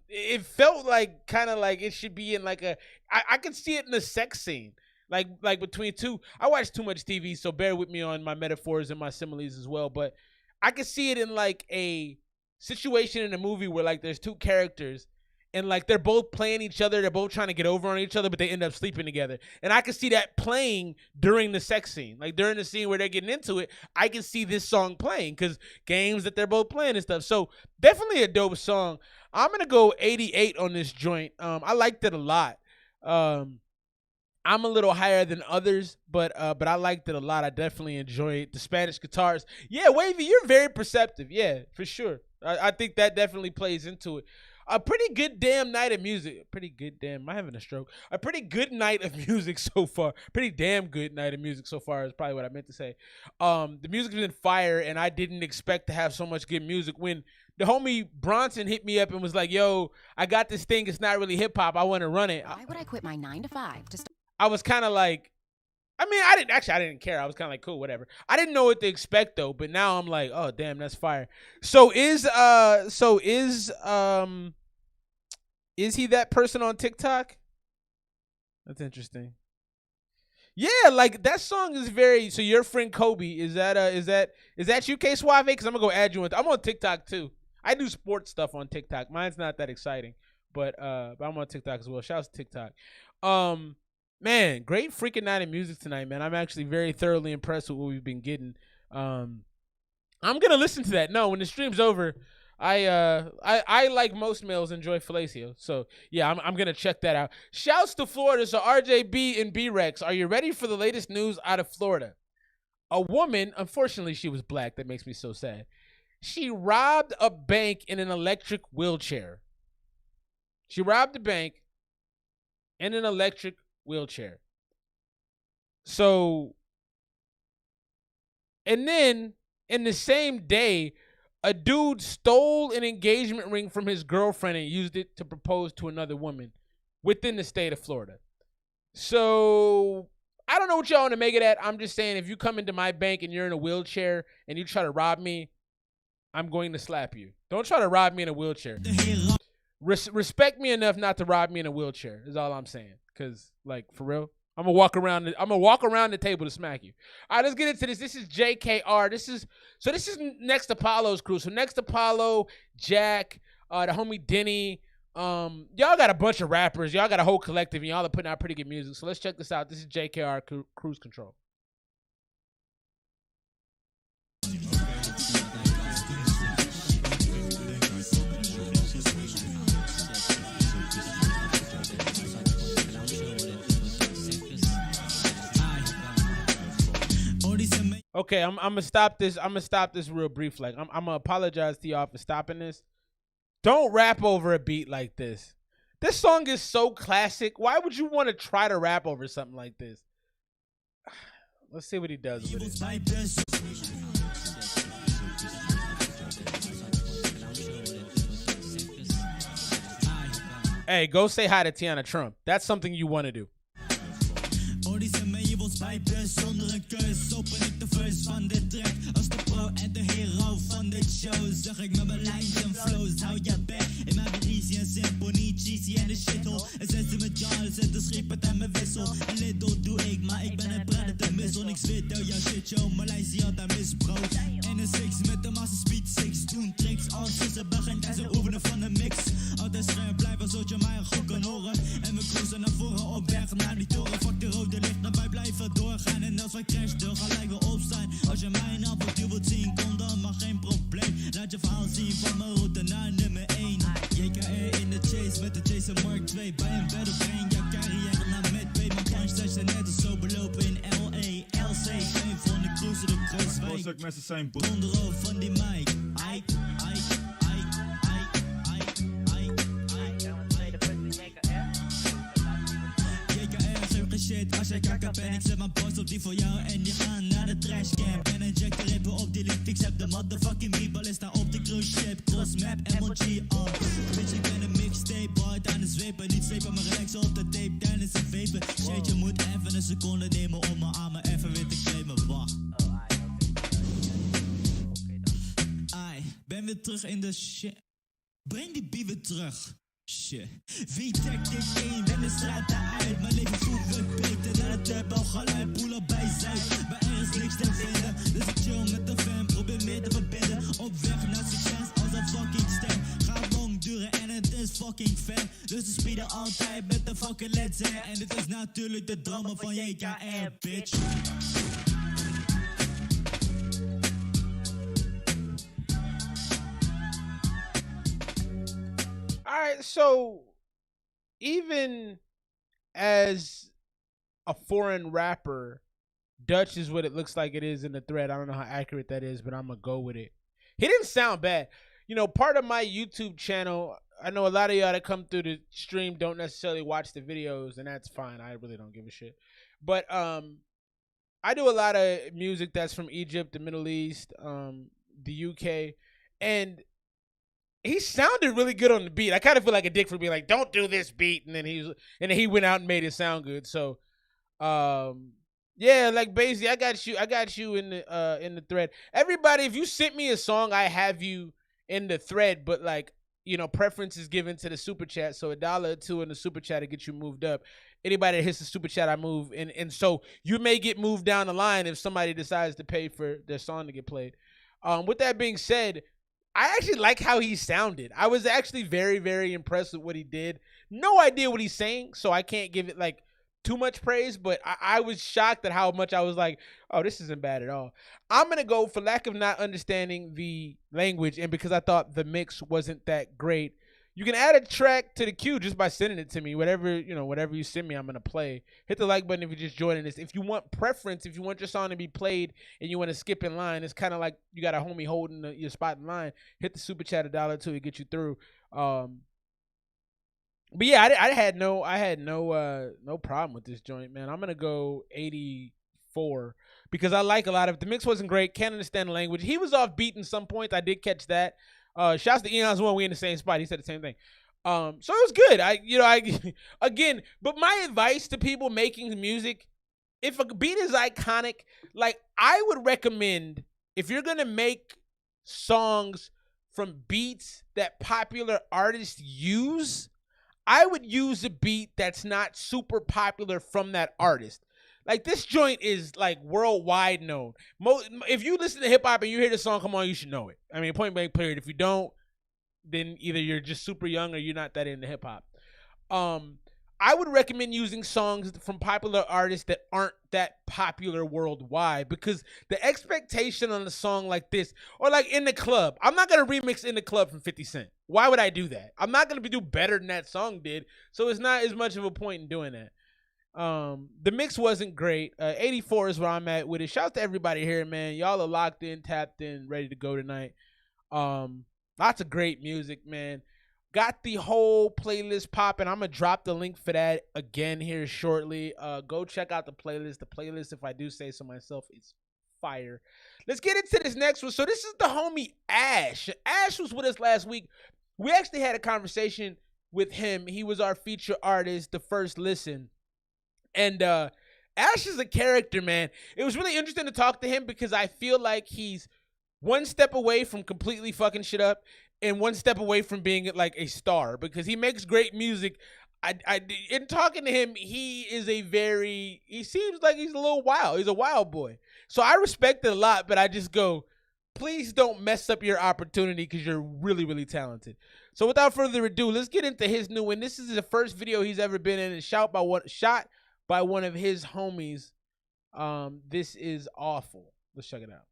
it felt like kind of like it should be in like I could see it in a sex scene. Like between two. I watch too much TV, so bear with me on my metaphors and my similes as well. But I could see it in like a situation in a movie where like there's two characters and like they're both playing each other, they're both trying to get over on each other, but they end up sleeping together. And I can see that playing during the sex scene. Like during the scene where they're getting into it, I can see this song playing because games that they're both playing and stuff. So definitely a dope song. I'm gonna go 88 on this joint. I liked it a lot. I'm a little higher than others, but I liked it a lot. I definitely enjoyed it. The Spanish guitars. Yeah, Wavy, you're very perceptive. Yeah, for sure. I think that definitely plays into it. A pretty good damn night of music. Am I having a stroke? A pretty good night of music so far. Pretty damn good night of music so far is probably what I meant to say. The music's been fire, and I didn't expect to have so much good music. When the homie Bronson hit me up and was like, yo, I got this thing. It's not really hip-hop. I want to run it. Why would I quit my 9 to 5 to I was kind of like, I mean, I didn't care. I was kind of like, cool, whatever. I didn't know what to expect though, but now I'm like, oh damn, that's fire. So is he that person on TikTok? That's interesting. Yeah, like that song is very. So your friend Kobe, is that you, K Suave? Because I'm gonna go add you on. I'm on TikTok too. I do sports stuff on TikTok. Mine's not that exciting, but I'm on TikTok as well. Shouts to TikTok. Man, great freaking night of music tonight, man. I'm actually very thoroughly impressed with what we've been getting. I'm gonna listen to that. No, when the stream's over, I like most males enjoy fellatio. So yeah, I'm gonna check that out. Shouts to Florida. So RJB and B-Rex, are you ready for the latest news out of Florida? A woman, unfortunately she was black, that makes me so sad. She robbed a bank in an electric wheelchair. She robbed a bank in an electric wheelchair. So, and then in the same day, a dude stole an engagement ring from his girlfriend and used it to propose to another woman within the state of Florida. So I don't know what y'all want to make of that. I'm just saying, if you come into my bank and you're in a wheelchair and you try to rob me, I'm going to slap you. Don't try to rob me in a wheelchair. Respect me enough not to rob me in a wheelchair is all I'm saying. Cause like for real, I'm gonna walk around the table to smack you. All right, let's get into this. This is JKR. This is Next Apollo's crew. So Next Apollo, Jack, the homie Denny. Y'all got a bunch of rappers. Y'all got a whole collective, and y'all are putting out pretty good music. So let's check this out. This is JKR Cruise Control. Okay, I'm gonna stop this. I'm gonna stop this real brief. Like, I'm gonna apologize to y'all for stopping this. Don't rap over a beat like this. This song is so classic. Why would you want to try to rap over something like this? Let's see what he does with it. Hey, go say hi to Tiana Trump. That's something you want to do. Zonder een keus open ik de verse van dit track. Als de pro en de hero van dit show zeg ik met mijn lines en flows. Hou je bek in mijn Easy en Symphony, Geezy en de shithole. En zet ze met Charles en de schip het en mijn wissel. En little doe ik, maar ik ben een predator missel. Ik zweet jou jouw shit show, mijn lijst die altijd misbrood. En een six met de massa speed, six doen tricks. Als ze begint en ze oefenen van de mix. Altijd scherp blijven zodat je mij goed kan horen. En we cruisen naar voren op weg naar die toren. Fuck de rode licht, naar wij blijven doorgaan. En als wij crash, dan gelijk weer opstaan. Als je mijn avontuur wilt zien, kom dan maar geen probleem. Laat je verhaal zien van mijn route naar nummer 1. JKR in de chase met de Chaser Mark 2. Bij een battle brain, ja carrière naar met 2. Mijn punch zijn net als zo belopen in LA. LC, geen van de cruiser de Kruiswijk. Mensen zijn Onderhoofd van die mic. Shit, als jij kakker bent, ik zet mijn post op die voor jou en die gaan naar de trashcamp. En een jack de rippen op die lift, ik zet de motherfucking meatball is daar op de cruise ship. Cross map, emoji on. Bitch, ik ben een mixtape, hard aan de zwepen. Niet slepen, maar relaxen op de tape tijdens het vapen. Shit, je moet even een seconde nemen om mijn armen even weer te claimen. Wacht. Ai, ben weer terug in de shit. Breng die bier weer terug. Shit. Wie trekt dit in? Ben de straat uit. Mijn leven voelt weer beter. Naar het turbo geluid. Poel op bij Zuid. Maar er is niks te vinden. Dus ik chill met de fam. Probeer meer te verbinden. Op weg naar succes als een fucking stem. Gaat lang duren en het is fucking fan. Dus we speeden altijd met de fucking Let's Air. En dit is natuurlijk de drama van JKR, bitch. All right, so even as a foreign rapper, Dutch is what it looks like it is in the thread. I don't know how accurate that is, but I'm going to go with it. He didn't sound bad. You know, part of my YouTube channel, I know a lot of y'all that come through the stream don't necessarily watch the videos, and that's fine. I really don't give a shit. But I do a lot of music that's from Egypt, the Middle East, the UK, and he sounded really good on the beat. I kind of feel like a dick for being like, "Don't do this beat," and then he went out and made it sound good. So, yeah, like basically, I got you in the thread. Everybody, if you sent me a song, I have you in the thread. But like, you know, preference is given to the super chat. So $1 or $2 in the super chat to get you moved up. Anybody that hits the super chat, I move, and so you may get moved down the line if somebody decides to pay for their song to get played. With that being said, I actually like how he sounded. I was actually very, very impressed with what he did. No idea what he's saying, so I can't give it like too much praise, but I was shocked at how much I was like, oh, this isn't bad at all. I'm going to go, for lack of not understanding the language and because I thought the mix wasn't that great, you can add a track to the queue just by sending it to me. Whatever you send me, I'm going to play. Hit the like button if you're just joining this. If you want preference, if you want your song to be played and you want to skip in line, it's kind of like you got a homie holding your spot in line. Hit the super chat $1 or $2 to get you through. But yeah, I had no problem with this joint, man. I'm going to go 84 because I like a lot of it. The mix wasn't great. Can't understand the language. He was off beat in some points. I did catch that. Shouts to Eons One. We in the same spot. He said the same thing. So it was good. Again, but my advice to people making music, if a beat is iconic, like I would recommend if you're going to make songs from beats that popular artists use, I would use a beat that's not super popular from that artist. Like this joint is like worldwide known. If you listen to hip hop and you hear the song come on, you should know it. I mean, point blank period. If you don't, then either you're just super young or you're not that into hip hop. I would recommend using songs from popular artists that aren't that popular worldwide because the expectation on a song like this, or like In the Club, I'm not going to remix In the Club from 50 Cent. Why would I do that? I'm not going to do better than that song did, so it's not as much of a point in doing that. The mix wasn't great. 84 is where I'm at with it. Shout out to everybody here, man. Y'all are locked in, tapped in, ready to go tonight. Lots of great music, man. Got the whole playlist popping. I'm gonna drop the link for that again here shortly. Go check out the playlist. The playlist, if I do say so myself, is fire. Let's get into this next one. So this is the homie Ash. Ash was with us last week. We actually had a conversation with him. He was our feature artist, the first listen. And Ash is a character, man. It was really interesting to talk to him because I feel like he's one step away from completely fucking shit up and one step away from being like a star because he makes great music. In talking to him, he seems like he's a little wild. He's a wild boy. So I respect it a lot, but I just go, please don't mess up your opportunity because you're really, really talented. So without further ado, let's get into his new one. This is the first video he's ever been in and shot by one of his homies. This is awful. Let's check it out.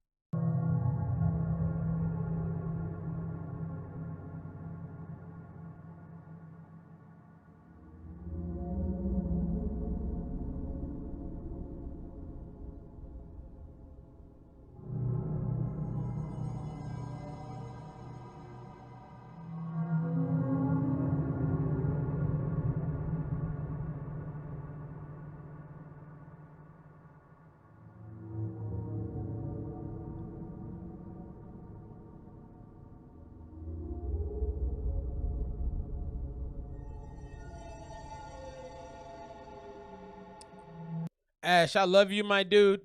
Ash, I love you, my dude,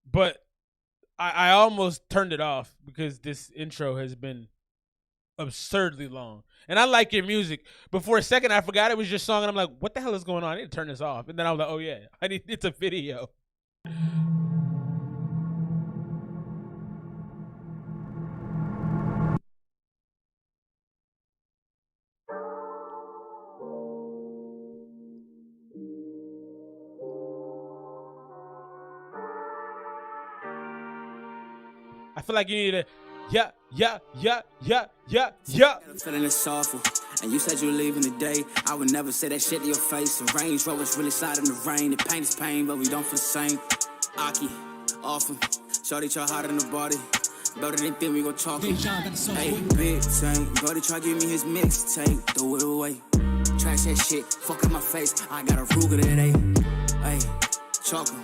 but I almost turned it off because this intro has been absurdly long. And I like your music, but for a second I forgot it was your song, and I'm like, what the hell is going on? I need to turn this off. And then I was like, oh yeah, it's a video. I feel like you need to, yeah. I'm feeling this awful, and you said you were leaving today. I would never say that shit to your face. The Range Rover's really sliding the rain. The pain is pain, but we don't feel the same. Aki, awful. Shorty try harder than the body. Better than think we gon' talk. Hey, big tank. Brody try give me his mixtape. Throw it away. Trash that shit. Fuck up my face. I got a Ruger today. Hey, chocolate.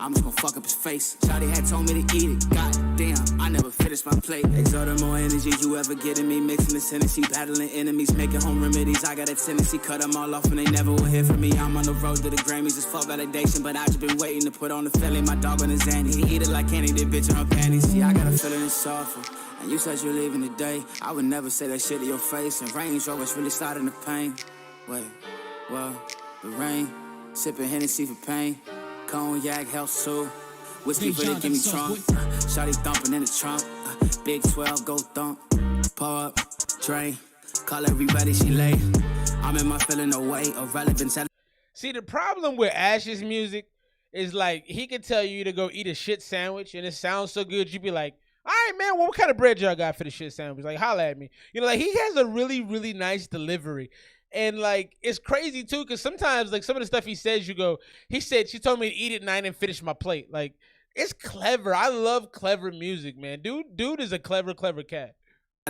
I'm just gon' fuck up his face. Shawty had told me to eat it. God damn, I never finished my plate. Exerting more energy you ever getting me. Mixing this Hennessy, battling enemies, making home remedies. I got a tendency, cut them all off and they never will hear from me. I'm on the road to the Grammys, it's full validation. But I just been waiting to put on the filling. My dog on his Zanny. He eat it like candy, that bitch in her panties. See, I got a feeling it's awful. And you said you're leaving today. I would never say that shit to your face. And Range Rover's really starting the pain. Wait, well, the rain. Sipping Hennessy for pain. Cognac helps too. Whiskey for the give me trunk. Shawty thumping in the trunk. Big 12, go thump. Pour up, drain. Call everybody she lay. I'm in my feeling away. Irrelevant. See, the problem with Ash's music is like he can tell you to go eat a shit sandwich and it sounds so good you be like, all right, man, well, what kind of bread y'all got for the shit sandwich? Like, holla at me. You know, like he has a really, really nice delivery. And like it's crazy too, because sometimes like some of the stuff he says, you go, he said she told me to eat at 9 and finish my plate. Like it's clever. I love clever music, man. Dude is a clever cat.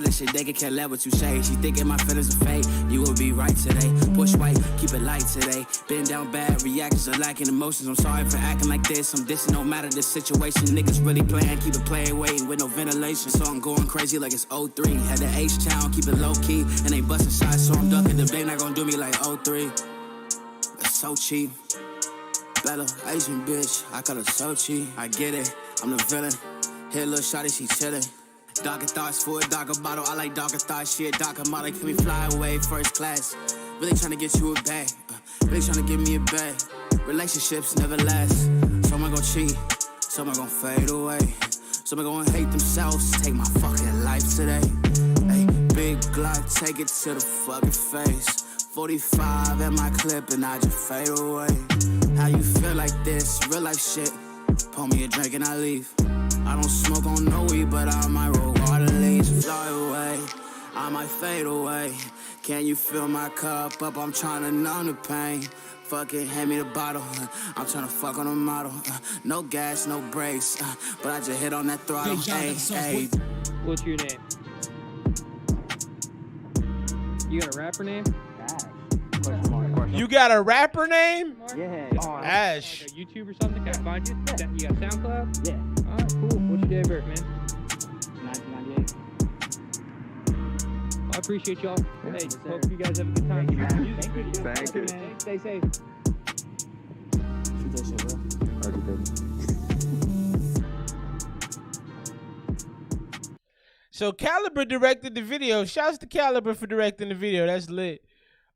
This shit, they can care less what you say. She thinking my feelings are fake. You will be right today. Push white, keep it light today. Been down bad, reactions are lacking emotions. I'm sorry for acting like this. I'm dissing, no matter the situation. Niggas really playing, keep it playing, waiting with no ventilation. So I'm going crazy like it's 03. Had the H-Town, keep it low key. And they busting shots, so I'm ducking. The bang not gonna do me like 03. That's so cheap. Bella, Asian bitch, I call her so cheap. I get it, I'm the villain. Here, little shawty, she chillin'. Darker thoughts for a darker bottle. I like darker thoughts, shit, darker model. Can we fly away first class? Really trying to get you a bag. Really trying to give me a bag. Relationships never last. Some are gonna cheat, some are gonna fade away. Some are gonna hate themselves, take my fucking life today. Hey, big Glock, take it to the fucking face. 45 at my clip and I just fade away. How you feel like this? Real life shit. Pour me a drink and I leave. I don't smoke on no weed, but I might roll water leaves. Fly away, I might fade away. Can you fill my cup up? I'm trying to numb the pain. Fuck it, hand me the bottle. I'm tryna fuck on a model. No gas, no brakes. But I just hit on that throttle. Hey, hey. What's your name? You got a rapper name? You got a rapper name? Yeah. Ash. Like YouTube or something? Can I find you? Yeah. You got SoundCloud? Yeah. Alright, cool. What's your day of birth, man? 1998. I appreciate y'all. Hey, hope you guys have a good time. Thank you. Stay safe. Shoot that shit, bro. Already, baby. So Caliber directed the video. Shouts to Caliber for directing the video. That's lit.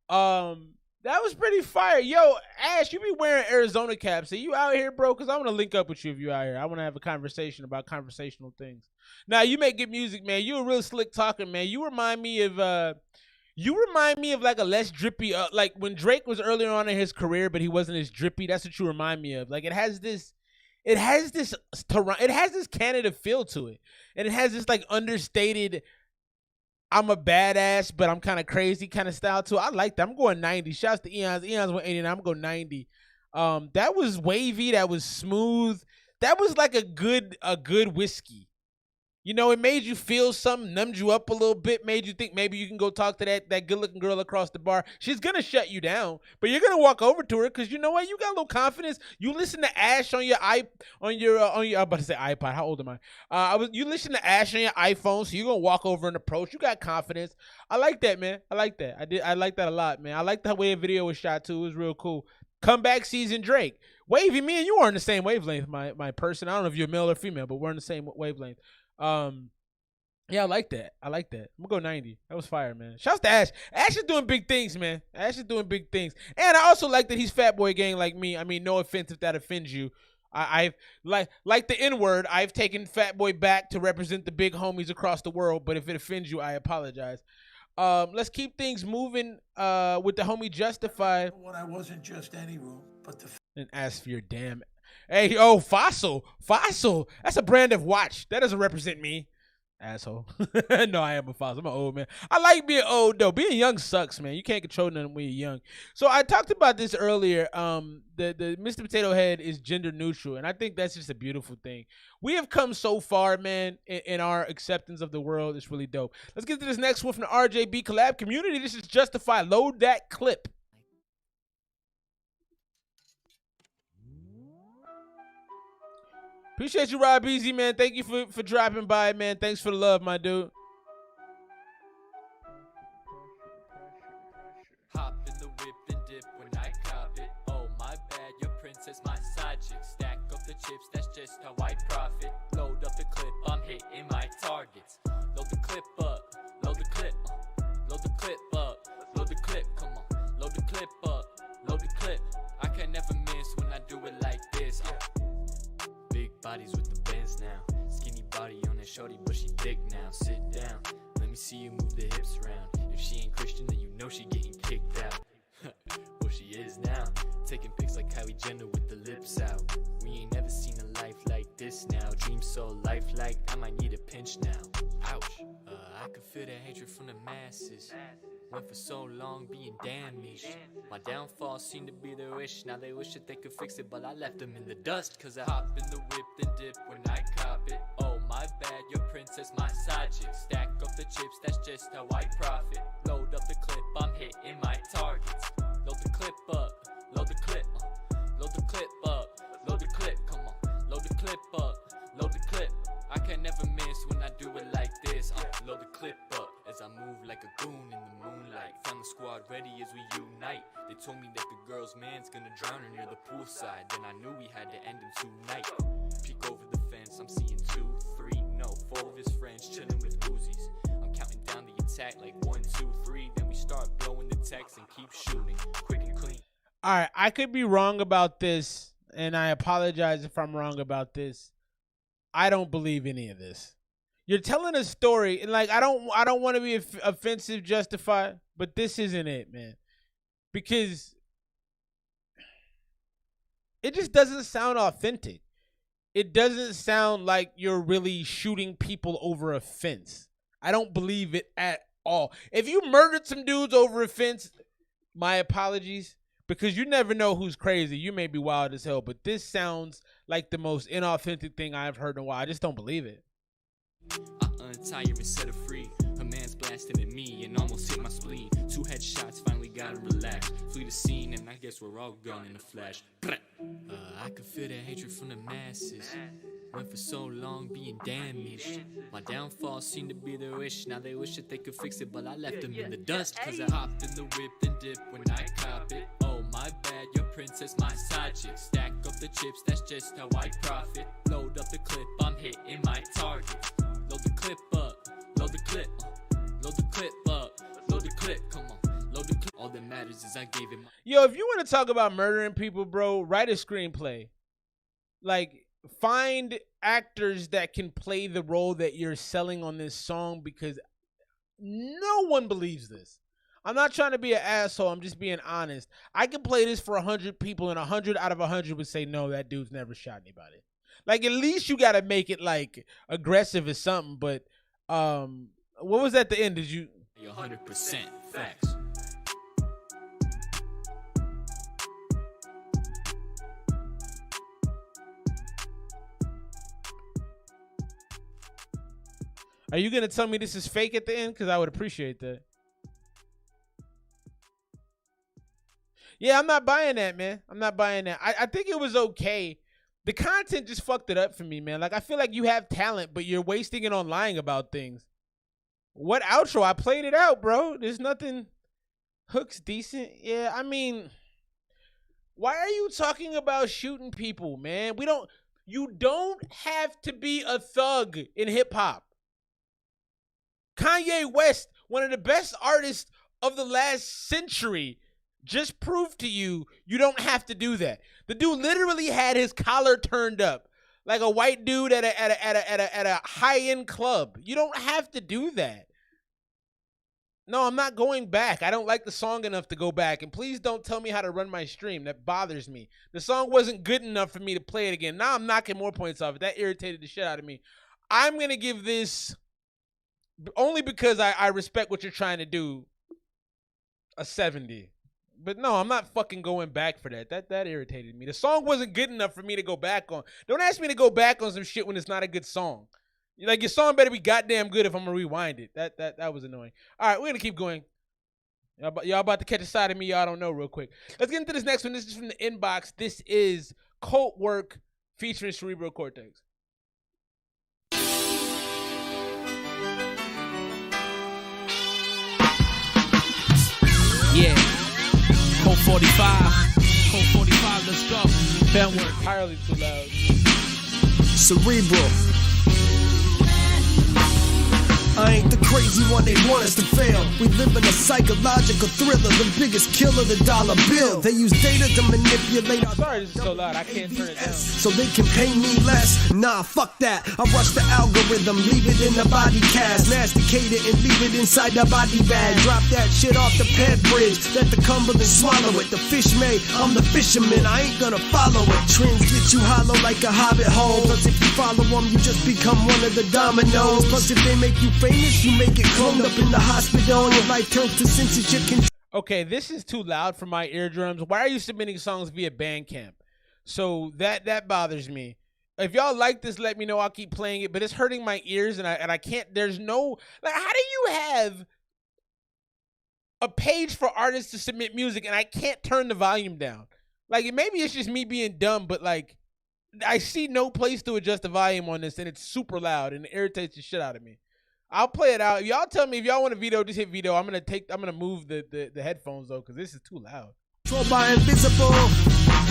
That was pretty fire. Yo, Ash, you be wearing Arizona caps. Are you out here, bro? Because I want to link up with you if you out here. I want to have a conversation about conversational things. Now, you make good music, man. You a real slick talker, man. You remind me of like a less drippy, like when Drake was earlier on in his career, but he wasn't as drippy. That's what you remind me of. Like it has this Canada feel to it. And it has this like understated, I'm a badass, but I'm kind of crazy kind of style too. I like that. I'm going 90. Shouts to Eons. Eons went 89. I'm going 90. That was wavy. That was smooth. That was like a good whiskey. You know, it made you feel something, numbed you up a little bit, made you think maybe you can go talk to that good-looking girl across the bar. She's going to shut you down, but you're going to walk over to her because you know what? You got a little confidence. You listen to Ash on your I'm about to say iPod. How old am I? You listen to Ash on your iPhone, so you're going to walk over and approach. You got confidence. I like that, man. I like that. I like that a lot, man. I like the way the video was shot, too. It was real cool. Comeback season Drake. Wavy, me and you are on the same wavelength, my person. I don't know if you're male or female, but we're on the same wavelength. Yeah, I like that. I'm gonna go 90. That was fire, man. Shouts to Ash. Ash is doing big things, man. Ash is doing big things. And I also like that he's fat boy gang like me. I mean, no offense if that offends you. I've like the N-word, I've taken fat boy back to represent the big homies across the world, but if it offends you, I apologize. Let's keep things moving with the homie Justify. When I wasn't just any room, but the and ask for your damn. Hey, oh, Fossil. That's a brand of watch. That doesn't represent me, asshole. No, I am a Fossil. I'm an old man. I like being old, though. Being young sucks, man. You can't control nothing when you're young. So I talked about this earlier. The Mr. Potato Head is gender neutral, and I think that's just a beautiful thing. We have come so far, man, in our acceptance of the world. It's really dope. Let's get to this next one from the RJB collab community. This is Justify. Load that clip. Appreciate you, Rob Easy, man. Thank you for dropping by, man. Thanks for the love, my dude. Hop in the whip and dip when I cop it. Oh, my bad, your princess, my side chick. Stack up the chips, that's just how I profit. Load up the clip, I'm hitting my targets. Load the clip up, load the clip, load the clip up, load the clip, come on. Load the clip up, load the clip. I can never miss when I do it like this. Big bodies with the bands now. Skinny body on that shorty, but she thick now. Sit down, let me see you move the hips round. If she ain't Christian, then you know she getting kicked out. Well, she is now. Taking pics like Kylie Jenner with the lips out. We ain't never seen a life like this now. Dream so lifelike, I might need a pinch now. Ouch. I could feel the hatred from the masses. Went for so long being damaged. My downfall seemed to be their wish. Now they wish that they could fix it, but I left them in the dust. Cause I hop in the whip and dip when I cop it. Oh, my bad, your princess, my side chick. Stack up the chips, that's just how I profit. Load up the clip, I'm hitting my targets. Load the clip up, load the clip, load the clip up, load the clip, come on. Load the clip up, load the clip. I can never miss when I do it like this. Load the clip up as I move like a goon in the moonlight. Found the squad ready as we unite. They told me that the girl's man's gonna drown her near the poolside. Then I knew we had to end him tonight. Peek over the fence, I'm seeing 2, 3, no, 4 of his friends chilling with Uzis. I'm counting down the attack like 1, 2, 3. Then we start blowing the text and keep shooting, quick and clean. All right, I could be wrong about this, and I apologize if I'm wrong about this. I don't believe any of this. You're telling a story, and like I don't want to be offensive, Justify, but this isn't it, man. Because it just doesn't sound authentic. It doesn't sound like you're really shooting people over a fence. I don't believe it at all. If you murdered some dudes over a fence, my apologies. because you never know who's crazy. You may be wild as hell, but this sounds like the most inauthentic thing I've heard in a while. I just don't believe it. I untie her and set her free. Her man's blasting at me and almost hit my spleen. 2 headshots, finally got him relaxed. Flee the scene and I guess we're all gone in a flash. I could feel the hatred from the masses. Went for so long being damaged. My downfall seemed to be their wish. Now they wish that they could fix it, but I left them in the dust. Cause I hopped in the whip and dipped when I cop it. Oh my bad, your princess, my side chick. Stack up the chips, that's just how I profit. Load up the clip, I'm hitting my target. Load the clip up, load the clip, load the clip up, load the clip, come on, load the clip. All that matters is I gave him. Yo, if you want to talk about murdering people, bro, write a screenplay. Like, find actors that can play the role that you're selling on this song, because no one believes this. I'm not trying to be an asshole. I'm just being honest. I can play this for 100 people, and 100 out of 100 would say, no, that dude's never shot anybody. Like, at least you got to make it, like, aggressive or something. But what was at the end? Did you... 100% facts. Are you going to tell me this is fake at the end? Because I would appreciate that. Yeah, I'm not buying that, man. I'm not buying that. I think it was okay. The content just fucked it up for me, man. Like, I feel like you have talent, but you're wasting it on lying about things. What outro? I played it out, bro. There's nothing. Hook's decent. Yeah, I mean, why are you talking about shooting people, man? You don't have to be a thug in hip hop. Kanye West, one of the best artists of the last century, just proved to you don't have to do that. The dude literally had his collar turned up like a white dude at a high-end club. You don't have to do that. No, I'm not going back. I don't like the song enough to go back. And please don't tell me how to run my stream. That bothers me. The song wasn't good enough for me to play it again. Now I'm knocking more points off it. That irritated the shit out of me. I'm going to give this, only because I respect what you're trying to do, a 70. But no, I'm not fucking going back for that. That irritated me. The song wasn't good enough for me to go back on. Don't ask me to go back on some shit when it's not a good song. Like, your song better be goddamn good if I'm gonna rewind it. That was annoying. All right, we're gonna keep going. Y'all about to catch a side of me y'all don't know real quick. Let's get into this next one. This is from the inbox. This is Colt Work featuring Cerebral Cortex. Yeah. Colt 45. Colt 45, let's go. That work entirely too loud. Cerebral. I ain't the crazy one they want us to fail. We live in a psychological thriller, the biggest killer, the dollar bill. They use data to manipulate our... Sorry, this is so loud, I can't turn it down. So they can pay me less. Nah, fuck that. I rush the algorithm, leave it in the body cast. Masticate it and leave it inside the body bag. Drop that shit off the pad bridge, let the Cumberland swallow it. The fish made, I'm the fisherman, I ain't gonna follow it. Trends get you hollow like a hobbit hole. Plus if you follow them, you just become one of the dominoes. Plus if they make you famous, you make it cloned up in the hospital and your life turns to censorship control. Okay, this is too loud for my eardrums. Why are you submitting songs via Bandcamp? So that bothers me. If y'all like this, let me know. I'll keep playing it, but it's hurting my ears and I can't. There's no, like, how do you have a page for artists to submit music and I can't turn the volume down? Like, maybe it's just me being dumb, but like, I see no place to adjust the volume on this and it's super loud and it irritates the shit out of me. I'll play it out. Y'all tell me if y'all want a veto, just hit veto. I'm gonna move the headphones though, because this is too loud. Controlled by invisible.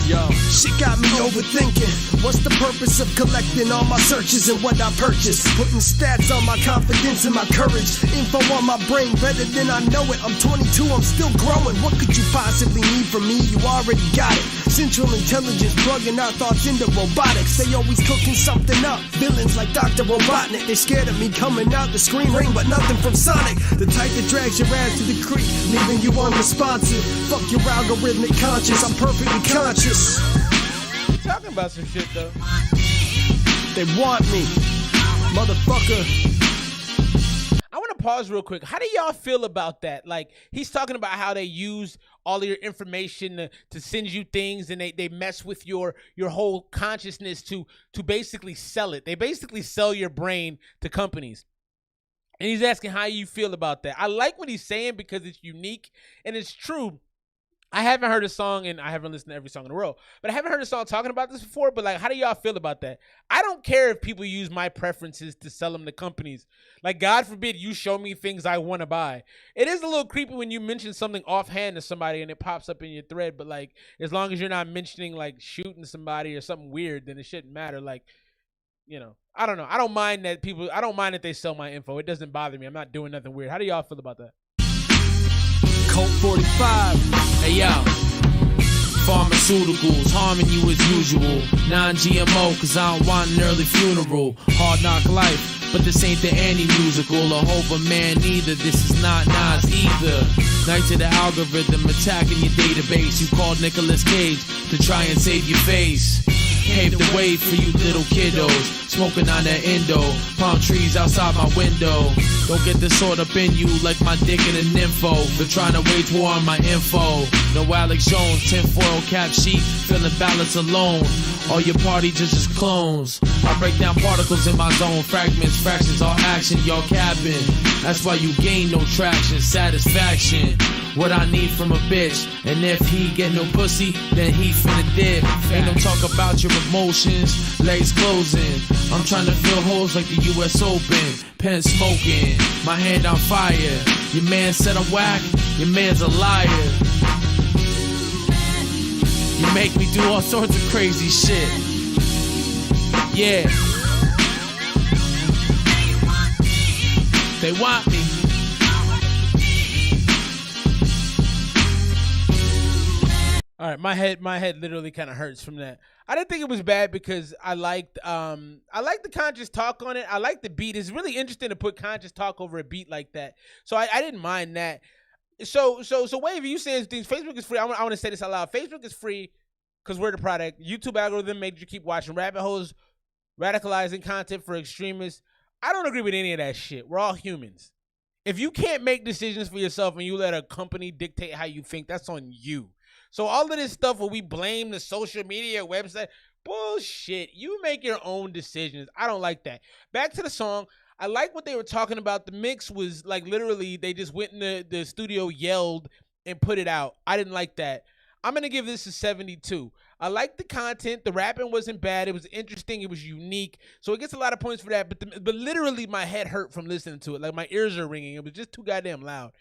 Yo, shit got me overthinking. What's the purpose of collecting all my searches and what I purchase? Putting stats on my confidence and my courage. Info on my brain better than I know it. I'm 22, I'm still growing. What could you possibly need from me? You already got it. Central intelligence plugging our thoughts into robotics. They always cooking something up. Villains like Dr. Robotnik. They scared of me coming out the screen ring, but nothing from Sonic. The type that drags your ass to the creek, leaving you unresponsive. Fuck your algorithmic conscience. I'm perfectly conscious. You talking about some shit though. They want me, motherfucker. I want to pause real quick. How do y'all feel about that? Like, he's talking about how they use all of your information to send you things, and they mess with your whole consciousness to basically sell it. They basically sell your brain to companies. And he's asking how you feel about that. I like what he's saying because it's unique and it's true. I haven't heard a song, and I haven't listened to every song in the world, but I haven't heard a song talking about this before. But like, how do y'all feel about that? I don't care if people use my preferences to sell them to companies. Like, God forbid you show me things I want to buy. It is a little creepy when you mention something offhand to somebody and it pops up in your thread. But like, as long as you're not mentioning like shooting somebody or something weird, then it shouldn't matter. Like, you know, I don't know. I don't mind that they sell my info. It doesn't bother me. I'm not doing nothing weird. How do y'all feel about that? Colt 45. Hey, yo. Pharmaceuticals, harming you as usual. Non-GMO, cause I don't want an early funeral. Hard knock life, but this ain't the anti-musical. Or hope a man neither, this is not Nas either. Night to the algorithm, attacking your database. You called Nicolas Cage to try and save your face. Pave the way for you little kiddos. Smoking on that endo. Palm trees outside my window. Don't get this sword up in you like my dick in a nympho. They're trying to wage war on my info. No Alex Jones, tinfoil cap sheet, feeling balance alone. All your party just clones. I break down particles in my zone. Fragments, fractions, all action, y'all capping. That's why you gain no traction, satisfaction. What I need from a bitch. And if he get no pussy, then he finna dip. Ain't no talk about your emotions, legs closing. I'm trying to fill holes like the US Open. Pen smoking, my hand on fire. Your man said I'm whack, your man's a liar. You make me do all sorts of crazy shit. Yeah. They want me. All right, my head literally kind of hurts from that. I didn't think it was bad because I liked the conscious talk on it. I like the beat. It's really interesting to put conscious talk over a beat like that. So I didn't mind that. So Wave, you saying things. Facebook is free. I want to say this out loud. Facebook is free because we're the product. YouTube algorithm made you keep watching rabbit holes, radicalizing content for extremists. I don't agree with any of that shit. We're all humans. If you can't make decisions for yourself and you let a company dictate how you think, that's on you. So all of this stuff where we blame the social media website, bullshit. You make your own decisions. I don't like that. Back to the song. I like what they were talking about. The mix was like literally they just went in the studio, yelled, and put it out. I didn't like that. I'm going to give this a 72. I like the content. The rapping wasn't bad. It was interesting. It was unique. So it gets a lot of points for that. But literally my head hurt from listening to it. Like my ears are ringing. It was just too goddamn loud.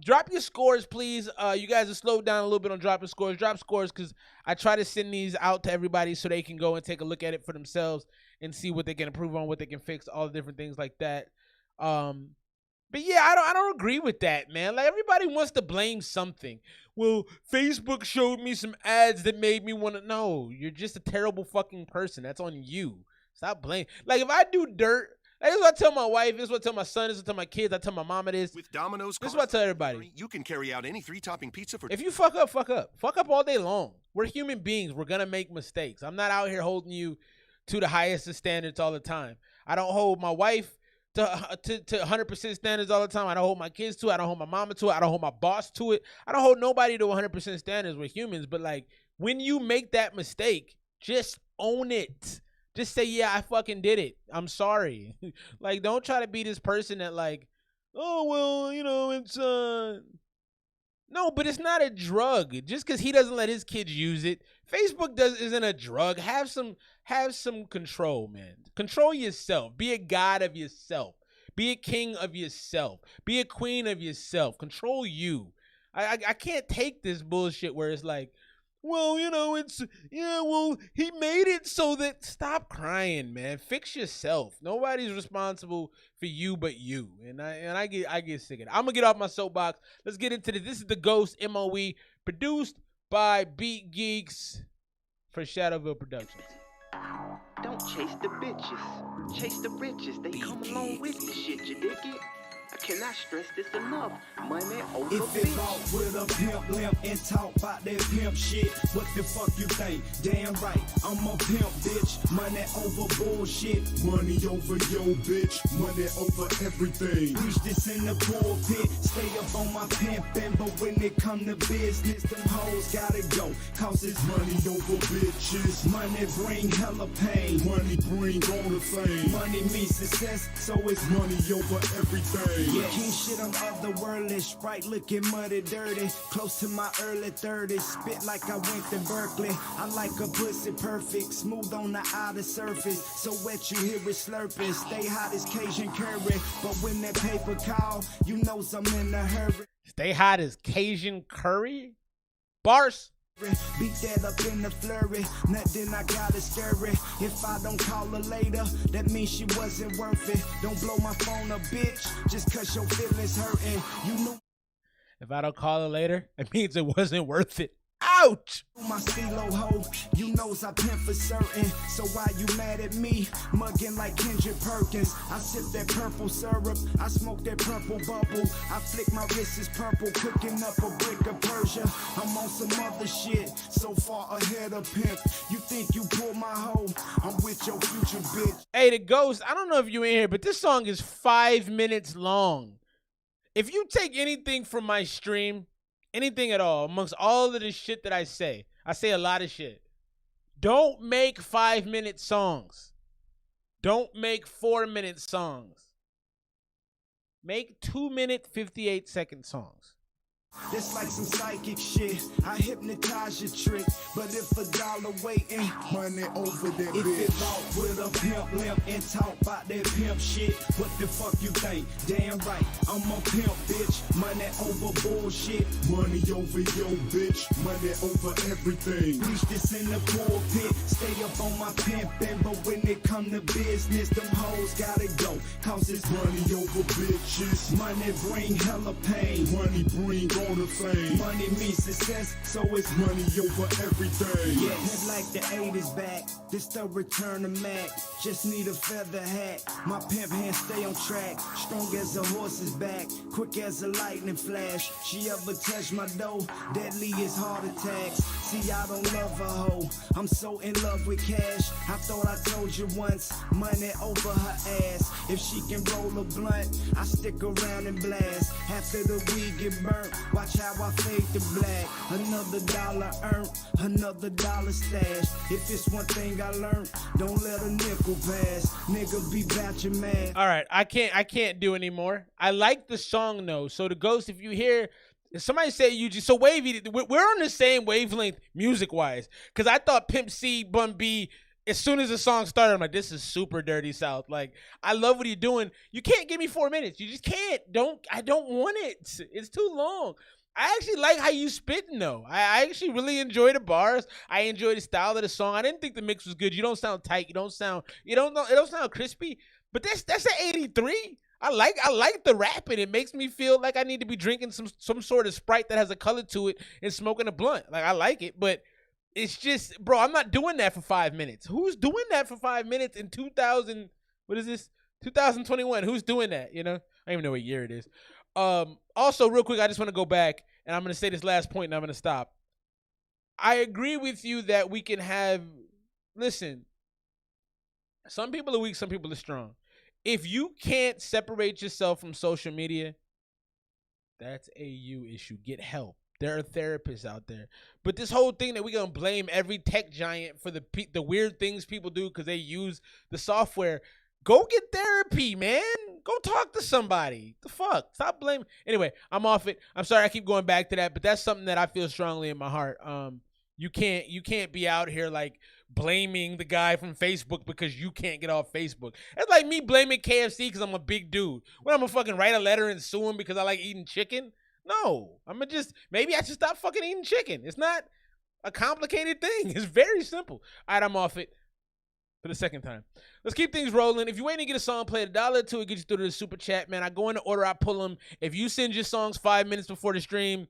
Drop your scores, please. You guys have slowed down a little bit on dropping scores. Drop scores because I try to send these out to everybody so they can go and take a look at it for themselves and see what they can improve on, what they can fix, all the different things like that. But yeah, I don't agree with that, man. Like everybody wants to blame something. Well, Facebook showed me some ads that made me want to know. You're just a terrible fucking person. That's on you. Stop blaming. Like if I do dirt. This is what I tell my wife. This is what I tell my son. This is what I tell my kids. I tell my mama this. With Domino's, this is what I tell everybody. You can carry out any 3-topping pizza for. If you fuck up, fuck up. Fuck up all day long. We're human beings. We're gonna make mistakes. I'm not out here holding you to the highest of standards all the time. I don't hold my wife to 100% standards all the time. I don't hold my kids to it. I don't hold my mama to it. I don't hold my boss to it. I don't hold nobody to 100% standards. We're humans. But like when you make that mistake, just own it. Just say, yeah, I fucking did it. I'm sorry. Like, don't try to be this person that like, oh, well, you know, it's, no, but it's not a drug. Just because he doesn't let his kids use it. Facebook isn't a drug. Have some control, man. Control yourself. Be a god of yourself. Be a king of yourself. Be a queen of yourself. Control you. I can't take this bullshit where it's like, well, you know, he made it so that stop crying, man. Fix yourself. Nobody's responsible for you but you. And I get sick of it. I'm gonna get off my soapbox. Let's get into this. This is the Ghost MOE, produced by Beat Geeks for Shadowville Productions. Don't chase the bitches, chase the riches. They come along with the shit, you dig it? I cannot stress this enough. Money over If it bought with a pimp limp and talk about that pimp shit, what the fuck you think? Damn right, I'm a pimp, bitch. Money over bullshit. Money over yo, bitch. Money over everything. Preach this in the pulpit. Stay up on my pimpin', but when it come to business, them hoes gotta go. Cause it's money over bitches. Money bring hella pain. Money bring all the fame. Money means success, so it's money over everything. Yeah, king shit, I'm otherworldly. Sprite looking muddy, dirty. Close to my early 30s. Spit like I went to Berkeley. I like a pussy perfect. Smooth on the outer surface. So wet you hear it slurping. Stay hot as Cajun curry. But when that paper call, you know I'm in a hurry. Stay hot as Cajun curry? Bars. Beat that up in the flurry. Nothing I gotta scurry. If I don't call her later, that means she wasn't worth it. Don't blow my phone up, bitch, just cause your feelings hurting. You knew. If I don't call her later, it means it wasn't worth it. Ouch! My stilo hoe, you knows I pimp for certain. So why you mad at me? Mugging like Kendrick Perkins. I sip that purple syrup, I smoke that purple bubble. I flick my wrist is purple, cooking up a brick of Persia. I'm on some other shit, so far ahead of pimp. You think you pull my hoe? I'm with your future bitch. Hey, the Ghost, I don't know if you in here, but this song is 5 minutes long. If you take anything from my stream, anything at all, amongst all of the shit that I say a lot of shit. Don't make 5-minute songs. Don't make 4-minute songs. Make 2-minute, 58-second songs. This like some psychic shit. I hypnotize your trick, but if a dollar waiting, money over that if bitch. It bought with a pimp limp and talk about that pimp shit, what the fuck you think? Damn right, I'm a pimp, bitch. Money over bullshit. Money over yo, bitch. Money over everything. Preach this in the pulpit. Stay up on my pimpin', but when it come to business, them hoes gotta go. Cause it's money over bitches. Money bring hella pain. Money bring all the fame. Money means success, so it's money over everything. Yes, like the 80s back. This the return of Mac. Just need a feather hat. My pimp hand stay on track. Strong as a horse's back. Quick as a lightning flash. She ever touch my dough? Deadly as heart attacks. See, I don't love a hoe. I'm so in love with cash. I thought I told you once. Money over her ass. If she can roll a blunt, I stick around and blast. After the weed get burnt, watch how I fade to black. Another dollar earned, another dollar stashed. If it's one thing I learned, don't let a nickel pass. Nigga be about your man. All right, I can't do anymore. I like the song though. So the Ghost, if you hear somebody say UG, so Wavy, we're on the same wavelength music wise. Cause I thought Pimp C, Bun B, as soon as the song started, I'm like, this is super Dirty South. Like, I love what you're doing. You can't give me 4 minutes. You just can't. I don't want it. It's too long. I actually like how you spitting though. I actually really enjoy the bars. I enjoy the style of the song. I didn't think the mix was good. You don't sound tight. It don't sound crispy. But that's an 83. I like the rapping. It makes me feel like I need to be drinking some sort of Sprite that has a color to it and smoking a blunt. Like, I like it, but it's just, bro, I'm not doing that for 5 minutes. Who's doing that for 5 minutes in 2021? Who's doing that? You know, I don't even know what year it is. Also, real quick, I just want to go back, and I'm going to say this last point, and I'm going to stop. I agree with you that we can have, listen, some people are weak, some people are strong. If you can't separate yourself from social media, that's a you issue. Get help. There are therapists out there. But this whole thing that we're going to blame every tech giant for the weird things people do because they use the software, go get therapy, man. Go talk to somebody. The fuck? Stop blaming. Anyway, I'm off it. I'm sorry I keep going back to that, but that's something that I feel strongly in my heart. You can't be out here like blaming the guy from Facebook because you can't get off Facebook. That's like me blaming KFC because I'm a big dude. When I'm gonna fucking write a letter and sue him because I like eating chicken? No. Maybe I should stop fucking eating chicken. It's not a complicated thing. It's very simple. All right, I'm off it for the second time. Let's keep things rolling. If you're waiting to get a song played, $1 or $2, it gets you through to the super chat, man. I go in the order, I pull them. If you send your songs 5 minutes before the stream,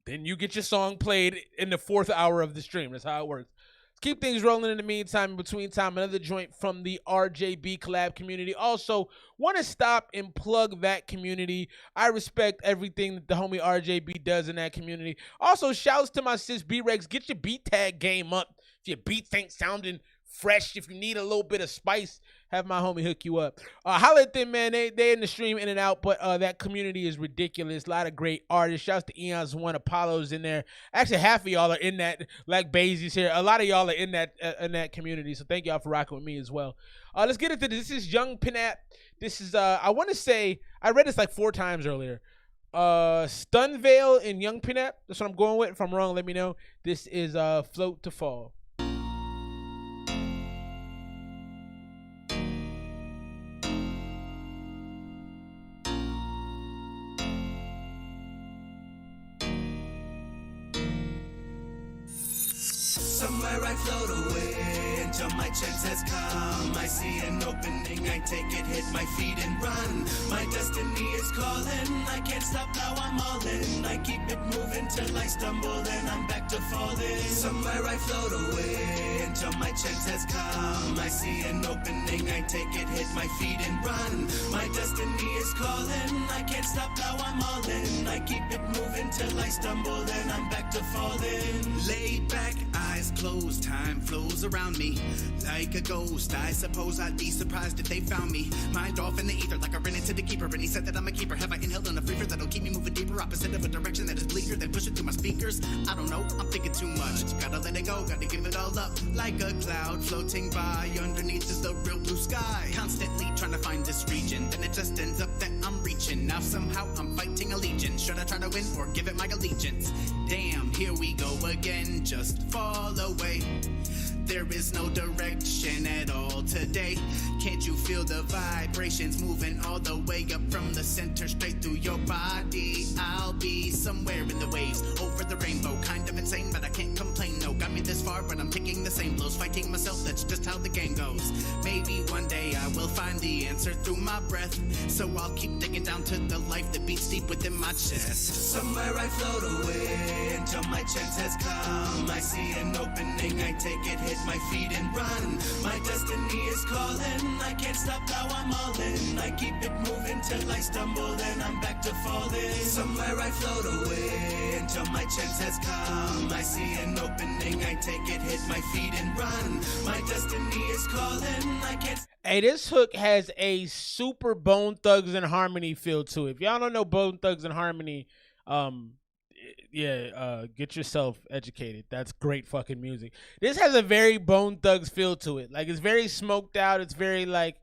then you get your song played in the 4th hour of the stream. That's how it works. Let's Keep things rolling in the meantime. In between time, another joint from the RJB collab community. Also, want to stop and plug that community. I respect everything that the homie RJB does in that community. Also, shouts to my sis B-Rex. Get your beat tag game up. If your beats ain't sounding fresh, if you need a little bit of spice, have my homie hook you up. Holla at them, man. They in the stream in and out, but that community is ridiculous. A lot of great artists. Shouts to Eons One, Apollo's in there. Actually, half of y'all are in that, like Bazy's here. A lot of y'all are in that community, so thank y'all for rocking with me as well. Let's get into this. This is Young Pinat. This is, I want to say, I read this like 4 times earlier. Stunvale and Young Pinat. That's what I'm going with. If I'm wrong, let me know. This is Float to Fall. Somewhere I float away until my chance has come. I see an opening, I take it, hit my feet and run. My destiny is calling, I can't stop now, I'm all in. I keep it moving till I stumble, then I'm back to falling. Somewhere I float away until my chance has come. I see an opening, I take it, hit my feet and run. My destiny is calling, I can't stop now, I'm all in. I keep it moving till I stumble, then I'm back to falling. Laid back, eyes closed, time flows around me like a ghost. I suppose I'd be surprised if they found me. Mind off in the ether like I ran into the keeper, and he said that I'm a keeper. Have I inhaled enough reefer that'll keep me moving deeper, opposite of a direction that is bleaker than pushing through my speakers? I don't know, I'm thinking too much. Gotta let it go, gotta give it all up. Like a cloud floating by, underneath is the real blue sky. Constantly trying to find this region, then it just ends up that I'm reaching. Now somehow I'm fighting a legion. Should I try to win or give it my allegiance? Damn, here we go again, just fall away. There is no direction at all today. Can't you feel the vibrations moving all the way up from the center straight through your body? I'll be somewhere in the waves, over the rainbow. Kind of insane, but I can't complain. No, got me this far, but I'm taking the same blows. Fighting myself, that's just how the game goes. Maybe one day I will find the answer through my breath. So I'll keep digging down to the life that beats deep within my chest. Somewhere I float away until my chance has come. I see an opening, I take it, hit my feet and run. My destiny is calling, I can't stop now, I'm all in. I keep it moving till I stumble, then I'm back to falling. Somewhere I float away until my chance has come. I see an opening, I take it, hit my feet and run. My destiny is calling, I can't. Hey, this hook has a super Bone Thugs and Harmony feel to it. If y'all don't know Bone Thugs and Harmony, get yourself educated. That's great fucking music. This has a very Bone Thugs feel to it. Like, it's very smoked out. It's very like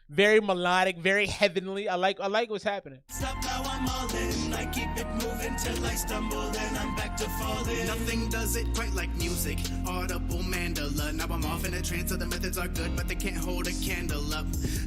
very melodic, very heavenly. I like what's happening. Stop now, I'm all in. I keep it moving till I stumble, then I'm back to falling. Nothing does it quite like music. Audible mandala. Now I'm off in a trance, so the methods are good, but they can't hold a candle up.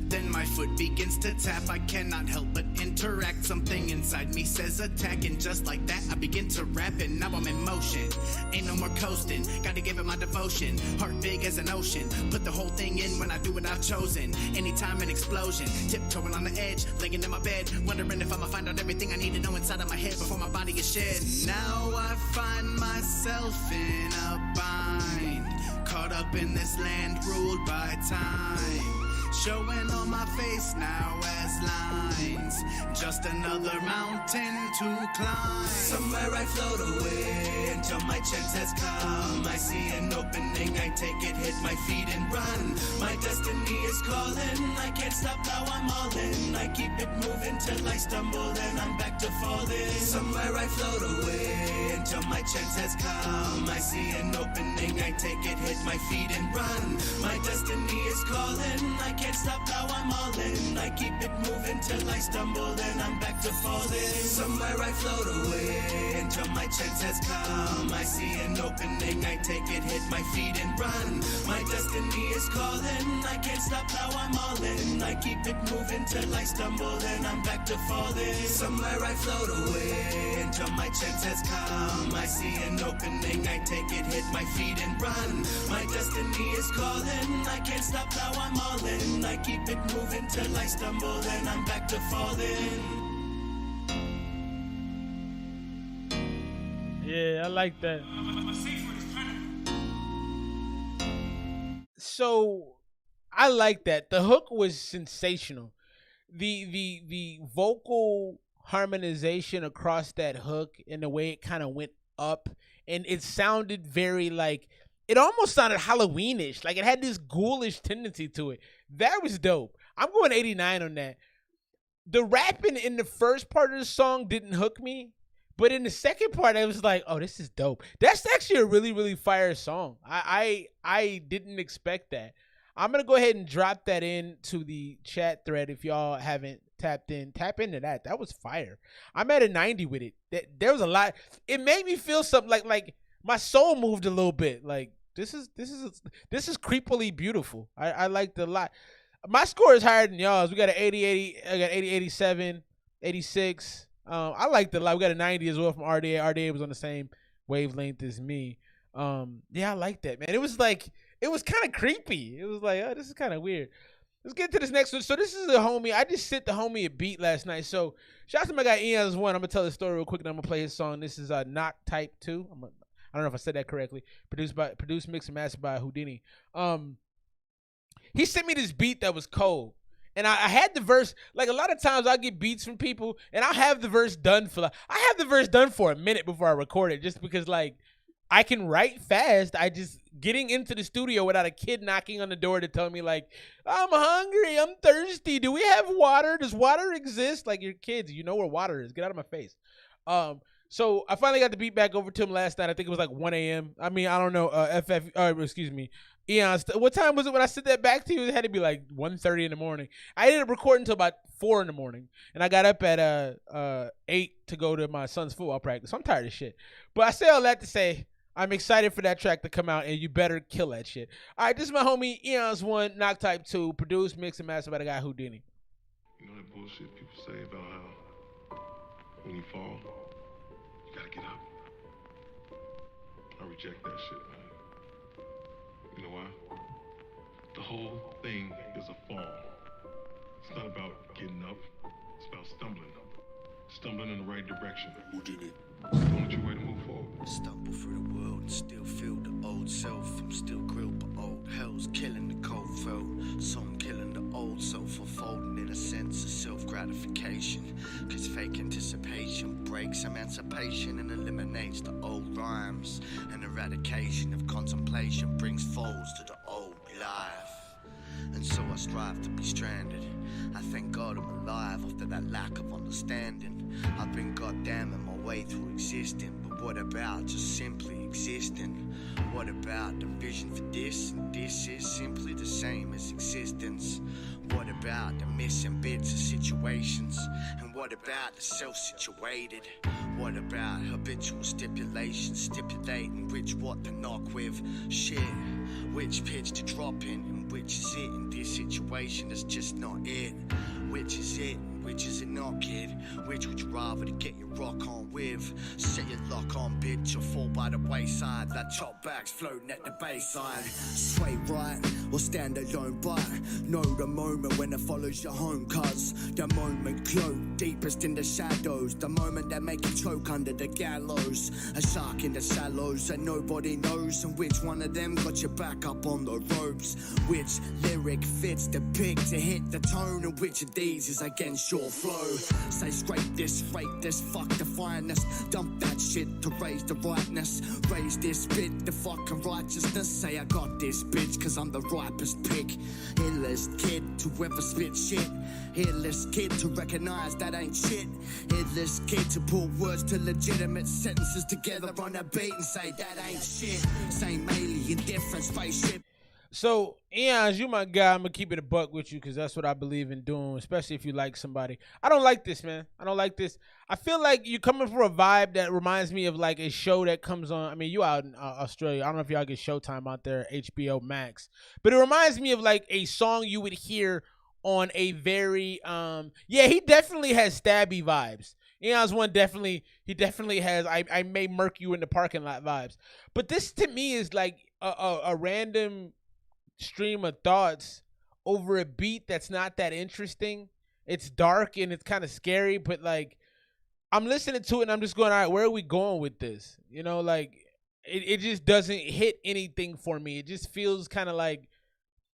Then my foot begins to tap. I cannot help but interact. Something inside me says attack, and just like that, I begin to rap, and now I'm in motion. Ain't no more coasting. Gotta give it my devotion. Heart big as an ocean. Put the whole thing in when I do what I've chosen. Anytime an explosion. Tiptoeing on the edge, laying in my bed, wondering if I'ma find out everything I need to know inside of my head before my body is shed. Now I find myself in a bind, caught up in this land ruled by time. Showing on my face now as lines, just another mountain to climb. Somewhere I float away until my chance has come. I see an opening, I take it, hit my feet and run. My destiny is calling, I can't stop now, I'm all in. I keep it moving till I stumble, then I'm back to falling. Somewhere I float away until my chance has come. I see an opening, I take it, hit my feet and run. My destiny is calling, I can't stop now, I'm all in. I keep it moving till I stumble, then I'm back to falling. Somewhere I float away until my chance has come. I see an opening, I take it, hit my feet and run. My destiny is calling, I can't stop now, I'm all in. I keep it moving till I stumble, then I'm back to falling. Somewhere I float away until my chance has come. I see an opening, I take it, hit my feet and run. My destiny is calling, I can't stop now, I'm all in. I keep it moving till I stumble, then I'm back to falling. Yeah, I like that. So I like that. The hook was sensational. The vocal harmonization across that hook and the way it kind of went up, and it sounded very like, it almost sounded Halloweenish. Like it had this ghoulish tendency to it. That was dope. I'm going 89 on that. The rapping in the first part of the song didn't hook me, but in the second part, I was like, "Oh, this is dope." That's actually a really, really fire song. I didn't expect that. I'm gonna go ahead and drop that into the chat thread. If y'all haven't tapped in, tap into that. That was fire. I'm at a 90 with it. There was a lot. It made me feel something like my soul moved a little bit. Like this is creepily beautiful. I liked it a lot. My score is higher than y'all's. We got an 80, I got 80, 87, 86. I liked it a lot. We got a 90 as well from RDA. RDA was on the same wavelength as me. Yeah, I like that, man. It was kind of creepy. It was like, oh, this is kind of weird. Let's get to this next one. So this is a homie. I just sent the homie a beat last night. So shout out to my guy Eons One. I'm gonna tell the story real quick and I'm gonna play his song. This is Knock Type 2. I don't know if I said that correctly. Produced, mixed, and mastered by Houdini. He sent me this beat that was cold. And I had the verse, like a lot of times I get beats from people and I have the verse done for a minute before I record it, just because like I can write fast. I just getting into the studio without a kid knocking on the door to tell me like, I'm hungry, I'm thirsty. Do we have water? Does water exist? Like, you're kids, you know where water is. Get out of my face. So I finally got the beat back over to him last night. I think it was like 1 a.m. I mean, I don't know. Excuse me. Eons, what time was it when I sent that back to you? It had to be like 1:30 in the morning. I ended up recording until about 4 in the morning. And I got up at 8 to go to my son's football practice. So I'm tired of shit. But I say all that to say, I'm excited for that track to come out, and you better kill that shit. All right, this is my homie Eons One, Knock Type 2, produced, mixed, and mastered by the guy Houdini. You know that bullshit people say about how when you fall, you gotta get up? I reject that shit, man. You know why? The whole thing is a fall. It's not about getting up. It's about stumbling. Stumbling in the right direction. Houdini. Don't you way to move forward. Stumble through the world and still feel the old self. I'm still grilled, but old hell's killing the cold felt. Some killing the old self, unfolding in a sense of self-gratification. Cause fake anticipation breaks emancipation and eliminates the old rhymes. And eradication of contemplation brings foes to the old life. And so I strive to be stranded. I thank God I'm alive after that lack of understanding. I've been goddamning my way through existing, but what about just simply existing? What about the vision for this? And this is simply the same as existence. What about the missing bits of situations? And what about the self-situated? What about habitual stipulations, stipulating which what to knock with? Shit, which pitch to drop in, and which is it in this situation that's just not it? Which is it? Which is it not, kid? Which would you rather to get your rock on with? Set your lock on, bitch, or fall by the wayside. That chop back's floating at the bayside. Sway right, or stand alone, but know the moment when it follows you home. Cause the moment cloaked deepest in the shadows. The moment that make you choke under the gallows. A shark in the shallows and nobody knows. And which one of them got you back up on the ropes? Which lyric fits the pick to hit the tone? And which of these is against your flow? Say scrape this, rate this, fuck the fineness. Dump that shit to raise the rightness. Raise this bit, the fucking righteousness. Say I got this bitch cause I'm the ripest pick. Illest kid to ever spit shit. Illest kid to recognize that ain't shit. Illest kid to pull words to legitimate sentences together on a beat and say that ain't shit. Same alien, different spaceship. So, Eons, you my guy. I'm going to keep it a buck with you because that's what I believe in doing, especially if you like somebody. I don't like this, man. I don't like this. I feel like you're coming for a vibe that reminds me of like a show that comes on. I mean, you out in Australia. I don't know if y'all get Showtime out there, HBO Max. But it reminds me of like a song you would hear on a very, yeah, he definitely has stabby vibes. Eons One definitely has, I may murk you in the parking lot vibes. But this to me is like a random stream of thoughts over a beat that's not that interesting. It's dark and it's kind of scary, but like I'm listening to it and I'm just going, all right, where are we going with this? You know, like it just doesn't hit anything for me. It just feels kind of like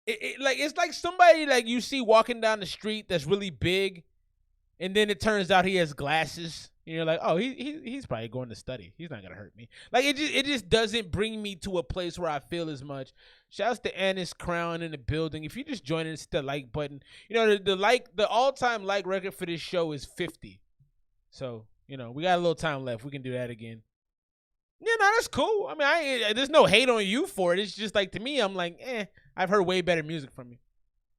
it's like somebody like you see walking down the street that's really big, and then it turns out he has glasses. And you're like, oh, he's probably going to study. He's not gonna hurt me. Like it just doesn't bring me to a place where I feel as much. Shouts to Annis Crown in the building. If you just join us, hit the like button. You know the all-time like record for this show is 50. So we got a little time left. We can do that again. Yeah, no, that's cool. I mean, there's no hate on you for it. It's just like to me, I'm like, I've heard way better music from you.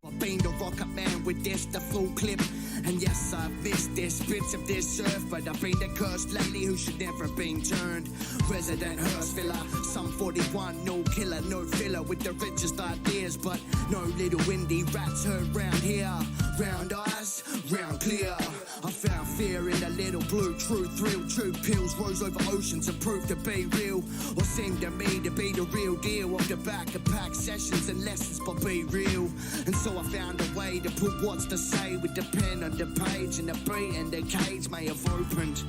I've been the rocket man with this, the full clip. And yes, I've missed this bits of this earth, but I've been the cursed lady who should never been turned. Resident hearse filler, some 41, no killer, no filler with the richest ideas, but no little indie rats heard round here. Round eyes, round clear. I found fear in the little blue, true thrill. True pills rose over oceans and proved to be real. What seemed to me to be the real deal of the back of pack sessions and lessons, but be real. And so I found a way to put what's to say with the pen on the page, and the beat and the cage may have opened.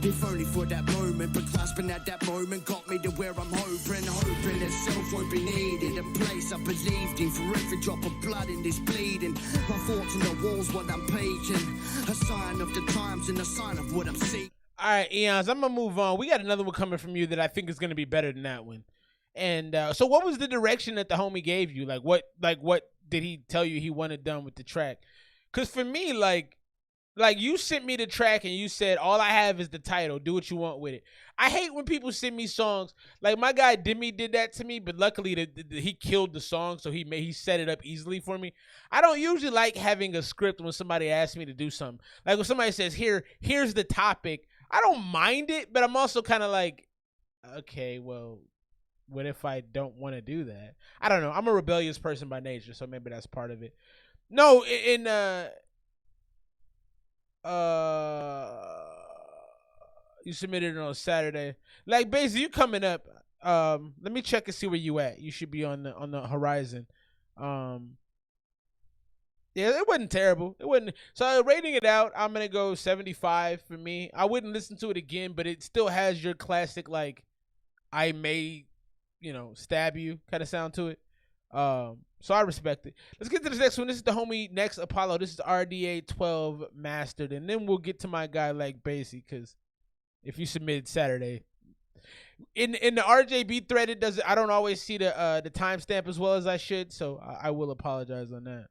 If only for that moment, but grasping at that moment got me to where I'm hoping. Hoping itself won't be needed. A place I believed in for every drop of blood in this bleeding. My thoughts on the walls, what I'm peeking. A sign of the times and a sign of what I'm seeking. All right, Eons, I'm gonna move on. We got another one coming from you that I think is gonna be better than that one. And so, what was the direction that the homie gave you? Like, what did he tell you he wanted done with the track? Because for me, like you sent me the track and you said, all I have is the title. Do what you want with it. I hate when people send me songs. Like my guy Demi did that to me, but luckily he killed the song, so he set it up easily for me. I don't usually like having a script when somebody asks me to do something. Like when somebody says, here's the topic. I don't mind it, but I'm also kind of like, okay, well, what if I don't want to do that? I don't know. I'm a rebellious person by nature, so maybe that's part of it. No, you submitted it on Saturday. Like basically you coming up. Let me check and see where you at. You should be on the horizon. Yeah, it wasn't terrible. It wasn't. So rating it out, I'm gonna go 75 for me. I wouldn't listen to it again, but it still has your classic like I may, stab you kind of sound to it. So I respect it. Let's get to this next one. This is the homie Next Apollo. This is RDA 12 mastered, and then we'll get to my guy like Basie, because if you submitted Saturday, in the RJB thread, I don't always see the timestamp as well as I should, so I will apologize on that.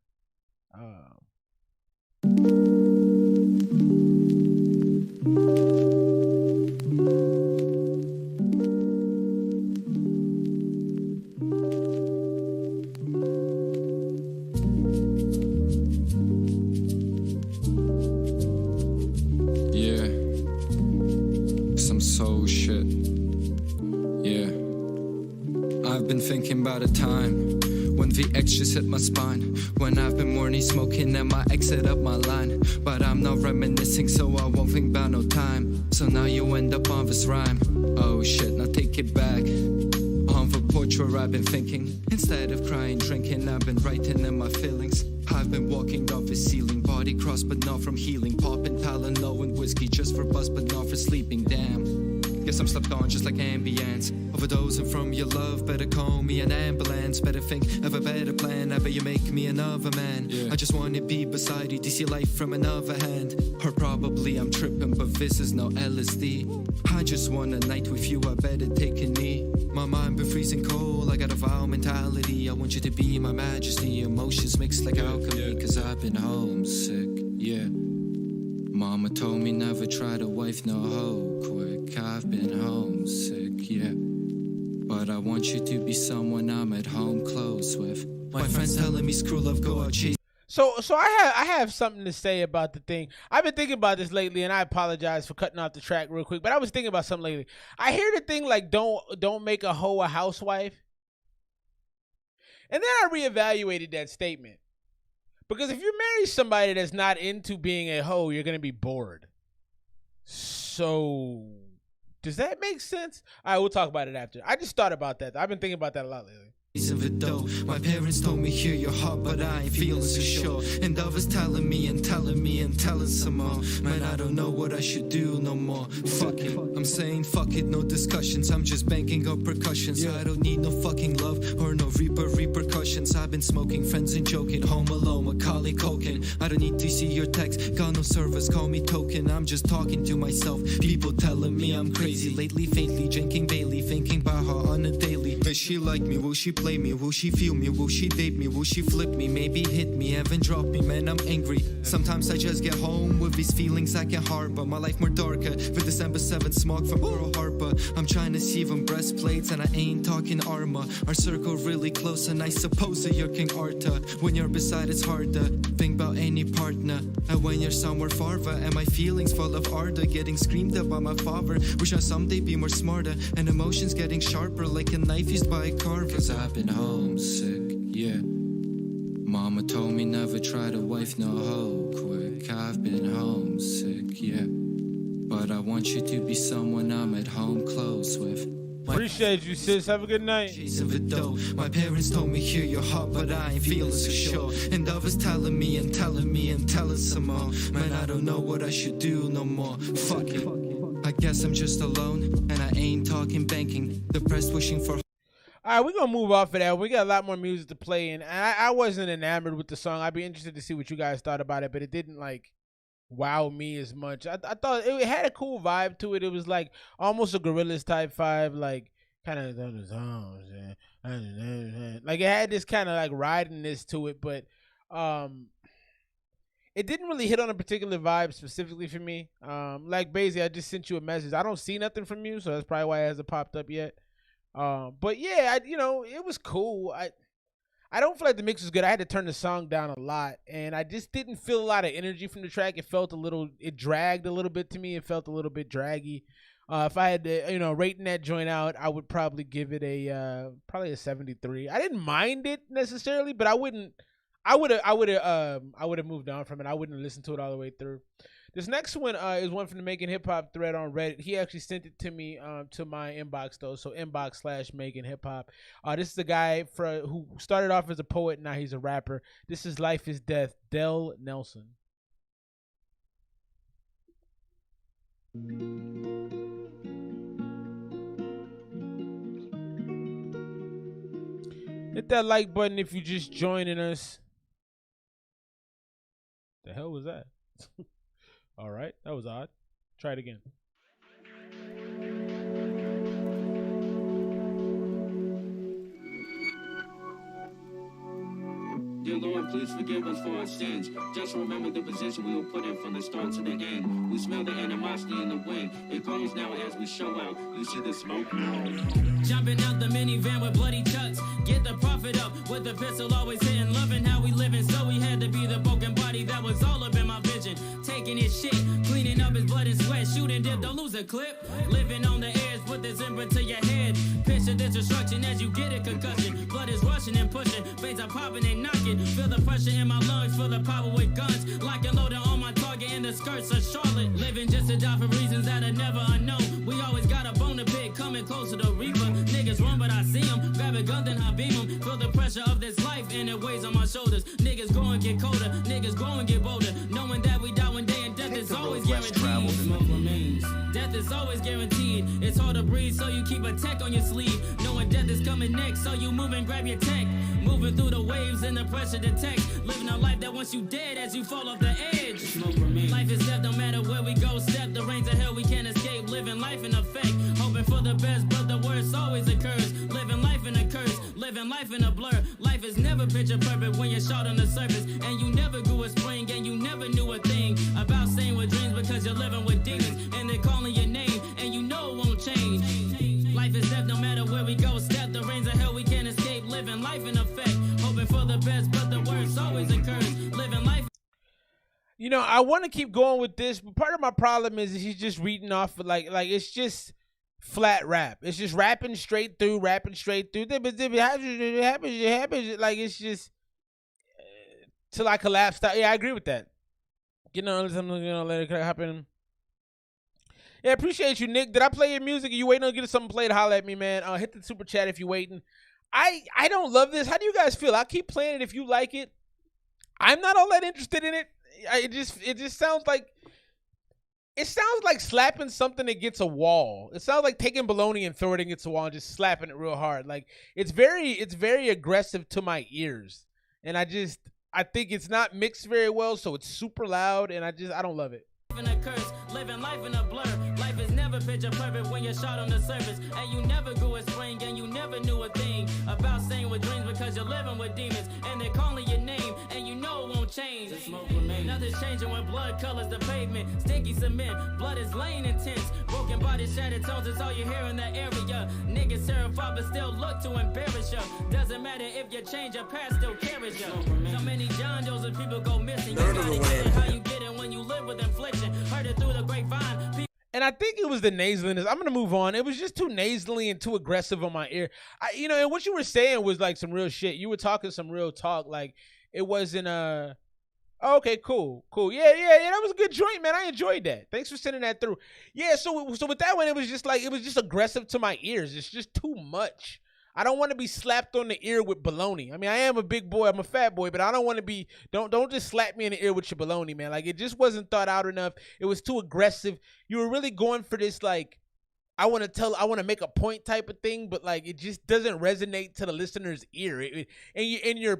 Thinking about a time when VX just hit my spine, when I've been morning smoking and my ex hit up my line, but I'm not reminiscing, so I won't think about no time. So now you end up on this rhyme. Oh shit, now take it back. On the porch where I've been thinking, instead of crying, drinking, I've been writing in my feelings. I've been walking off the ceiling, body crossed but not from healing, popping Tylenol and whiskey just for buzz but not for sleeping. Damn, guess I'm slept on just like ambience. Overdosing from your love, better call me an ambulance. Better think of a better plan, ever you make me another man. I just wanna be beside you to see life from another hand. Or probably I'm tripping, but this is no LSD. I just want a night with you, I better take a knee. My mind been freezing cold, I got a vow mentality. I want you to be my majesty, emotions mixed like alchemy, cause I've been homesick, yeah. Mama told me never try to wife no hoe quick. I've been homesick, yeah. But I want you to be someone I'm at home close with. My friends telling me screw love, go out chase. So I have something to say about the thing. I've been thinking about this lately, and I apologize for cutting off the track real quick, but I was thinking about something lately. I hear the thing like don't make a hoe a housewife. And then I reevaluated that statement. Because if you marry somebody that's not into being a hoe, you're going to be bored. So does that make sense? All right, we'll talk about it after. I just thought about that. I've been thinking about that a lot lately. of it though. My parents told me hear your heart, but I ain't feeling so sure. And others telling me and telling me and telling some more. Man, I don't know what I should do no more. Fuck it, I'm saying fuck it, no discussions. I'm just banking up percussions. I don't need no fucking love or no repercussions. I've been smoking, friends and joking, home alone, Macaulay Culkin. I don't need to see your text, got no service, call me token. I'm just talking to myself. People telling me I'm crazy. Lately, faintly drinking Bailey, thinking about her on a daily. Does she like me? Will she play me? Will she feel me? Will she date me? Will she flip me? Maybe hit me, even drop me. Man, I'm angry. Sometimes I just get home with these feelings I can harbor. My life more darker with December 7th smog from Pearl Harbor. I'm trying to see them breastplates and I ain't talking armor. Our circle really close and I suppose that you're King Arthur. When you're beside it's harder, think about any partner. And when you're somewhere farther and my feelings full of ardor, getting screamed at by my father. Wish I someday be more smarter and emotions getting sharper like a knife used by a carver. Cause I've been homesick, yeah. Mama told me never try to wife no hoe quick. I've been homesick, yeah. But I want you to be someone I'm at home close with. Appreciate you, sis. Have a good night. My parents told me hear your heart, but I ain't feeling so sure. And others telling me and telling me and telling some more. Man, I don't know what I should do no more. Fuck it. I guess I'm just alone and I ain't talking banking. Depressed, wishing for. All right, we're going to move off of that. We got a lot more music to play, and I wasn't enamored with the song. I'd be interested to see what you guys thought about it, but it didn't, like, wow me as much. I thought it had a cool vibe to it. It was, like, almost a Gorillaz type vibe, like, kind of, like, it had this kind of, like, ridiness to it, but it didn't really hit on a particular vibe specifically for me. Like, basically, I just sent you a message. I don't see nothing from you, so that's probably why it hasn't popped up yet. But yeah, it was cool. I don't feel like the mix was good. I had to turn the song down a lot, and I just didn't feel a lot of energy from the track. It dragged a little bit to me. It felt a little bit draggy. If I had to, rating that joint out, I would probably give it probably a 73. I didn't mind it necessarily, but I would have moved on from it. I wouldn't have listened to it all the way through. This next one is one from the Making Hip Hop thread on Reddit. He actually sent it to me to my inbox though. So inbox/Making Hip Hop. This is the guy who started off as a poet. Now he's a rapper. This is Life is Death, Del Nelson. Hit that like button if you're just joining us. The hell was that? All right, that was odd. Try it again. Dear Lord, please forgive us for our sins. Just remember the position we were put in from the start to the end. We smell the animosity in the wind. It grows now as we show out. You see the smoke now. Jumping out the minivan with bloody cuts. Get the profit up with the pistol always hitting. Loving how we living, so we had to be the broken body. That was all up in my vision. Taking his shit, cleaning up his blood and sweat. Shooting dip, don't lose a clip. Living on the edge, put the zipper to your head. Picture this destruction as you get a concussion. Blood is rushing and pushing. Veins are popping and knocking. Feel the pressure in my lungs, feel the power with guns. Like a loader on my target in the skirts of Charlotte. Living just to die for reasons that are never unknown. We always got a bone to pick, coming close to the reaper. Niggas run, but I see them. Grab a gun, then I beam them. Feel the pressure of this life, and it weighs on my shoulders. Niggas grow and get colder, niggas grow and get bolder. Knowing that we die one day, and death is always guaranteed. Smoke remains. Death is always guaranteed. It's hard to breathe, so you keep a tech on your sleeve. Knowing death is coming next, so you move and grab your tech. Moving through the waves and the pressure detect. Living a life that wants you dead as you fall off the edge. Smoke remains. Life is death, no matter where we go. Step the reins of hell, we can't escape. Living life in effect, hoping for the best, but the worst always occurs. Living life in a curse, living life in a blur. Life is never picture perfect when you're shot on the surface. And you never grew a spring, and you never knew a thing about staying with dreams because you're living with demons. And they're calling your name, and you know it won't change. Life is death, no matter where we go. Step the reins of hell, we can't escape. Living life in effect, hoping for the best, but the worst always occurs. Living life. I want to keep going with this, but part of my problem is he's just reading off of like it's just flat rap. It's just rapping straight through. But it happens. Like it's just till I collapse. Yeah, I agree with that. Let it happen. Yeah, appreciate you, Nick. Did I play your music? Are you waiting on getting something played? Holla at me, man. Hit the super chat if you're waiting. I don't love this. How do you guys feel? I'll keep playing it if you like it. I'm not all that interested in it. It just sounds like slapping something against a wall. It sounds like taking bologna and throwing it against a wall and just slapping it real hard. Like it's very aggressive to my ears. And I think it's not mixed very well, so it's super loud and I don't love it. A curse, living life in a blur. Life is never picture perfect when you're shot on the surface. And you never grew a spring and you never knew a thing about staying with dreams because you're living with demons. And they're calling your name and you know it won't change. Nothing's changing when blood colors the pavement. Stinky cement, blood is laying intense. Broken bodies, shattered tones, it's all you hear in that area. Niggas terrified but still look to embarrass you. Doesn't matter if you change, your past still carries you. So many John Joes and people go missing. You gotta get it how you get it when you live with infliction. Heard it through the grapevine. And I think it was the nasaliness. I'm gonna move on. It was just too nasally and too aggressive on my ear. And what you were saying was like some real shit. You were talking some real talk. Like it wasn't okay, cool. Yeah. That was a good joint, man. I enjoyed that. Thanks for sending that through. Yeah. So with that one, it was just aggressive to my ears. It's just too much. I don't want to be slapped on the ear with baloney. I mean, I am a big boy. I'm a fat boy, but I don't want to be. Don't just slap me in the ear with your baloney, man. Like it just wasn't thought out enough. It was too aggressive. You were really going for this like, I want to make a point type of thing, but like it just doesn't resonate to the listener's ear. And your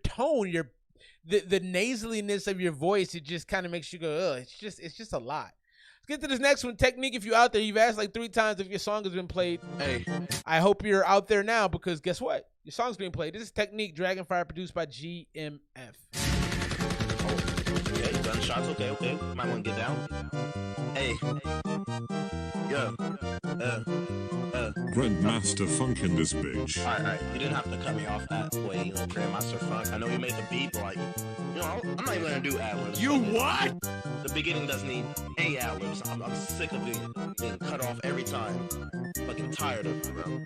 tone, the nasaliness of your voice, it just kind of makes you go, ugh. It's just a lot. Get to this next one. Technique, if you're out there, you've asked like 3 times if your song has been played. Hey, I hope you're out there now because guess what? Your song's being played. This is Technique, Dragonfire, produced by GMF. Okay, gunshots. Okay. Might want to get down. Hey. Yo. Grandmaster Funk in this bitch. Alright. You didn't have to cut me off that way, Grandmaster Funk. I know you made the beat, but like, I'm not even gonna do ad-libs. You what? The beginning doesn't need any ad-libs. I'm sick of being cut off every time. Fucking tired of it, bro.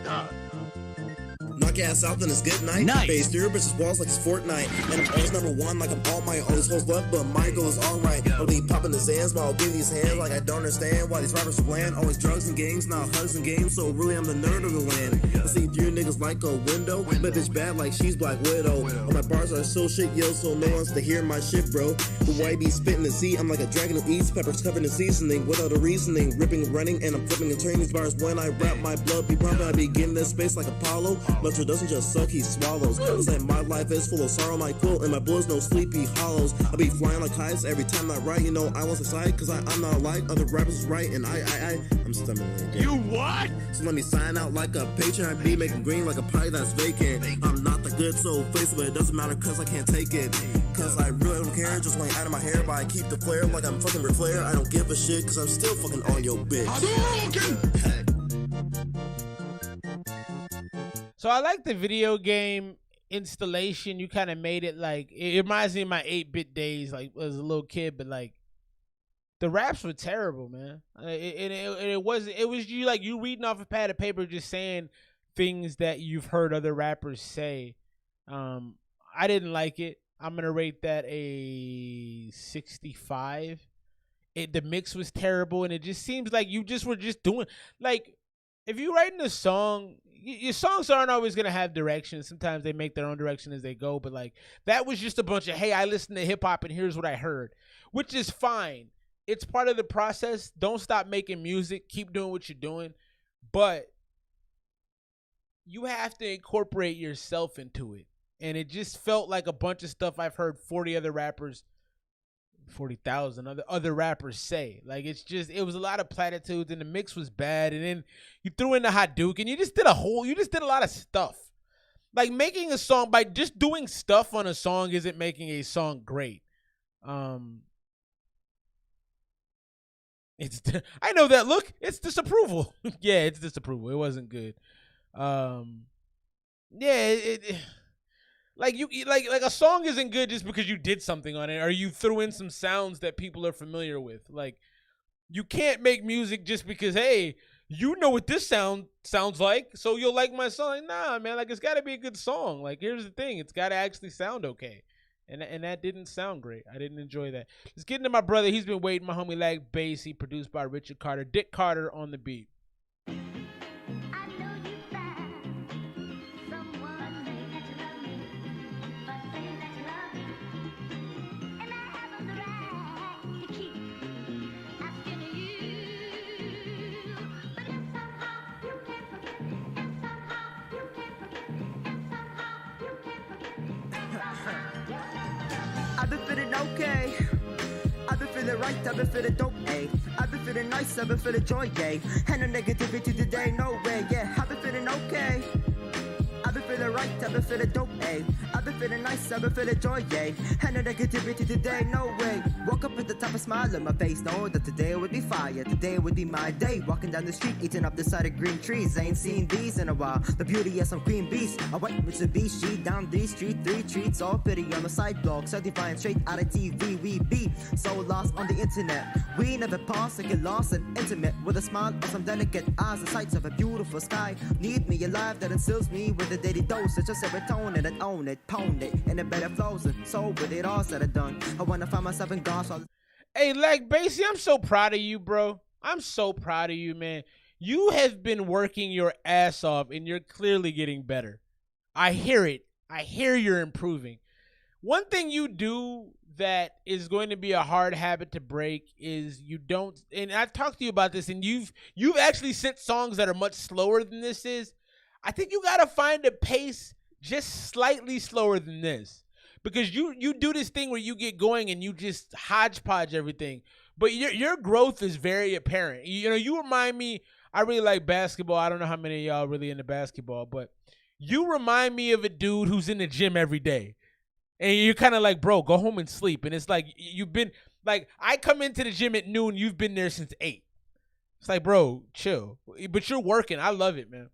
God. Knock your ass out, then it's good night. Phase through versus walls like it's Fortnite. And I'm always number one, like I'm all my all these hoes left, but my goal is alright. I'll be popping the Zans while I'll give these hands like I don't understand why these rappers are bland. Always drugs and gangs, now hugs and games, so really I'm the nerd of the land. I see through niggas like a window, but bitch bad like she's Black Widow. All my bars are so shit, yo, so no one's to hear my shit, bro. The way I be spitting the sea, I'm like a dragon who eats peppers covered in seasoning without a reasoning. Ripping and running, and I'm flipping and turning these bars when I rap. My blood be pumping, I be getting this space like Apollo. Luther doesn't just suck, he swallows. It's like my life is full of sorrow, my quilt, and my bullets no sleepy hollows. I be flying like kites every time I write, you know I want to side, cause I'm not like other rappers right, and I'm stumbling. You what? So let me sign out like a patron, I be making green like a pie that's vacant. I'm not the good soul face, but it doesn't matter cause I can't take it. Cause I really don't care, just want out of my hair, but I keep the flare like I'm fucking Ric Flair. I don't give a shit cause I'm still fucking on your bitch. So I like the video game installation. You kind of made it like, it reminds me of my 8-bit days, like as a little kid, but like the raps were terrible, man. It was you like you reading off a pad of paper, just saying things that you've heard other rappers say. I didn't like it. I'm going to rate that a 65. The mix was terrible. And it just seems like you just were just doing like, if you're writing a song, your songs aren't always going to have direction. Sometimes they make their own direction as they go. But like that was just a bunch of, hey, I listened to hip hop and here's what I heard, which is fine. It's part of the process. Don't stop making music. Keep doing what you're doing. But you have to incorporate yourself into it. And it just felt like a bunch of stuff I've heard 40,000 other rappers say. Like it was a lot of platitudes and the mix was bad. And then you threw in the Hadouken. You just did a lot of stuff. Like making a song by just doing stuff on a song isn't making a song great. I know that look. It's disapproval. Yeah, it's disapproval. It wasn't good. Like a song isn't good just because you did something on it or you threw in some sounds that people are familiar with. Like you can't make music just because, hey, you know what this sounds like, so you'll like my song. Like, nah, man, like it's got to be a good song. Like here's the thing, it's got to actually sound okay. And that didn't sound great. I didn't enjoy that. Let's get into my brother. He's been waiting. My homie Lag Bass. He produced by Richard Carter. Dick Carter on the beat. feeling right, I've been feeling dope, ayy. I've been feeling nice, I've been feeling joy, ayy. And no negativity today, no way, yeah. I've been feeling okay. I've been feeling right, I've been feeling dope, ayy. I've been feeling nice, I've been feeling joy, ayy. And no negativity today, no way. Woke up with the type of smile on my face, know that today would be fire. Today would be my day. Walking down the street, eating up the side of green trees. Ain't seen these in a while. The beauty of some queen bees. A white Mitsubishi down the street, 3 treats, all pretty on the sidewalk. Certified straight out of TV, we be so lost on the internet. We never pause to get lost and intimate. With a smile or some delicate eyes, the sights of a beautiful sky. Need me alive that instills me with a daily dosage of serotonin and own it, pwn it, and it better flows. And so with it all said and done, I wanna find myself in God's. Hey, like, basically, I'm so proud of you, bro. I'm so proud of you, man. You have been working your ass off, and you're clearly getting better. I hear it. I hear you're improving. One thing you do that is going to be a hard habit to break is you don't, and I've talked to you about this, and you've actually sent songs that are much slower than this is. I think you got to find a pace just slightly slower than this, because you do this thing where you get going and you just hodgepodge everything, but your growth is very apparent. You know, you remind me, I really like basketball. I don't know how many of y'all really into basketball, but you remind me of a dude who's in the gym every day. And you're kind of like, bro, go home and sleep. And it's like, you've been, like, I come into the gym at noon, you've been there since 8. It's like, bro, chill. But you're working. I love it, man.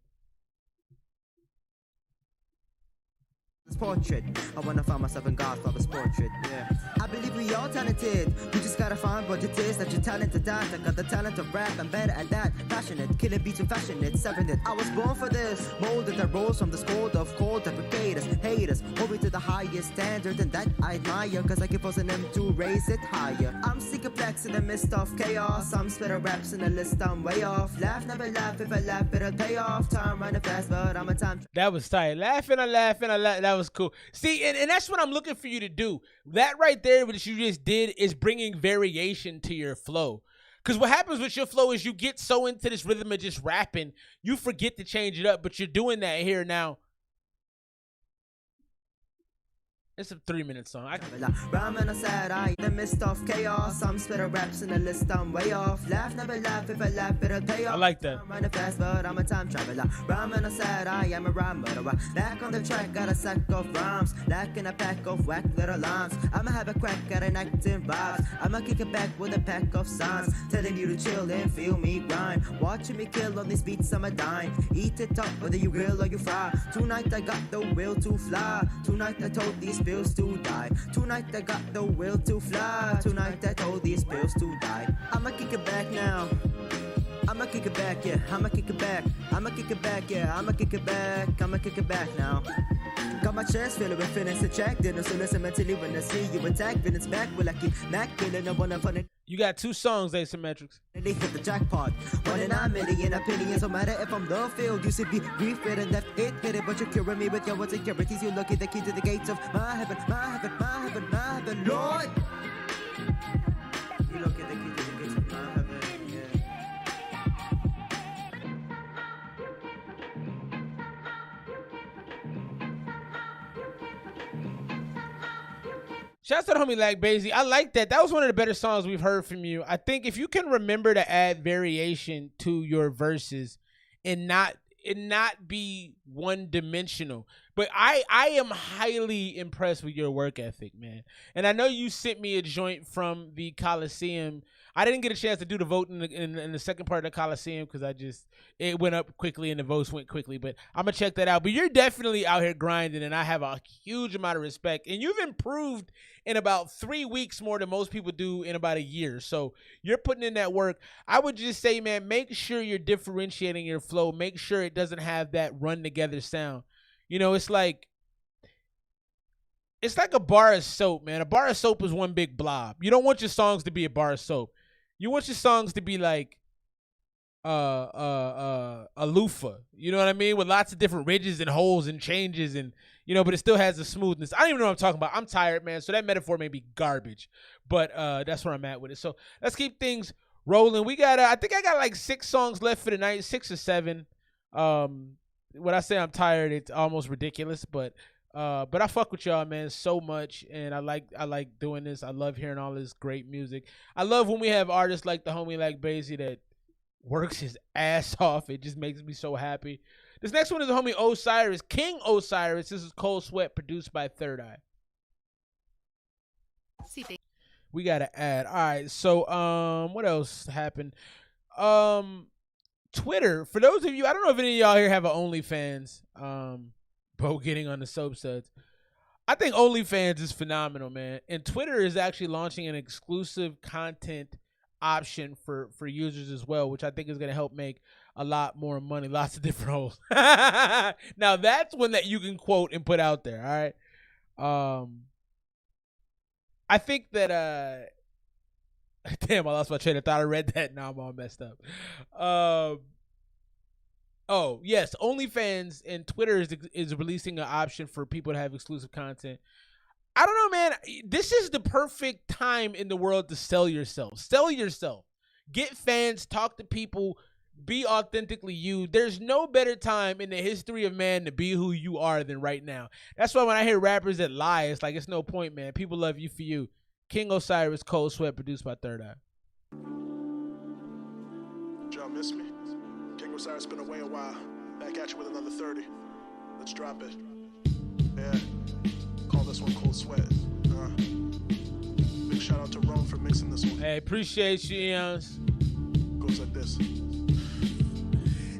Portrait. I wanna find myself in Godfather's portrait. Yeah. I believe we all talented. We just gotta find what it is that you're talented at. I got the talent of rap, I'm better at that. Passionate, killing beats and fashionate. Seventeenth, I was born for this. Molded that rose from the school of cold that haters, haters. Hold me to the highest standard, and that I admire, cause I keep forcing them to raise it higher. I'm syncoplex in the midst of chaos. I'm spitting raps in the list, I'm way off. Laugh, never laugh. If I laugh, it'll pay off. Time running fast, but I'm a time. That was tight. Laughing, I laugh. That was cool. See, and that's what I'm looking for you to do. That right there, what you just did, is bringing variation to your flow. Because what happens with your flow is you get so into this rhythm of just rapping, you forget to change it up, but you're doing that here now. It's a 3-minute song. Rhyming on sad eye, in the midst of chaos. I'm spitting raps in the list, I'm way off. Laugh, never laugh. If I laugh, it'll pay off. I like that. I'm running fast, but I'm a time traveler. Rhyming on sad eye, I'm a rhymer. Back on the track, got a sack of rhymes. Lacking a pack of whack little lines. I'ma have a crack at an acting vibes. I'ma kick it back with a pack of signs. Telling you to chill and feel me grind. Watching me kill on these beats, I'm a dime. Eat it up, whether you grill or you fry. Tonight I got the will to fly. Tonight I told these bills to die. Tonight I got the will to fly. Tonight I told these bills to die. I'ma kick it back now. I'ma kick it back, yeah. I'ma kick it back. I'ma kick it back, yeah. I'ma kick it back. I'ma kick it back now. Got my chest filled with feelings to check. Didn't so listen mentally when I see you attack. Feelings back, will I keep back? Feeling no one fun. You got 2 songs, Asymmetrics. They hit the jackpot. 1 in a million opinions. No matter if I'm the field, you should be refit and left it hit it. But you're curing me with your insecurities. You're lucky the key to the gates of my heaven, my heaven, my heaven, my heaven, Lord. You look at the key to the gates of my heaven, yeah. Shouts to the homie Lag Basie. I like that. That was one of the better songs we've heard from you. I think if you can remember to add variation to your verses and not be one-dimensional. But I am highly impressed with your work ethic, man. And I know you sent me a joint from the Coliseum. I didn't get a chance to do the vote in the second part of the Coliseum because it went up quickly and the votes went quickly. But I'm going to check that out. But you're definitely out here grinding, and I have a huge amount of respect. And you've improved in about 3 weeks more than most people do in about a year. So you're putting in that work. I would just say, man, make sure you're differentiating your flow. Make sure it doesn't have that run-together sound. You know, it's like a bar of soap, man. A bar of soap is one big blob. You don't want your songs to be a bar of soap. You want your songs to be like a loofah. You know what I mean? With lots of different ridges and holes and changes and, you know, but it still has the smoothness. I don't even know what I'm talking about. I'm tired, man. So that metaphor may be garbage, but that's where I'm at with it. So let's keep things rolling. We got, I think I got like 6 songs left for the night, 6 or 7. When I say I'm tired, it's almost ridiculous, but But I fuck with y'all, man, so much, and I like doing this. I love hearing all this great music. I love when we have artists like the homie like Basie that works his ass off. It just makes me so happy. This next one is the homie Osiris, King Osiris. This is Cold Sweat, produced by Third Eye. We gotta add. All right, so what else happened? Twitter. For those of you, I don't know if any of y'all here have an OnlyFans. Bo getting on the soap suds. I think OnlyFans is phenomenal, man. And Twitter is actually launching an exclusive content option for users as well, which I think is going to help make a lot more money. Lots of different holes. Now that's one that you can quote and put out there. All right. I think that damn, I lost my train of thought. I read that. Now I'm all messed up. Oh, yes, OnlyFans and Twitter is releasing an option for people to have exclusive content. I don't know, man. This is the perfect time in the world to sell yourself. Sell yourself. Get fans, talk to people, be authentically you. There's no better time in the history of man to be who you are than right now. That's why when I hear rappers that lie, it's like, it's no point, man. People love you for you. King Osiris, Cold Sweat, produced by Third Eye. Y'all miss me? King Osiris been away a while. Back at you with another 30. Let's drop it. Yeah. Call this one Cold Sweat. Big shout out to Rome for mixing this one. Hey, appreciate you, Eons. Goes like this.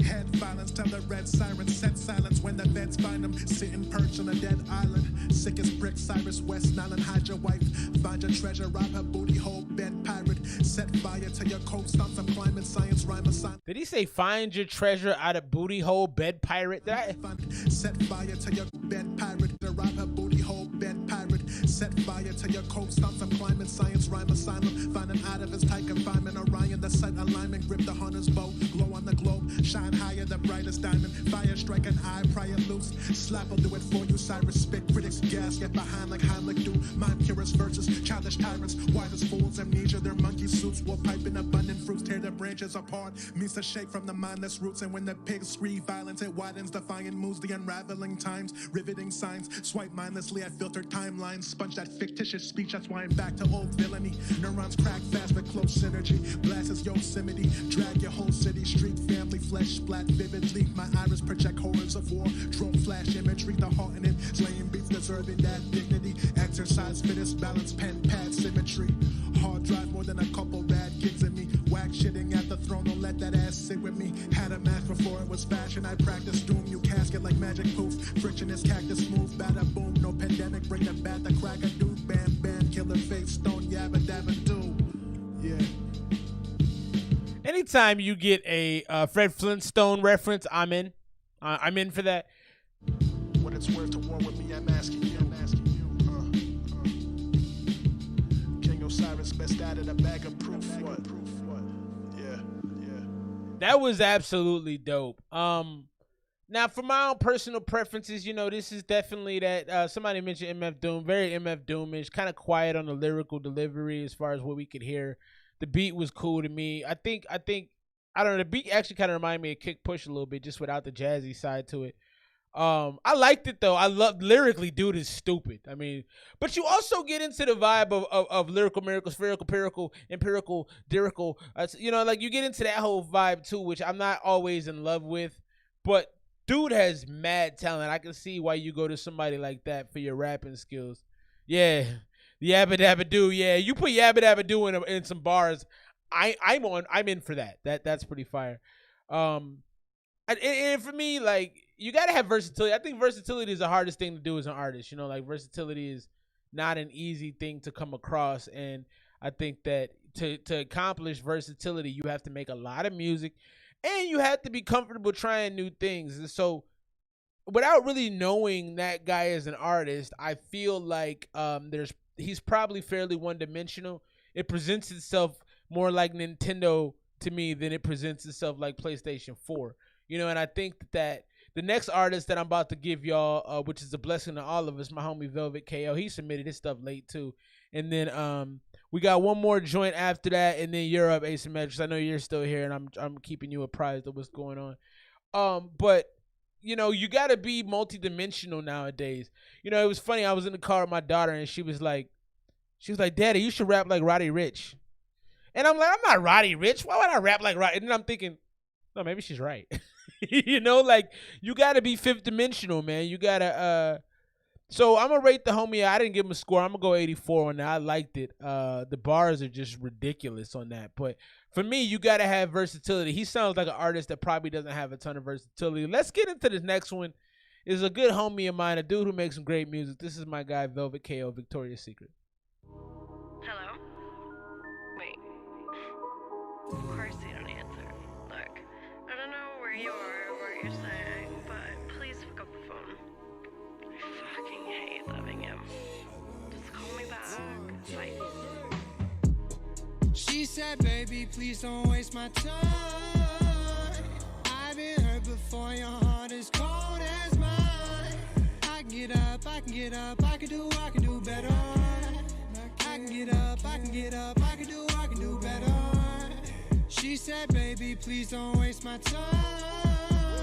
Head violence, tell the red sirens, set silence when the vets find them sitting perched on a dead island. Sick as brick, Cyrus West Nile, hide your wife, find your treasure, rob her booty hole, bed pirate, set fire to your coat, stomp some climate science, rhyme a sign. Did he say find your treasure out of booty hole, bed pirate? Did I? Set fire to your bed pirate, rob her booty hole, bed pirate, set fire to your coat, stomp some climate science, rhyme asylum, find an out of his tight confinement, Orion, the sight alignment, grip the hunter's bow, glow on the globe, shine higher, the brightest diamond, fire strike an eye, prior loose, slap will do it for you, Cyrus spit, critics gas, get behind like Heimlich do, mind purist versus childish tyrants, widest fools, amnesia, their monkey suits, will pipe in abundant fruits, tear their branches apart, means to shake from the mindless roots, and when the pigs scream violence, it widens, defiant moves, the unraveling times, riveting signs, swipe mindlessly at filtered timelines, sponge that fictitious speech, that's why I'm back to old villainy, neurons crack fast with close synergy, blast as Yosemite, drag your whole city, street family, flesh splat vividly, my iris project horrors of war, drone flash imagery, the heart in it, slaying beats deserving that dignity, exercise fittest, balance, pen, pad, symmetry, hard drive more than a couple rad gigs in me, whack shitting at the throne, don't let that ass sit with me, had a mask before it was fashion, I practice doom, you casket like magic poof, frictionless cactus move, bada boom, no pandemic, bring the bat, the crack a dude, bam, bam, killer face, stone, yabba dabba do, yeah. Anytime you get a Fred Flintstone reference, I'm in. I'm in for that. What it's worth to war with me, I'm asking you. King Osiris, best out of the bag of proof. What? Yeah. That was absolutely dope. Now for my own personal preferences, you know, this is definitely that somebody mentioned MF Doom, very MF Doomish, kind of quiet on the lyrical delivery as far as what we could hear. The beat was cool to me. I think I don't know, the beat actually kind of reminded me of Kick Push a little bit, just without the jazzy side to it. I liked it though. I love lyrically, dude is stupid. I mean, but you also get into the vibe of lyrical, miracle, spherical, empirical, dirical. You know, like you get into that whole vibe too, which I'm not always in love with. But dude has mad talent. I can see why you go to somebody like that for your rapping skills. Yeah. Yabba dabba do, yeah. You put yabba dabba do in some bars, I'm in for that. That's pretty fire. And for me, like, you gotta have versatility. I think versatility is the hardest thing to do as an artist. You know, like versatility is not an easy thing to come across, and I think that to accomplish versatility, you have to make a lot of music, and you have to be comfortable trying new things. And so, without really knowing that guy as an artist, I feel like he's probably fairly one-dimensional. It presents itself more like Nintendo to me than it presents itself like PlayStation 4. You know, and I think that the next artist that I'm about to give y'all, which is a blessing to all of us, my homie Velvet KO, he submitted his stuff late too. And then we got one more joint after that, and then you're up, Asymmetrics. I know you're still here, and I'm keeping you apprised of what's going on. But you know, you got to be multidimensional nowadays. You know, it was funny. I was in the car with my daughter, and she was like, Daddy, you should rap like Roddy Ricch. And I'm like, I'm not Roddy Ricch. Why would I rap like Roddy? And then I'm thinking, no, maybe she's right. You know, like, you got to be fifth dimensional, man. You got to, so I'm going to rate the homie. I didn't give him a score. I'm going to go 84 on that. I liked it. The bars are just ridiculous on that. But for me, you got to have versatility. He sounds like an artist that probably doesn't have a ton of versatility. Let's get into this next one. It's a good homie of mine, a dude who makes some great music. This is my guy, Velvet KO, Victoria's Secret. Hello? Wait. Of course you don't answer. Look, I don't know where you are or what you're saying, but please pick up the phone. I fucking hate loving him. Just call me back. Bye. She said, baby, please don't waste my time. I've been hurt before, your heart is cold as mine. I can get up, I can get up, I can do better. I can get up, I can get up, I can do better. She said, baby, please don't waste my time.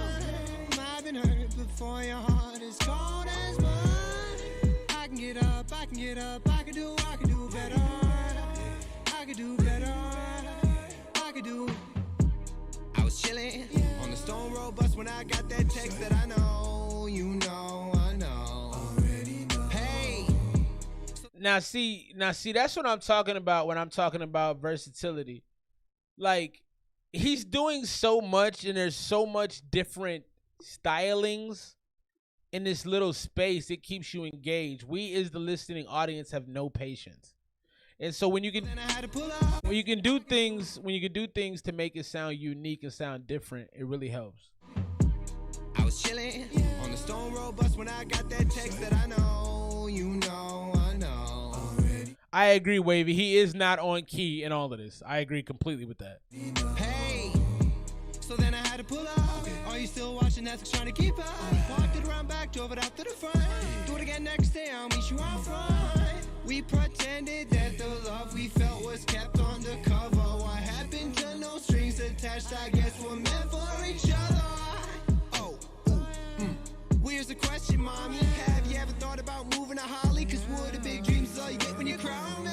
I've been hurt before, your heart is cold as mine. I can get up, I can get up, I can do better. I could do better. I could do. I was chilling on the Stone Road bus when I got that text that I know, you know, I know. Already know. Hey. Now see, that's what I'm talking about when I'm talking about versatility. Like, he's doing so much, and there's so much different stylings in this little space. It keeps you engaged. We, as the listening audience, have no patience. And so when you can do things to make it sound unique and sound different, it really helps. I was chilling on the Stone Road bus when I got that text that I know, you know, I know. Already. I agree, Wavy. He is not on key in all of this. I agree completely with that. Hey, so then I had to pull up. Are you still watching Netflix trying to keep up? Walked it around back, drove it out to the front. Do it again next day, I'll meet you out front. We pretended that the love we felt was kept undercover. What happened to no strings attached? I guess we're meant for each other. Oh, well, here's the question, mommy. Have you ever thought about moving to Holly? Cause what the big dreams is all you get when you cry me.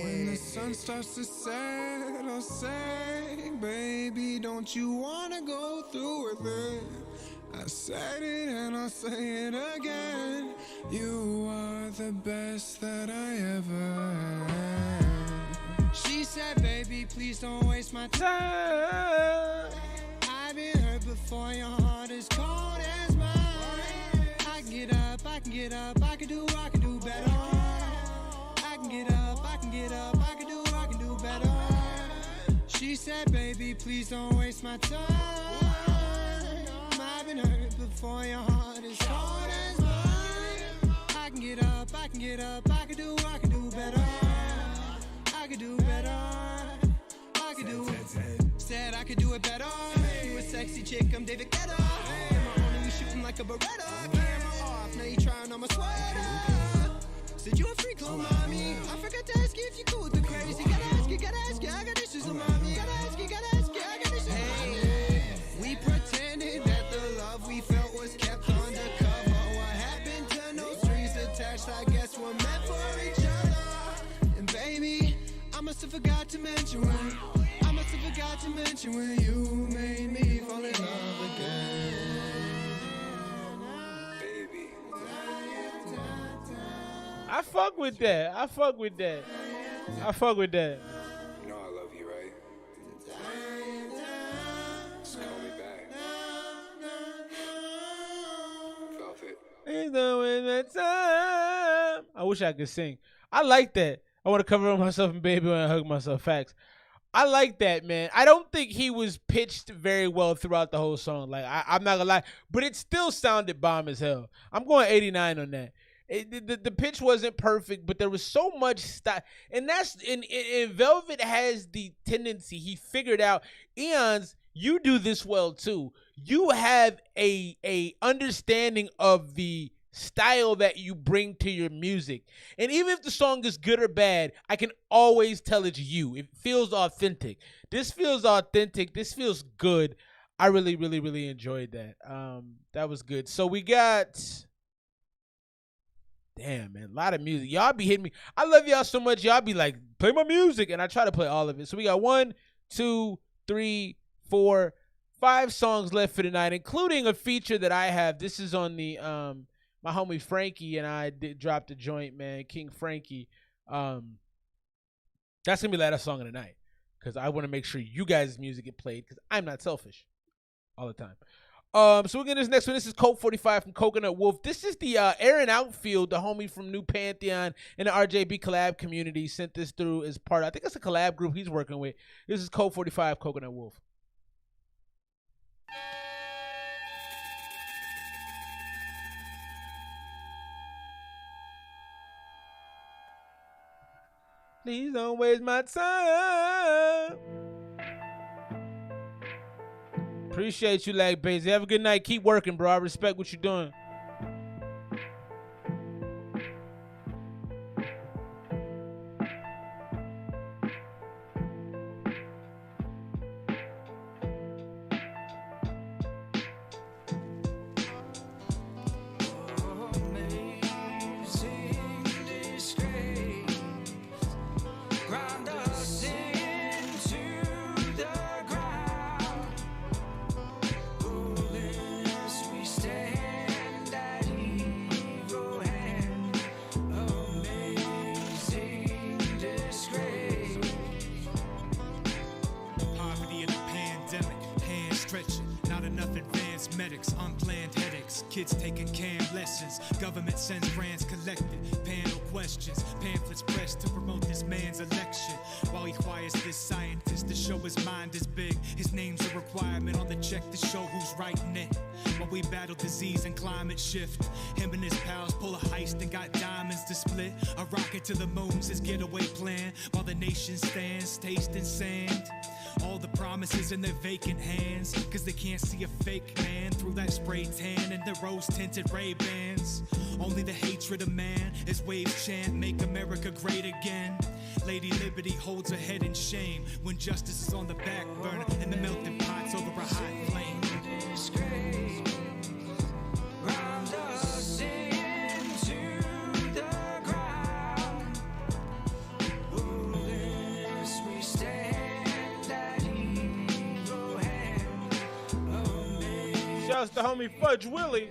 When the sun starts to set, I'll say, baby, don't you wanna go through with it? I said it and I'll say it again. You are the best that I ever had. She said, baby, please don't waste my time. I've been hurt before, your heart is cold as mine. I can get up, I can get up, I can do better. I can get up, I can get up, I can do better. She said, baby, please don't waste my time. I've been hurt before, your heart is cold as mine. I can get up, I can get up, I can do better. I can do better. I can do. Said I could do it better. You a sexy chick, I'm David Guetta. My own, you shooting like a Beretta. Camera off, now you trying on my sweater. Said you a freak, little mommy. I forgot to ask you if you cool with the crazy. Gotta ask you, I got issues with mommy. Gotta ask you, I got issues. Hey, we pretended that the love we felt was kept undercover. What happened to no strings attached? I guess we're meant for each other. And baby, I must have forgot to mention when you made me fall in love again. Baby. I fuck with that. You know I love you, right? Just call me back. Velvet. Ain't doing that time. I wish I could sing. I like that. I want to cover myself and baby when I hug myself. Facts. I like that, man. I don't think he was pitched very well throughout the whole song. Like, I'm not gonna lie, but it still sounded bomb as hell. I'm going 89 on that. The pitch wasn't perfect, but there was so much style, and that's in Velvet has the tendency. He figured out, Eons, you do this well too. You have a understanding of the style that you bring to your music, and even if the song is good or bad, I can always tell it's you. It feels authentic. This feels authentic. This feels good. I really, really, really enjoyed that. That was good. So we got, damn, man, a lot of music. Y'all be hitting me. I love y'all so much. Y'all be like, play my music, and I try to play all of it. So we got 1, 2, 3, 4, 5 songs left for tonight, including a feature that I have. This is on the my homie Frankie and I dropped a joint, man. King Frankie. That's gonna be the last song of the night because I want to make sure you guys' music get played because I'm not selfish all the time. So we're getting this next one. This is Colt 45 from Coconut Wolf. This is the Aaron Outfield, the homie from New Pantheon and the RJB collab community, sent this through as part of, I think it's a collab group he's working with. This is Colt 45, Coconut Wolf. Please don't waste my time. Appreciate you, Lag Bass. Have a good night. Keep working, bro. I respect what you're doing. Kids taking cam lessons, government sends grants collected, panel questions, pamphlets pressed to promote this man's election. While he quiets this scientist to show his mind is big, his name's a requirement on the check to show who's writing it. While we battle disease and climate shift, him and his pals pull a heist and got diamonds to split. A rocket to the moon's his getaway plan, while the nation stands tasting sand. All the promises in their vacant hands, cause they can't see a fake man through that spray tan and the rose-tinted Ray-Bans. Only the hatred of man is waves chant, make America great again. Lady Liberty holds her head in shame when justice is on the back burner and the melting pot's over a hot flame. Shouts to homie Fudge Willie.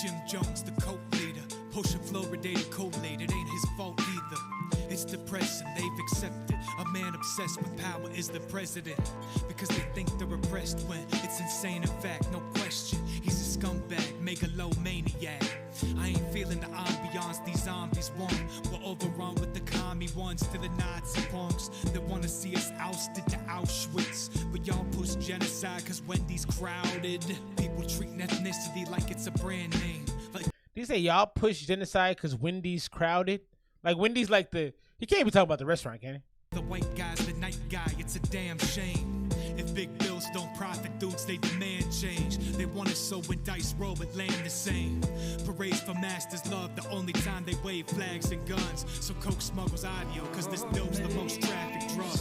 Jim Jones, the coke leader, pushing fluoridated Kool-Aid. It ain't his fault either. It's depressing, they've accepted. A man obsessed with power is the president because they think they're oppressed when it's insane. In fact, no question, he's a scumbag, megalomaniac. I ain't feeling the ambiance these zombies want. We're overrun with the commie ones to the Nazi punks that wanna see us ousted to Auschwitz. But y'all push genocide cause Wendy's crowded. People treating ethnicity like it's a brand name. Like, Did you say y'all push genocide cause Wendy's crowded? Like Wendy's like the, he can't even talk about the restaurant, can he? The white guy's the night guy, it's a damn shame. If big bills don't profit dudes, they demand change. They want us so when dice roll it land the same. Parades for masters love the only time they wave flags and guns. So coke smuggles audio cause this dope's the most trafficked drug.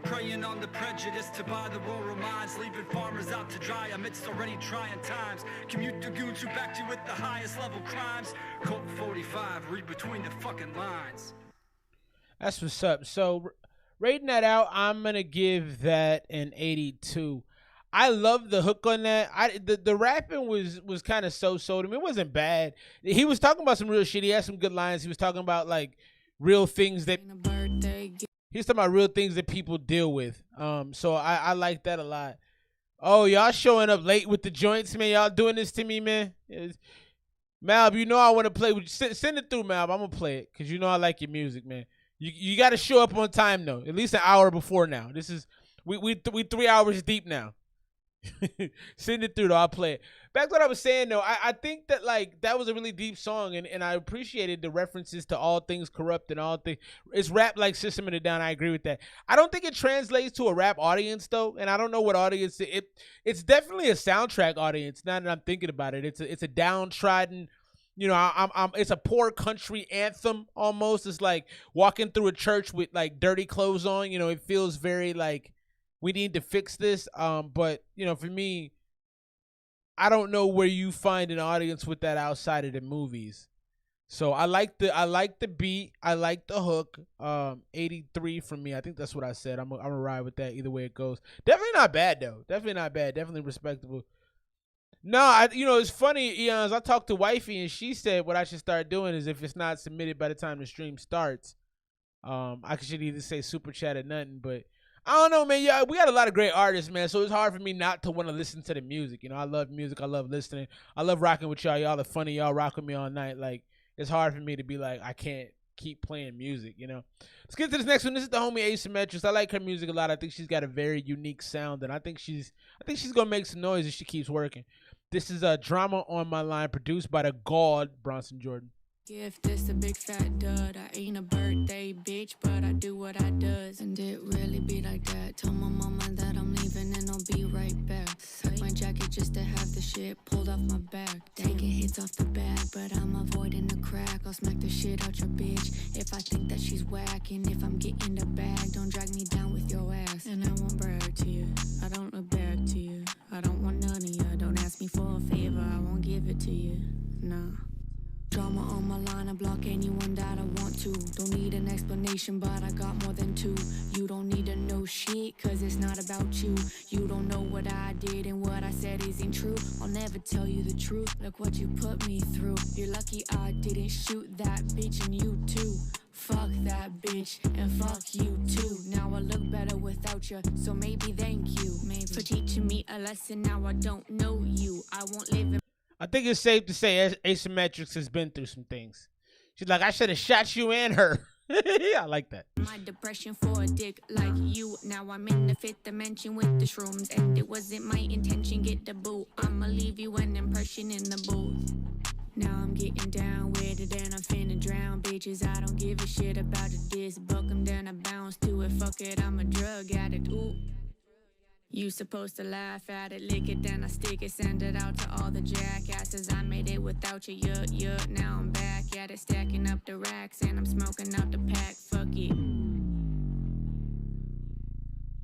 Preying on the prejudice to buy the rural minds, leaving farmers out to dry amidst already trying times. Commute the goons who backed you with the highest level crimes. Colt 45, read between the fucking lines. That's what's up. So rating that out, I'm gonna give that an 82. I love the hook on that. The rapping was kind of so-so to me. It wasn't bad. He was talking about some real shit. He had some good lines. He was talking about like real things that he's talking about real things that people deal with. So I like that a lot. Oh, y'all showing up late with the joints, man. Y'all doing this to me, man. Malb, you know I want to play with you. Send it through, Malb. I'm gonna play it because you know I like your music, man. You got to show up on time though. At least an hour before now. This is we 3 hours deep now. Send it through though. I'll play it. Back to what I was saying though, I think that like that was a really deep song, and I appreciated the references to all things corrupt and all things. It's rap like System of a Down. I agree with that. I don't think it translates to a rap audience though, and I don't know what audience it's definitely a soundtrack audience. Now that I'm thinking about it, it's a downtrodden. You know, it's a poor country anthem almost. It's like walking through a church with like dirty clothes on. You know, it feels very like we need to fix this. But you know, for me, I don't know where you find an audience with that outside of the movies. So I like the beat. I like the hook. 83 from me. I think that's what I said. I'm gonna ride with that either way it goes. Definitely not bad though. Definitely not bad. Definitely respectable. No, you know, it's funny, Eons. I talked to Wifey and she said what I should start doing is if it's not submitted by the time the stream starts, I should either say super chat or nothing. But I don't know, man. Yeah, we got a lot of great artists, man. So it's hard for me not to want to listen to the music. You know, I love music. I love listening. I love rocking with y'all. Y'all are funny. Y'all rock with me all night. Like, it's hard for me to be like, I can't keep playing music, you know. Let's get to this next one. This is the homie Asymmetrics. I like her music a lot. I think she's got a very unique sound, and I think she's gonna make some noise if she keeps working. This is a Drama on My Line, produced by the God Bronson Jordan. If this a big fat dud, I ain't a birthday bitch, but I do what I does. And it really be like that. Tell my mama that I'm leaving and I'll be right back. Tuck my jacket just to have the shit pulled off my back. Taking hits off the bag, but I'm avoiding the crack. I'll smack the shit out your bitch if I think that she's whack. And if I'm getting the bag, don't drag me down with your ass. And I won't brag to you, I don't look back to you. I don't want none of you, don't ask me for a favor, I won't give it to you, nah. Drama on my line, I block anyone that I want to. Don't need an explanation, but I got more than two. You don't need to know shit, cause it's not about you. You don't know what I did and what I said isn't true. I'll never tell you the truth, look what you put me through. You're lucky I didn't shoot that bitch and you too. Fuck that bitch and fuck you too. Now I look better without you, so maybe thank you. Maybe for teaching me a lesson, now I don't know you. I won't live in I think it's safe to say Asymmetrics has been through some things. She's like, I should have shot you and her. Yeah, I like that. my depression for a dick like you. Now I'm in the fifth dimension with the shrooms, and it wasn't my intention. Get the boot, I'ma leave you an impression in the booth. Now I'm getting down with it and I'm finna drown bitches. I don't give a shit about the diss. Buck 'em down, I bounce to it. Fuck it, I'm a drug addict. Ooh. You supposed to laugh at it, lick it, then I stick it, send it out to all the jackasses. I made it without you, yup. Now I'm back at it, stacking up the racks, and I'm smoking out the pack. Fuck it.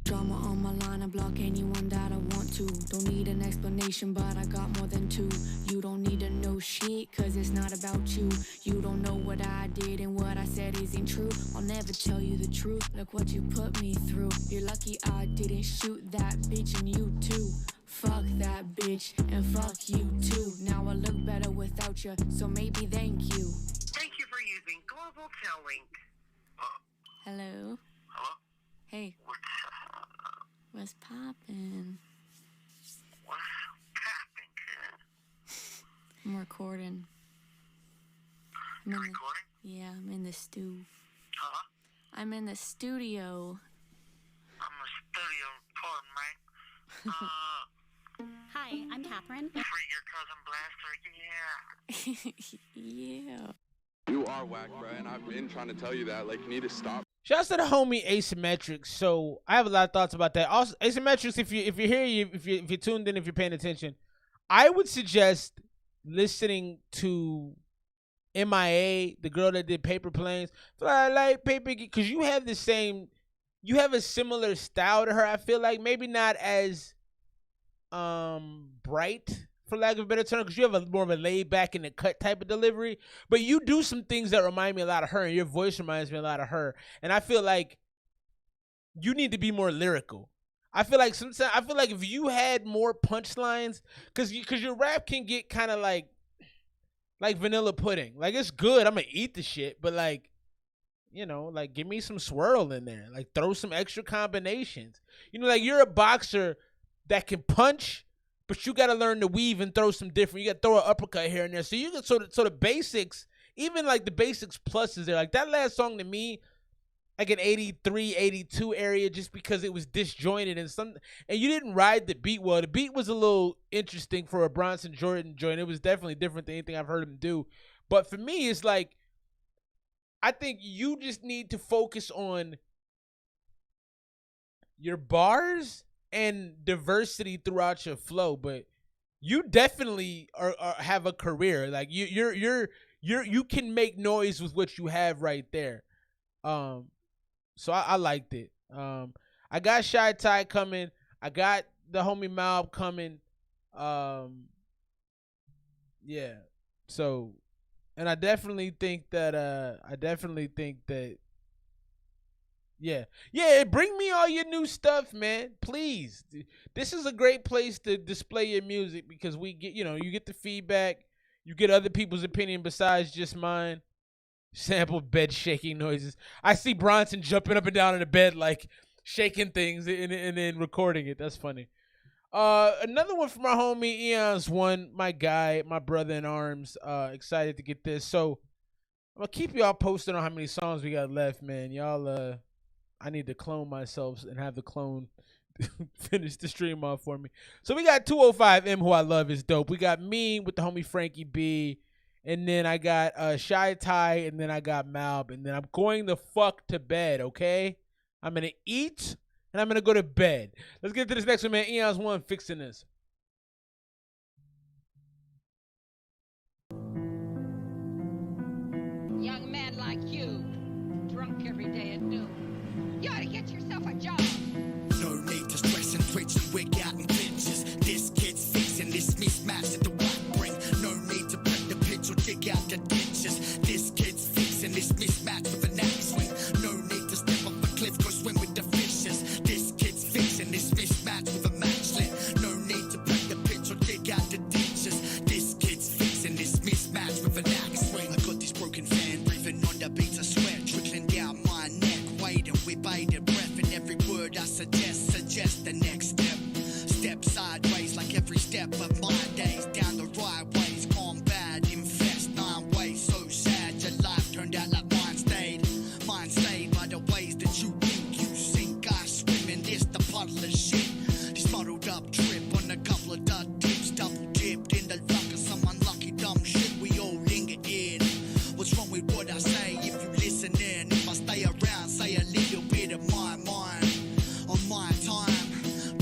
Drama on my line, I block anyone that I want to. Don't need an explanation, but I got more than two. You don't need to know shit, cause it's not about you. You don't know what I did and what I said isn't true. I'll never tell you the truth, look what you put me through. You're lucky I didn't shoot that bitch and you too. Fuck that bitch and fuck you too. Now I look better without you, so maybe thank you. Thank you for using Global Telling. Hello? Hello? Hey. What's poppin'? What's poppin', kid? I'm recording. You're recording? Yeah, I'm in the stew. Huh? I'm in the studio. I'm a studio recording, man. Hi, I'm Catherine. Free your cousin Blaster, yeah. Yeah. You are whack, bro, and I've been trying to tell you that. Like, you need to stop. Shouts to the homie Asymmetrics. So I have a lot of thoughts about that. Also, Asymmetrics, if you're here, if you're tuned in, if you're paying attention, I would suggest listening to MIA, the girl that did Paper Planes, Fly Like Paper, because you have a similar style to her. I feel like maybe not as bright, for lack of a better term, because you have more of a laid back in the cut type of delivery, but you do some things that remind me a lot of her, and your voice reminds me a lot of her. And I feel like you need to be more lyrical. I feel like if you had more punchlines, because your rap can get kind of like vanilla pudding. Like, it's good, I'm gonna eat the shit, but like, you know, like, give me some swirl in there, like throw some extra combinations. You know, like, you're a boxer that can punch, but you got to learn to weave and throw some different. You got to throw an uppercut here and there. So you can the basics, even like the basics plus is there. Like, that last song to me, like an 83, 82 area just because it was disjointed and you didn't ride the beat well. The beat was a little interesting for a Bronson Jordan joint. It was definitely different than anything I've heard him do. But for me, it's like, I think you just need to focus on your bars and diversity throughout your flow. But you definitely are have a career. Like you can make noise with what you have right there. So I liked it. I got Shy Ty coming. I got the homie Malb coming. Yeah. So, and I definitely think that yeah, bring me all your new stuff, man. Please. This is a great place to display your music because we get, you get the feedback, you get other people's opinion besides just mine. Sample bed shaking noises. I see Bronson jumping up and down in the bed, like shaking things and then recording it. That's funny. Another one from our homie Eons One, my guy, my brother in arms. Excited to get this. So I'm gonna keep y'all posted on how many songs we got left, man. Y'all, I need to clone myself and have the clone finish the stream off for me. So we got 205M, who I love, is dope. We got me with the homie Frankie B. And then I got Shy Ty, and then I got Malb, and then I'm going the fuck to bed, okay? I'm going to eat, and I'm going to go to bed. Let's get to this next one, man. Eons One fixing this. Young man like you, drunk every day at noon. You ought to get yourself a job. No need to stress and twitch and wig out and bitches. This kid's fixing this mismatch that the white bring. No need to break the pitch or dig out the ditches. This kid's fixing this mismatch with an axe swing. No need to step off a cliff, go swim with the fishes. This kid's fixing this mismatch with a matchlet. No need to break the pitch or dig out the ditches. This kid's fixing this mismatch with an axe swing. I got this broken fan breathing on the beats of sweat trickling down my neck, waiting with bated breath, and every word I suggest the next step. Step sideways like every step of my days. Down the right ways, gone bad, infest 9 ways. So sad your life turned out like mine stayed. Mine stayed by the ways that you think you sink. I swim in this, the puddle of shit. This muddled up trip on a couple of dud dips. Double dipped in the luck of some unlucky dumb shit we all linger in. What's wrong with what I say if you listen in? If I stay around, say a little bit of my mind on my time.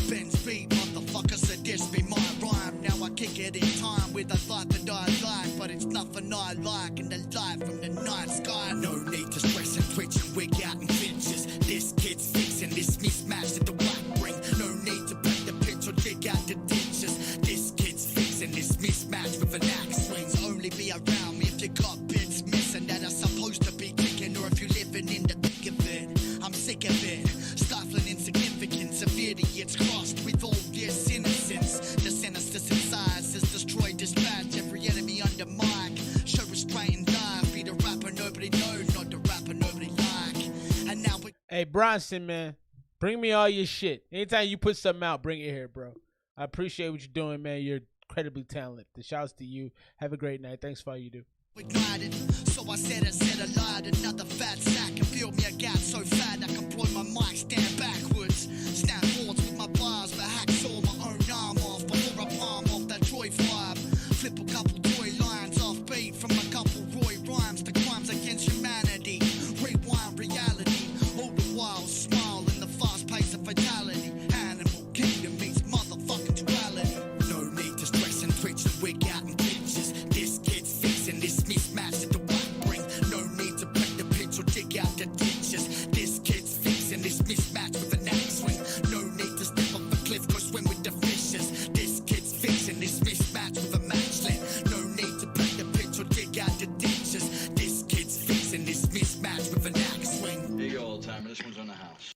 Ben's beat, motherfucker, so this be my rhyme. Now I kick it in time with a thought that I like, but it's nothing I like in the light from the night sky. No need to stress and twitch and wig out and bitches. This kid's fixing this mismatch that the white bring. No need to break the pitch or dig out the ditches. This kid's fixing this mismatch with an axe swings. Only be around me if you got bits missing that are supposed to be kicking, or if you're living in the thick of it. I'm sick of it, stifling insignificance of idiots crossed with all this innocence. The sinister synthesis destroy dispatch every enemy under mic. Show restrained life, be the rapper nobody knows, not the rapper nobody like. And now we Hey, Bronson, man, bring me all your shit. Anytime you put something out, bring it here, bro. I appreciate what you're doing, man. You're incredibly talented. The shouts to you. Have a great night. Thanks for all you do. ignited. So I said alive, another fat sack and filled me a gap so fat I can blow my mic, stand backwards. Snap forwards with my bars, but hacksaw my own arm off before I palm off that Troy vibe. Flip a couple toy lines off beat from a couple Roy rhymes to crimes against humanity. Rewind reality, all the while smile in the fast pace of fatality. Animal kingdom meets motherfucking duality. No need to stress and twitch and wig out and bitches. This kid's fixing this mismatch that the white bring. No need to break the pitch or dig out the ditches. This kid's fixing this mismatch with an axe swing. No need to step off a cliff, go swim with the fishes. This kid's fixing this mismatch with a matchlet. No need to break the pitch or dig out the ditches. This kid's fixing this mismatch with an axe swing. Hey, old timer, this one's on the house.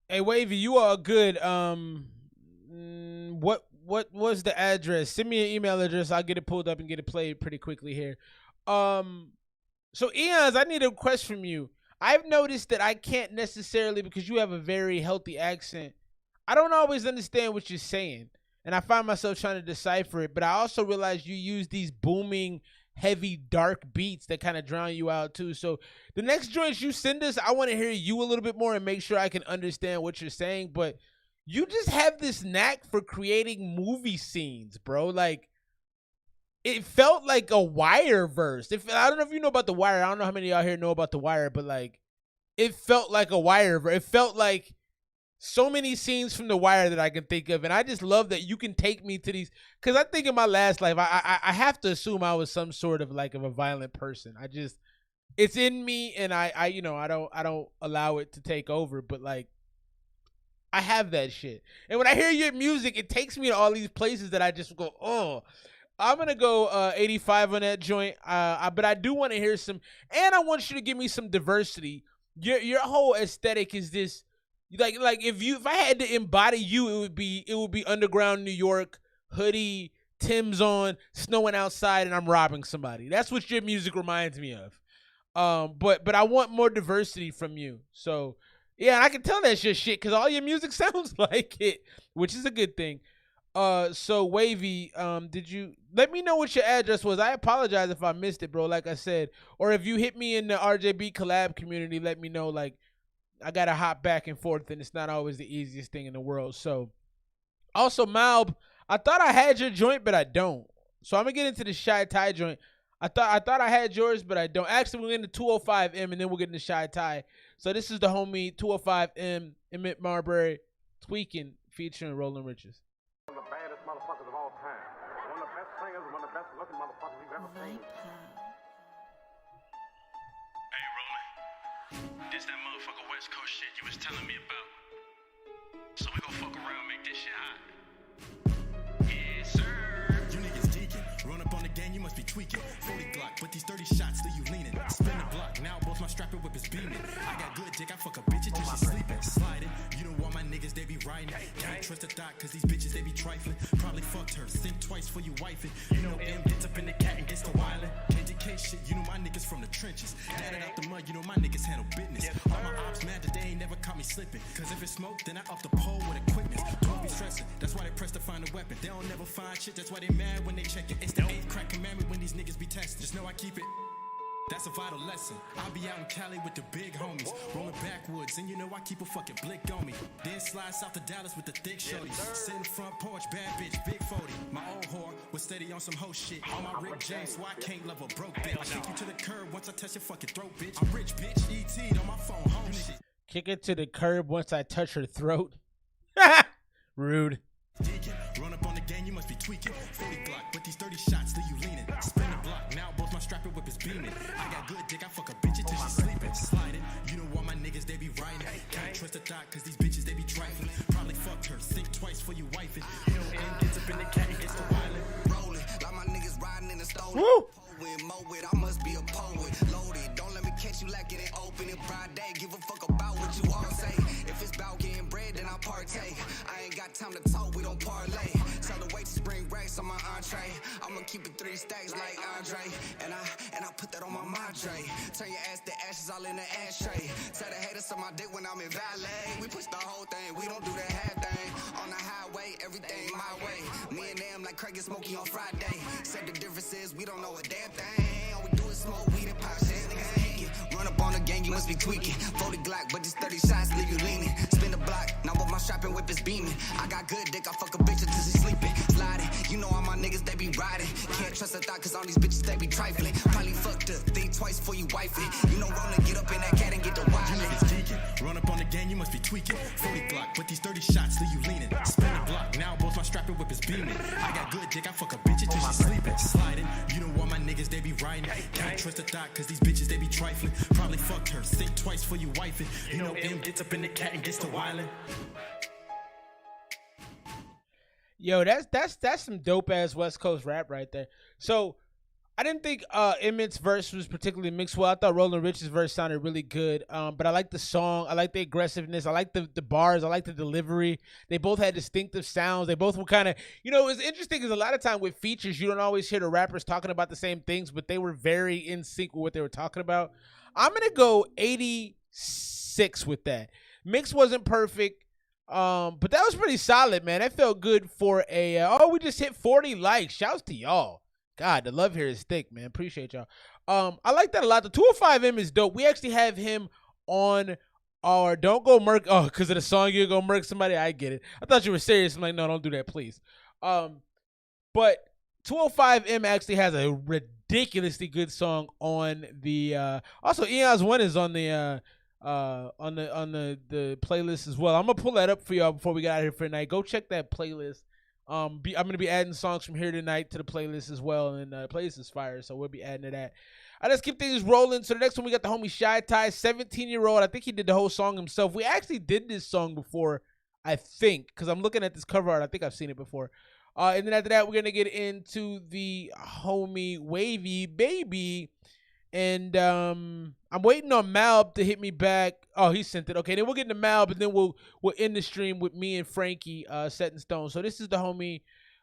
Hey, Wavy, you are good. What was the address? Send me an email address. I'll get it pulled up and get it played pretty quickly here. So Eons, I need a request from you. I've noticed that I can't necessarily, because you have a very healthy accent, I don't always understand what you're saying. And I find myself trying to decipher it, but I also realize you use these booming, heavy, dark beats that kind of drown you out too. So the next joints you send us, I want to hear you a little bit more and make sure I can understand what you're saying. But you just have this knack for creating movie scenes, bro. Like, it felt like a Wire verse. I don't know if you know about The Wire. I don't know how many of y'all here know about The Wire, but like, it felt like a Wire verse. It felt like so many scenes from The Wire that I can think of, and I just love that you can take me to these. Because I think in my last life, I have to assume I was some sort of like a violent person. It's in me, and I don't allow it to take over. But like, I have that shit, and when I hear your music, it takes me to all these places that I just go, oh. I'm going to go 85 on that joint, but I do want to hear some, and I want you to give me some diversity. Your whole aesthetic is this, like if I had to embody you, it would be underground New York, hoodie, Tim's on, snowing outside, and I'm robbing somebody. That's what your music reminds me of. But I want more diversity from you. So, yeah, I can tell that's your shit because all your music sounds like it, which is a good thing. So Wavy, did you let me know what your address was? I apologize if I missed it, bro. Like I said, or if you hit me in the RJB collab community, let me know. Like, I gotta hop back and forth, and it's not always the easiest thing in the world. So, also Malb, I thought I had your joint, but I don't. So I'm gonna get into the Shy Tie joint. I thought I had yours, but I don't. Actually, we'll get into 205M, and then we'll get into Shy Tie. So this is the homie 205M, Emmett Marbury, Tweaking, featuring Roland Riches. One of the baddest motherfuckers of all time. One of the best singers, one of the best looking motherfuckers you've ever seen. Hey, Roland. This that motherfucker West Coast shit you was telling me about. So we gon' fuck around, make this shit hot. Yes, sir. You niggas geeking. Run up on the gang, you must be tweaking. 40 Glock, with these 30 shots, still you leaning. Spin the block, now both my strapping whip is beaming. I got good dick, I fuck a bitch until she sleeping. Sliding, you know all my niggas, they be riding. Can't trust a thought, cause these bitches, they be trifling. Probably fucked her, think twice for you wifing. You know M gets up in the cat and gets to wildin'. KDK shit, you know my niggas from the trenches. Daddy out the mud, you know my niggas handle business. All my ops mad that they ain't never caught me slipping. Cause if it's smoke, then I up the pole with equipment. Don't be stressing, that's why they press to find a weapon. They don't never find shit, that's why they mad when they check it. It's the 8th crack commandment when these niggas be testing. Just know I keep it. That's a vital lesson. I'll be out in Cali with the big homies, rolling backwoods, and you know I keep a fucking blick on me. Then slide south to Dallas with the thick shorties. Sit in the front porch, bad bitch, big 40. My old whore was steady on some hoe shit. On my Rick James, so I can't love a broke bitch. I kick you to the curb once I touch your fucking throat, bitch. I'm rich, bitch. ET on my phone, home shit. Kick it to the curb once I touch her throat. Rude. Run up on the gang, you must be tweaking. 40 Glock, with these 30 shots, still you leaning. Spin the block, now both my strapping whip is beaming. I got good dick, I fuck a bitch until she sleeping. Sliding, you know all my niggas, they be riding. Can't trust a thought, cause these bitches, they be trifling. Probably fucked her, think twice for you wifing. You know M gets up in the cat and gets to wildin'. Rolling, like my niggas riding in the stolen. Woo! Mow it, I must be a poet. Loaded, don't let me catch you like it ain't open. It bright day, give a fuck about what you all say. If it's about getting bread, then I partake. I ain't got time to talk, we don't parlay. Tell the wait to bring racks on my entree. I'ma keep it 3 stacks like Andre. And I put that on my madre. Turn your ass to ashes all in the ashtray. Tell the haters on my dick when I'm in valet. We push the whole thing, we don't do the half thing. On the highway, everything my way. Me and them like Craig and Smokey on Friday. Said the difference is we don't know a damn thing. All we do is smoke weed and pop shit. Run up on the gang, you must be tweaking. 40 Glock, but these 30 shots leave you leaning. Spin the block, now with my shopping whip is beaming. I got good dick, I fuck a bitch until she sleeping. Sliding, you know all my niggas, they be riding. Can't trust a thought, cause all these bitches, they be trifling. Probably fucked up, think twice before you wife it. You know Roland, get up in that cat and get the wild. You niggas geeking, run up on the gang, you must be tweaking. 40 Glock, with these 30 shots, leave you leaning. Spin the block, now both my strapping whip is beaming. I got good dick, I fuck a bitch until she sleeping. Sliding, you know all my niggas, they be riding. Can't trust a thought, cause these bitches, they be trifling. Probably fucked her, think twice for you wifing. You know M gets up in the cat and gets to wildin'. Yo, that's some dope ass West Coast rap right there. So I didn't think Emmett's verse was particularly mixed well. I thought Roland Rich's verse sounded really good. But I like the song. I like the aggressiveness. I like the bars. I like the delivery. They both had distinctive sounds. They both were kind of, you know, it was interesting because a lot of time with features, you don't always hear the rappers talking about the same things, but they were very in sync with what they were talking about. I'm going to go 86 with that. Mix wasn't perfect. But that was pretty solid, man. That felt good for a, we just hit 40 likes. Shouts to y'all. God, the love here is thick, man. Appreciate y'all. I like that a lot. The 205M is dope. We actually have him on our Don't Go Murk. Oh, because of the song you go murk somebody. I get it. I thought you were serious. I'm like, no, don't do that, please. But 205M actually has a ridiculously good song on the also Eons One is on the playlist as well. I'm gonna pull that up for y'all before we get out of here for tonight. Go check that playlist. I'm gonna be adding songs from here tonight to the playlist as well, and the playlist is fire, so we'll be adding to that. Let's keep things rolling. So the next one we got the homie Shy Ty, 17-year-old. I think he did the whole song himself. We actually did this song before, I think, because I'm looking at this cover art. I think I've seen it before. And then after that, we're gonna get into the homie Wavy Baby. And I'm waiting on Malb to hit me back. Oh, he sent it. Okay, then we'll get into Malb, and then we'll end the stream with me and Frankie set in stone. So this is the homie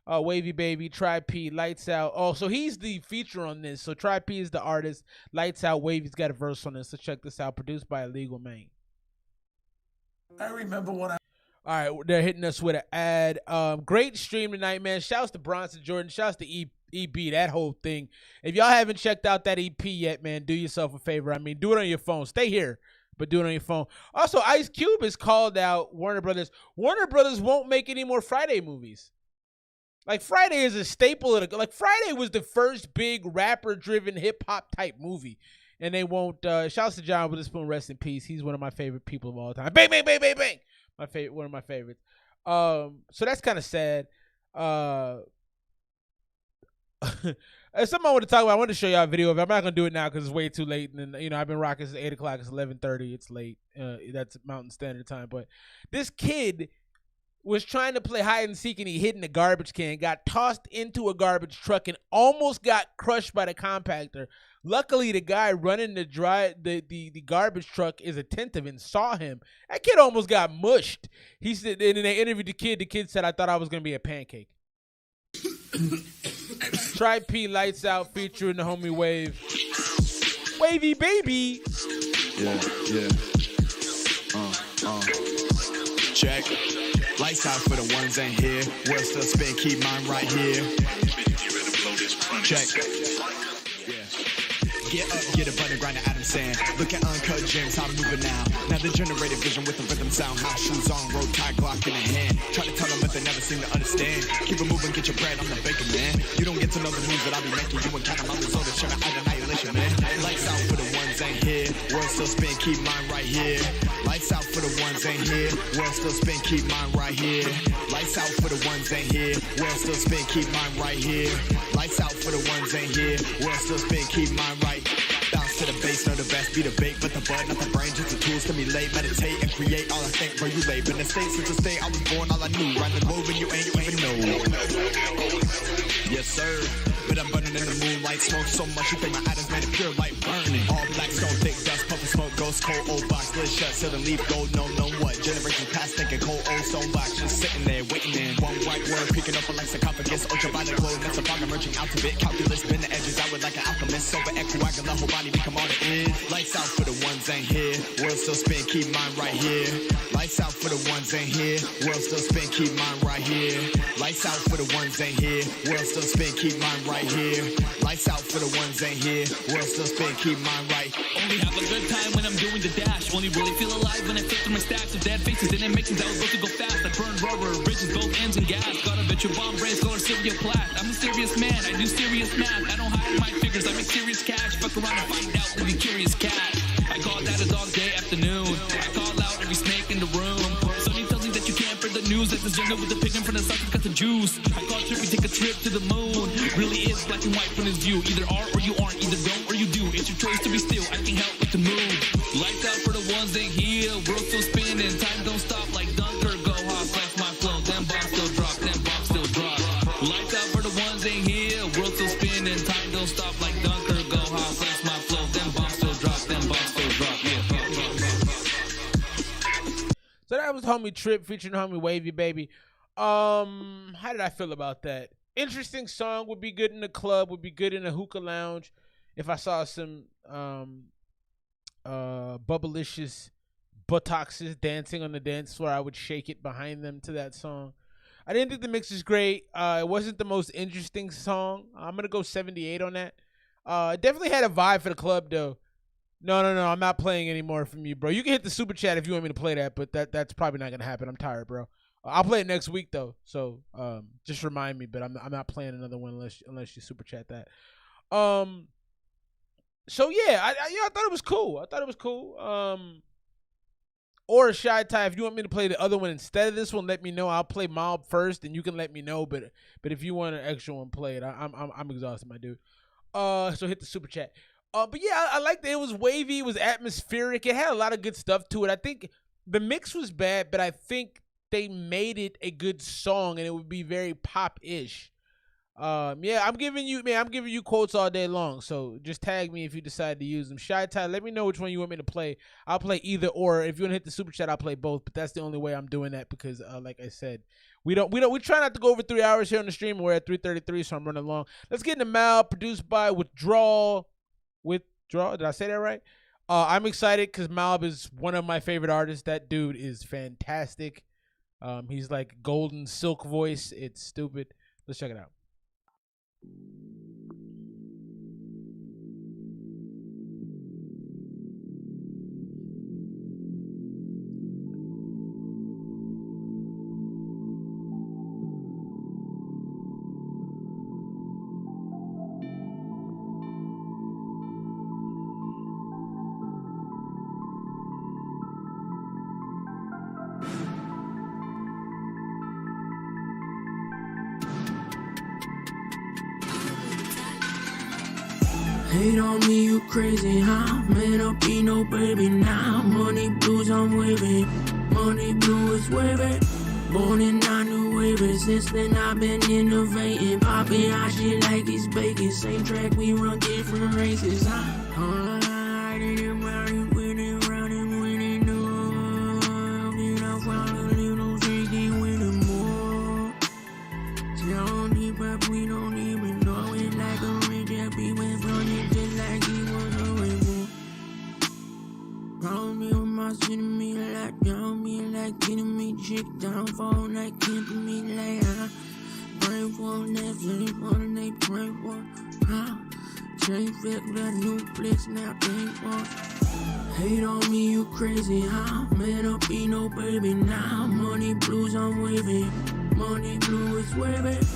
Wavy Baby, Tri P, Lights Out. Oh, so he's the feature on this. So Tri P is the artist. Lights Out, Wavy's got a verse on this. So check this out. Produced by Illegal Main. I remember when I... All right, they're hitting us with an ad. Great stream tonight, man. Shouts to Bronson Jordan. Shouts to EB, that whole thing. If y'all haven't checked out that EP yet, man, do yourself a favor. I mean, do it on your phone. Stay here, but do it on your phone. Also, Ice Cube has called out Warner Brothers. Warner Brothers won't make any more Friday movies. Like, Friday is a staple of the... Like, Friday was the first big rapper-driven hip-hop type movie. And they won't... shouts to John Witherspoon, rest in peace. He's one of my favorite people of all time. Bang, bang, bang, bang, bang! One of my favorites. So that's kind of sad. It's something I want to talk about. I wanted to show y'all a video of it. I'm not gonna do it now because it's way too late. And then, I've been rocking since 8 o'clock. It's 11:30. It's late. That's Mountain Standard Time. But this kid was trying to play hide and seek, and he hid in a garbage can, got tossed into a garbage truck, and almost got crushed by the compactor. Luckily, the guy running the garbage truck is attentive and saw him. That kid almost got mushed. He said, and then they interviewed the kid. The kid said, "I thought I was gonna be a pancake." Tri P, Lights Out, featuring the homie Wave. Wavy Baby. Yeah. Check. Lights out for the ones ain't here. World still spin, keep mine right here. Check. Get up, get a button, grind Adam Sand. Look at uncut gems, how I'm moving now. Now the generated vision with the rhythm sound. House shoes on, road tie, Glock in the hand. Try to tell them, but they never seem to understand. Keep it moving, get your bread, I'm the bacon man. You don't get to know the moves that I be making. You and count them, I'm the soda, shut out annihilation, man. Lights out for the ones ain't here. World still spin, keep mine right here. Lights out for the ones ain't here. World still spin, keep mine right here. Lights out for the ones ain't here. World still spin, keep mine right here. Lights out for the ones ain't here. World still spin, keep mine right. Bounce to the base, know the best be the bait, but the bud, not the brain, just the tools to me late. Meditate and create all I think, bro, you late. In the state since the state I was born, all I knew. Round the globe and you ain't even know. Yes, sir. But I'm burning in the moonlight, smoke so much you think my atoms made it pure light burning. All black stone, thick dust, puffin' smoke, ghost cold, old box, lid shut, seal and leave gold, no, what? Generations past thinking cold, old stone box, just sitting there waiting in. One white word, picking up like sarcophagus, ultraviolet glow, that's a fog emerging out of it. Calculus, bend the edges, I would like an alchemist, sober equivalent, whole body become all it is. Lights out for the ones ain't here, world still spin, keep mine right here. Lights out for the ones ain't here, world still spin, keep mine right here. Lights out for the ones ain't here, world still spin, keep mine right here. Lights out for the ones ain't here, world still spin, keep mine right. Only have a good time when I'm doing the dash. Only really feel alive when I flip through my stacks of dead faces and animations that was supposed to go fast. I burn rubber, bridges, both ends and gas. Got a bitch with bomb brains, color Sylvia Plath. I'm a serious man, I do serious math. I don't hide my figures, I make serious cash. Fuck around and find out with a curious cat. I call that a dog day afternoon. I call out every snake in the room. Sonny tells me that you can't spread the news. That this jungle with the pig in front of something got the juice. I call Trippy, take a trip to the moon. Really is black and white from his view. Either are or you aren't, either don't or you do. It's your choice to be still, I can't help but to move. Lights out for the ones ain't here. World still spinning, time don't stop like Dunker. Go hard, flex my flow. Them bombs still drop, them bombs still drop. Lights out for the ones ain't here. World still spinning, time don't stop like Dunker. Go hard, flex my flow. Them bombs still drop, them bombs still drop. Yeah. So that was homie Trip featuring homie Wavy Baby. How did I feel about that? Interesting song, would be good in the club, would be good in a hookah lounge. If I saw some bubblicious buttocks dancing on the dance floor, I would shake it behind them to that song. I didn't think the mix was great. It wasn't the most interesting song. I'm gonna go 78 on that. It definitely had a vibe for the club though. No, I'm not playing anymore from you, bro. You can hit the super chat if you want me to play that, but that's probably not gonna happen. I'm tired, bro. I'll play it next week though, so just remind me. But I'm not playing another one unless you super chat that. So yeah, I thought it was cool. Or Shy Ty, if you want me to play the other one instead of this one, let me know. I'll play Mob first, and you can let me know. But if you want an extra one, play it. I'm exhausted, my dude. So hit the super chat. But yeah, I liked it. It was wavy. It was atmospheric. It had a lot of good stuff to it. I think the mix was bad, but I think they made it a good song, and it would be very pop-ish. Yeah, I'm giving you quotes all day long. So just tag me if you decide to use them. Shy Ty, let me know which one you want me to play. I'll play either or. If you want to hit the super chat, I'll play both. But that's the only way I'm doing that because, like I said, we try not to go over 3 hours here on the stream. We're at 3:33, so I'm running long. Let's get into Mal, produced by Withdrawal. Did I say that right? I'm excited because Malb is one of my favorite artists. That dude is fantastic. He's like golden silk voice. It's stupid. Let's check it out. Hate on me, you crazy, huh? Man, I'll be no baby now. Money blues, I'm waving. Money blue is waving. Born in 9 waving. Since then, I've been innovating. Popping hot shit like it's bacon. Same track, we run different races, huh? Downfall like keeping me like brain for Netflix, one they pray for, change fit with a new blitz now ain't for. Hate on me, you crazy, huh? Man, I'll be no baby now. Money blues, I'm waving. Money blue is waving.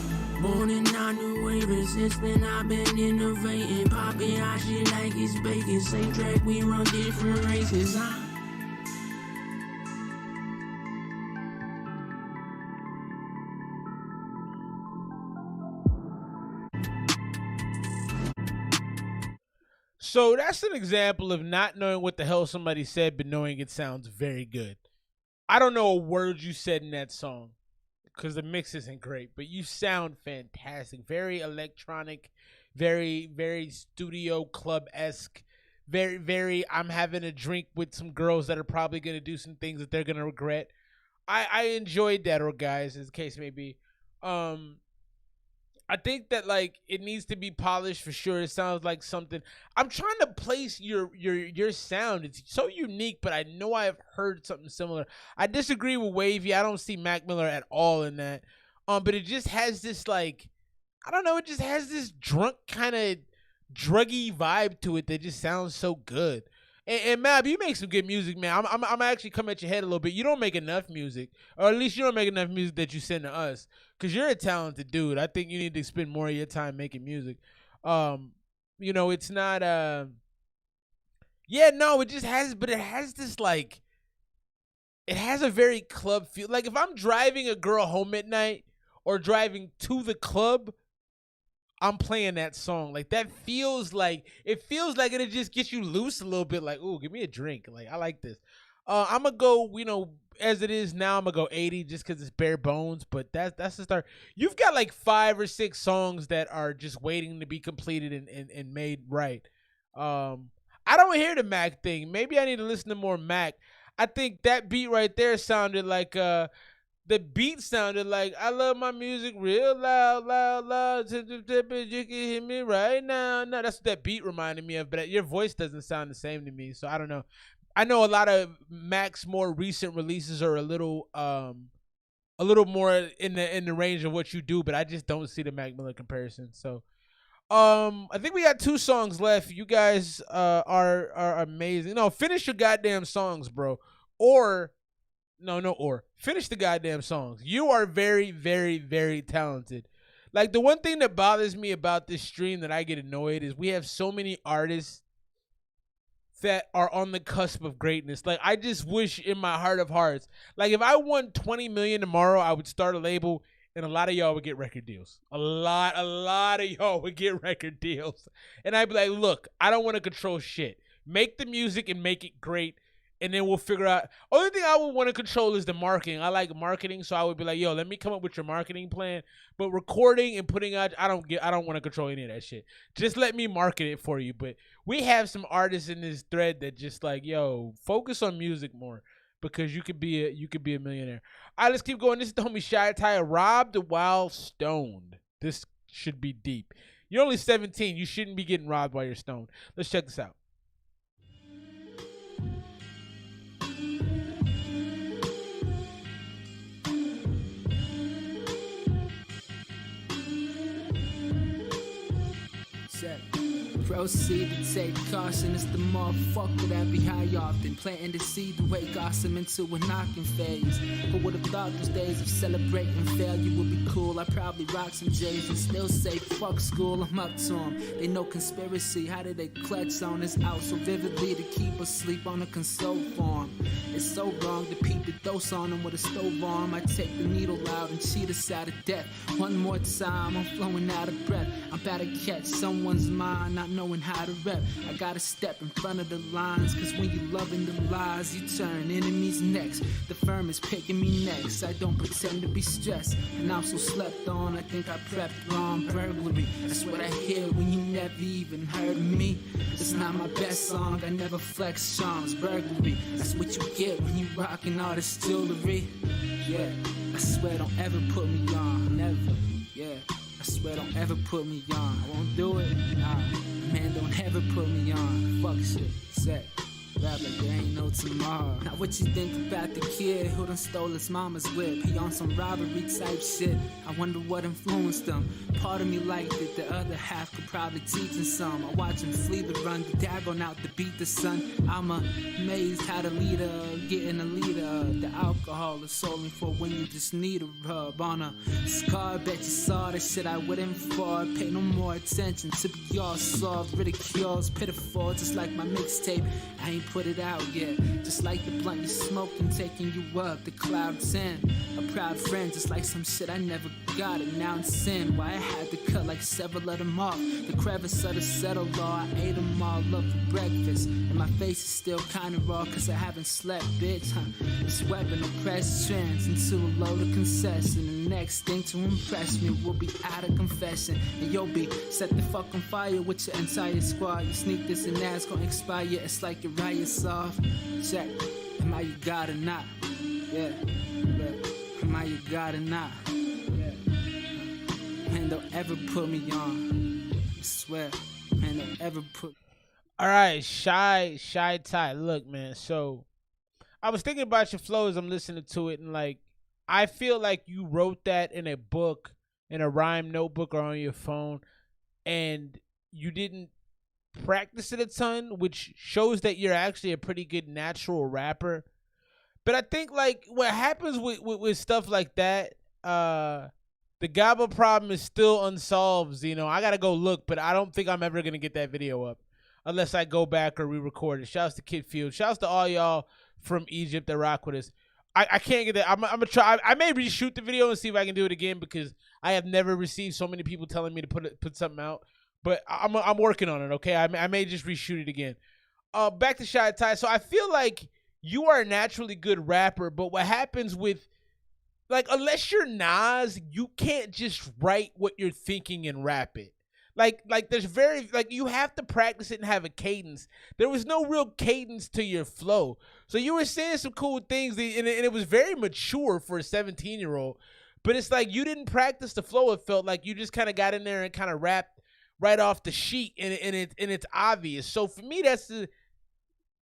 Born in 9 waving. Since then, I've been innovating. Popping hot shit like it's bacon. Same track, we run different races, huh? So that's an example of not knowing what the hell somebody said, but knowing it sounds very good. I don't know a word you said in that song because the mix isn't great, but you sound fantastic. Very electronic, very, very studio club-esque, very, very I'm having a drink with some girls that are probably going to do some things that they're going to regret. I enjoyed that, or guys, as the case may be. I think that like it needs to be polished for sure. It sounds like something. I'm trying to place your sound. It's so unique, but I know I have heard something similar. I disagree with Wavy. I don't see Mac Miller at all in that. But it just has this like, I don't know. It just has this drunk kind of druggy vibe to it that just sounds so good. And Mab, you make some good music, man. I'm actually coming at your head a little bit. You don't make enough music, or at least you don't make enough music that you send to us, because you're a talented dude. I think you need to spend more of your time making music. You know, it's not yeah, no, it just has, but it has this like, it has a very club feel. Like if I'm driving a girl home at night or driving to the club, I'm playing that song. Like that feels like it'll just get you loose a little bit. Like, ooh, give me a drink. Like I like this. I'm gonna go, you know, as it is now, I'm gonna go 80 just because it's bare bones. But that's the start. You've got like 5 or 6 songs that are just waiting to be completed and made right. I don't hear the Mac thing. Maybe I need to listen to more Mac. I think that beat right there sounded like the beat sounded like I love my music real loud, loud, loud. You can hear me right now. No, that's what that beat reminded me of. But your voice doesn't sound the same to me, so I don't know. I know a lot of Mac's more recent releases are a little a little more in the range of what you do, but I just don't see the Mac Miller comparison. So I think we got 2 songs left. You guys are amazing. No, finish your goddamn songs, bro. Or finish the goddamn songs. You are very, very, very talented. Like, the one thing that bothers me about this stream that I get annoyed is we have so many artists that are on the cusp of greatness. Like, I just wish in my heart of hearts, like, if I won 20 million tomorrow, I would start a label and a lot of y'all would get record deals. A lot of y'all would get record deals. And I'd be like, look, I don't want to control shit. Make the music and make it great. And then we'll figure out. Only thing I would want to control is the marketing. I like marketing, so I would be like, yo, let me come up with your marketing plan. But recording and putting out, I don't want to control any of that shit. Just let me market it for you. But we have some artists in this thread that just like, yo, focus on music more because you could be a millionaire. All right, let's keep going. This is the homie Shy Ty, robbed while stoned. This should be deep. You're only 17. You shouldn't be getting robbed while you're stoned. Let's check this out. Proceed to take caution. It's the motherfucker that be high often, planting the seed to wake awesome into a knocking phase. Who would have thought those days of celebrating failure would be cool? I probably rock some J's and still say fuck school. I'm up to them. They know conspiracy. How did they clutch on us out so vividly to keep us asleep on a console form? It's so wrong to peep the dose on them with a stove arm. I take the needle out and cheat us out of death. One more time, I'm flowing out of breath. I'm about to catch someone's mind, not knowing how to rep. I gotta step in front of the lines, cause when you loving the lies, you turn enemies next. The firm is picking me next. I don't pretend to be stressed, and I'm so slept on. I think I prepped wrong. Burglary, that's what I hear when you never even heard of me. It's not my best song, I never flex Sean's burglary. That's what you get when you rockin' all this jewelry. Yeah, I swear don't ever put me on, never. Yeah, I swear don't ever put me on. I won't do it, nah. Man, don't ever put me on. Fuck shit, set. Rap like there ain't no tomorrow. Now what you think about the kid who done stole his mama's whip? He on some robbery type shit. I wonder what influenced him. Part of me liked it, the other half could probably teach him some. I watch him flee the run, the dad going out to beat the sun. I'm amazed how the leader getting a leader. The alcohol is solely for when you just need a rub on a scar. Bet you saw the shit I wouldn't for. Pay no more attention to be all soft. Ridicule's pitiful, just like my mixtape. I ain't put it out yet. Just like the blunt you smoking, taking you up the cloud 10. A proud friend, just like some shit I never got it. Now it's sin. Why I had to cut like several of them off. The crevice of the settle law, I ate them all up for breakfast. And my face is still kinda raw, cause I haven't slept, bitch. This weapon oppressed trends into a load of concession. The next thing to impress me will be out of confession. And you'll be set the fuck on fire with your entire squad. You sneak this and that's gonna expire. It's like your riot's off. Check, am I you got or not? Yeah, am I you got or not? Yeah. Man, don't ever put me on. I swear, man, don't ever put. All right, Shy Ty. Look, man. So I was thinking about your flow as I'm listening to it, and like I feel like you wrote that in a book, in a rhyme notebook, or on your phone, and you didn't practice it a ton, which shows that you're actually a pretty good natural rapper. But I think like what happens with stuff like that, the gobble problem is still unsolved. You know, I gotta go look, but I don't think I'm ever gonna get that video up unless I go back or re-record it. Shouts to Kid Field. Shouts to all y'all from Egypt that rock with us. I can't get that. I'm gonna try. I may reshoot the video and see if I can do it again because I have never received so many people telling me to put something out. But I'm working on it, okay? I may just reshoot it again. Back to Shy Ty. So I feel like you are a naturally good rapper, but what happens with, like, unless you're Nas, you can't just write what you're thinking and rap it. Like there's you have to practice it and have a cadence. There was no real cadence to your flow. So you were saying some cool things, and it was very mature for a 17-year-old. But it's like you didn't practice the flow. It felt like you just kind of got in there and kind of rapped right off the sheet, and it's obvious. So for me,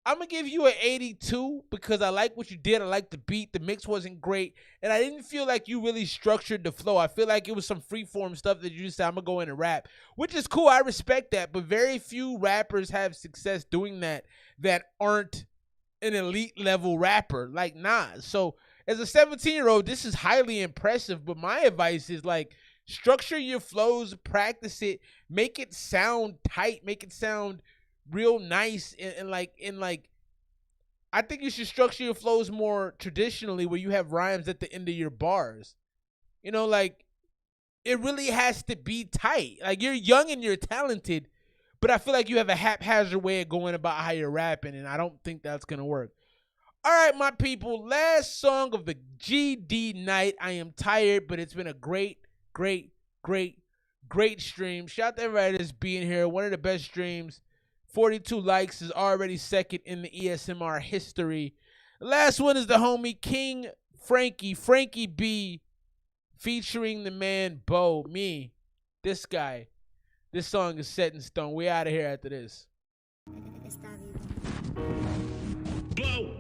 I'm going to give you an 82 because I like what you did. I like the beat. The mix wasn't great. And I didn't feel like you really structured the flow. I feel like it was some freeform stuff that you just said, I'm going to go in and rap, which is cool. I respect that. But very few rappers have success doing that aren't an elite level rapper like Nas. So as a 17-year-old, this is highly impressive. But my advice is like, structure your flows, practice it, make it sound tight, make it sound real nice, and I think you should structure your flows more traditionally where you have rhymes at the end of your bars. You know, like, it really has to be tight. Like, you're young and you're talented, but I feel like you have a haphazard way of going about how you're rapping, and I don't think that's going to work. All right, my people, last song of the GD night. I am tired, but it's been a great stream. Shout out to everybody that's being here. One of the best streams. 42 likes is already second in the ESMR history. The last one is the homie King Frankie B, featuring the man Bo, me, this guy. This song is set in stone. We out of here after this. Bo.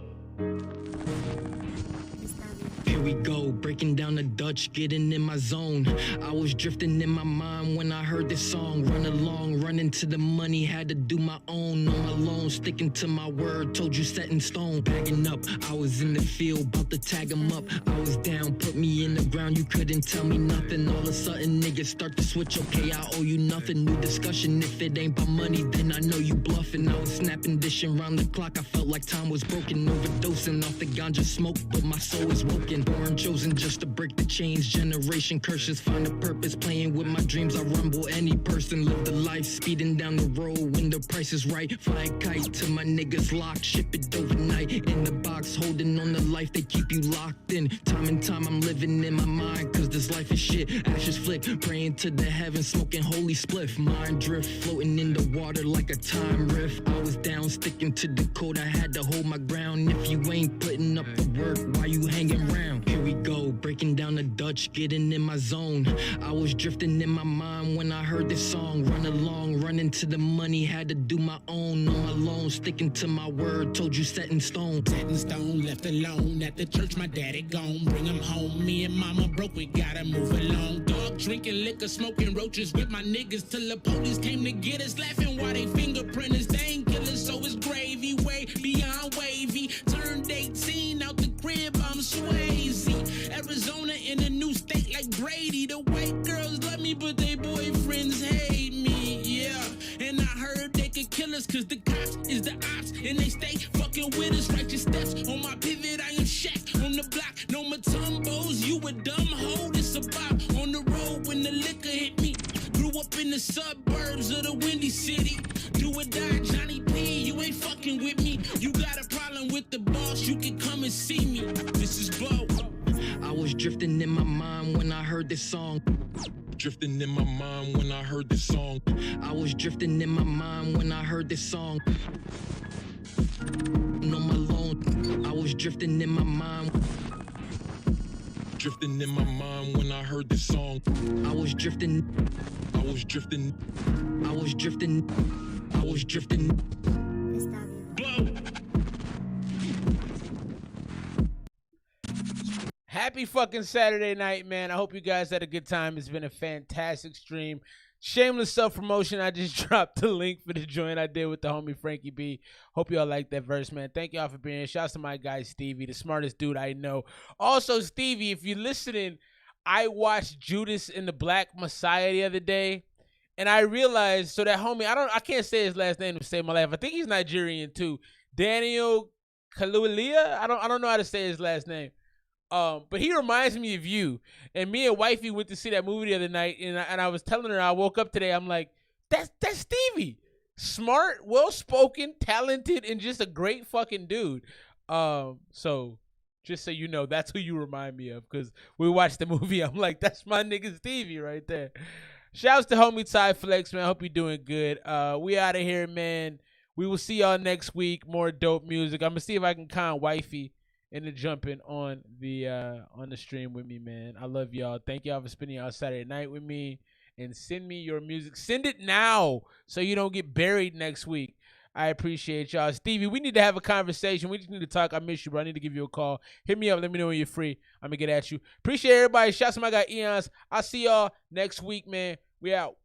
Here we go, breaking down the Dutch, getting in my zone. I was drifting in my mind when I heard this song. Run along, running to the money, had to do my own. On my loan, sticking to my word, told you set in stone. Bagging up, I was in the field, about to tag them up. I was down, put me in the ground, you couldn't tell me nothing. All of a sudden, niggas start to switch, okay, I owe you nothing. New discussion, if it ain't by money, then I know you bluffing. I was snapping, dishing round the clock, I felt like time was broken. Overdosing off the ganja smoke, but my soul is woken. Born chosen just to break the chains, generation curses, find a purpose, playing with my dreams, I rumble any person, live the life, speeding down the road when the price is right, fly a kite to my niggas locked, ship it overnight, in the box, holding on to life, they keep you locked in, time and time I'm living in my mind, cause this life is shit, ashes flick, praying to the heavens, smoking holy spliff, mind drift, floating in the water like a time riff, I was down, sticking to the code, I had to hold my ground, if you ain't putting up the work, why you hanging around? Here we go, breaking down the Dutch, getting in my zone. I was drifting in my mind when I heard this song. Run along, running to the money, had to do my own. On my loan, sticking to my word, told you set in stone. Set in stone, left alone at the church, my daddy gone. Bring him home, me and mama broke, we gotta move along. Dog drinking liquor, smoking roaches with my niggas till the police came to get us, laughing while they fingerprint us. They ain't killers, so it's gravy, way beyond wavy. Turned 18, out the crib, I'm Swayze. Arizona in a new state like Brady. The white girls love me, but they boyfriends hate me, yeah. And I heard they could kill us, cause the cops is the ops, and they stay fucking with us. Righteous steps on my pivot, I am Shaq on the block. No Matumbos, you a dumb hoe, this a bop. On the road when the liquor hit me. Grew up in the suburbs of the Windy City. Do or die, Johnny P, you ain't fucking with me. You got a problem with the boss, you can come and see me. This is Bo. I was drifting in my mind when I heard this song. Drifting in my mind when I heard this song. I was drifting in my mind when I heard this song. On my loan, I was drifting in my mind. Drifting in my mind when I heard this song. I was drifting. I was drifting. I was drifting. I was drifting. Blow. Happy fucking Saturday night, man. I hope you guys had a good time. It's been a fantastic stream. Shameless self-promotion. I just dropped the link for the joint I did with the homie Frankie B. Hope y'all like that verse, man. Thank y'all for being here. Shouts to my guy Stevie, the smartest dude I know. Also, Stevie, if you're listening, I watched Judas and the Black Messiah the other day, and I realized, so that homie, I can't say his last name to save my life. I think he's Nigerian too. Daniel Kaluuya? I don't know how to say his last name. But he reminds me of you. And me and wifey went to see that movie the other night, and I was telling her, I woke up today, I'm like, that's Stevie. Smart, well-spoken, talented, and just a great fucking dude. So just so you know, that's who you remind me of, because we watched the movie, I'm like, that's my nigga Stevie right there. Shouts to homie Ty Flex, man. I hope you're doing good. We out of here, man. We will see y'all next week. More dope music. I'm gonna see if I can con wifey into jumping on the stream with me, man. I love y'all. Thank y'all for spending y'all Saturday night with me. And send me your music. Send it now so you don't get buried next week. I appreciate y'all. Stevie, we need to have a conversation. We just need to talk. I miss you, bro. I need to give you a call. Hit me up. Let me know when you're free. I'm going to get at you. Appreciate everybody. Shouts to my guy Eons. I'll see y'all next week, man. We out.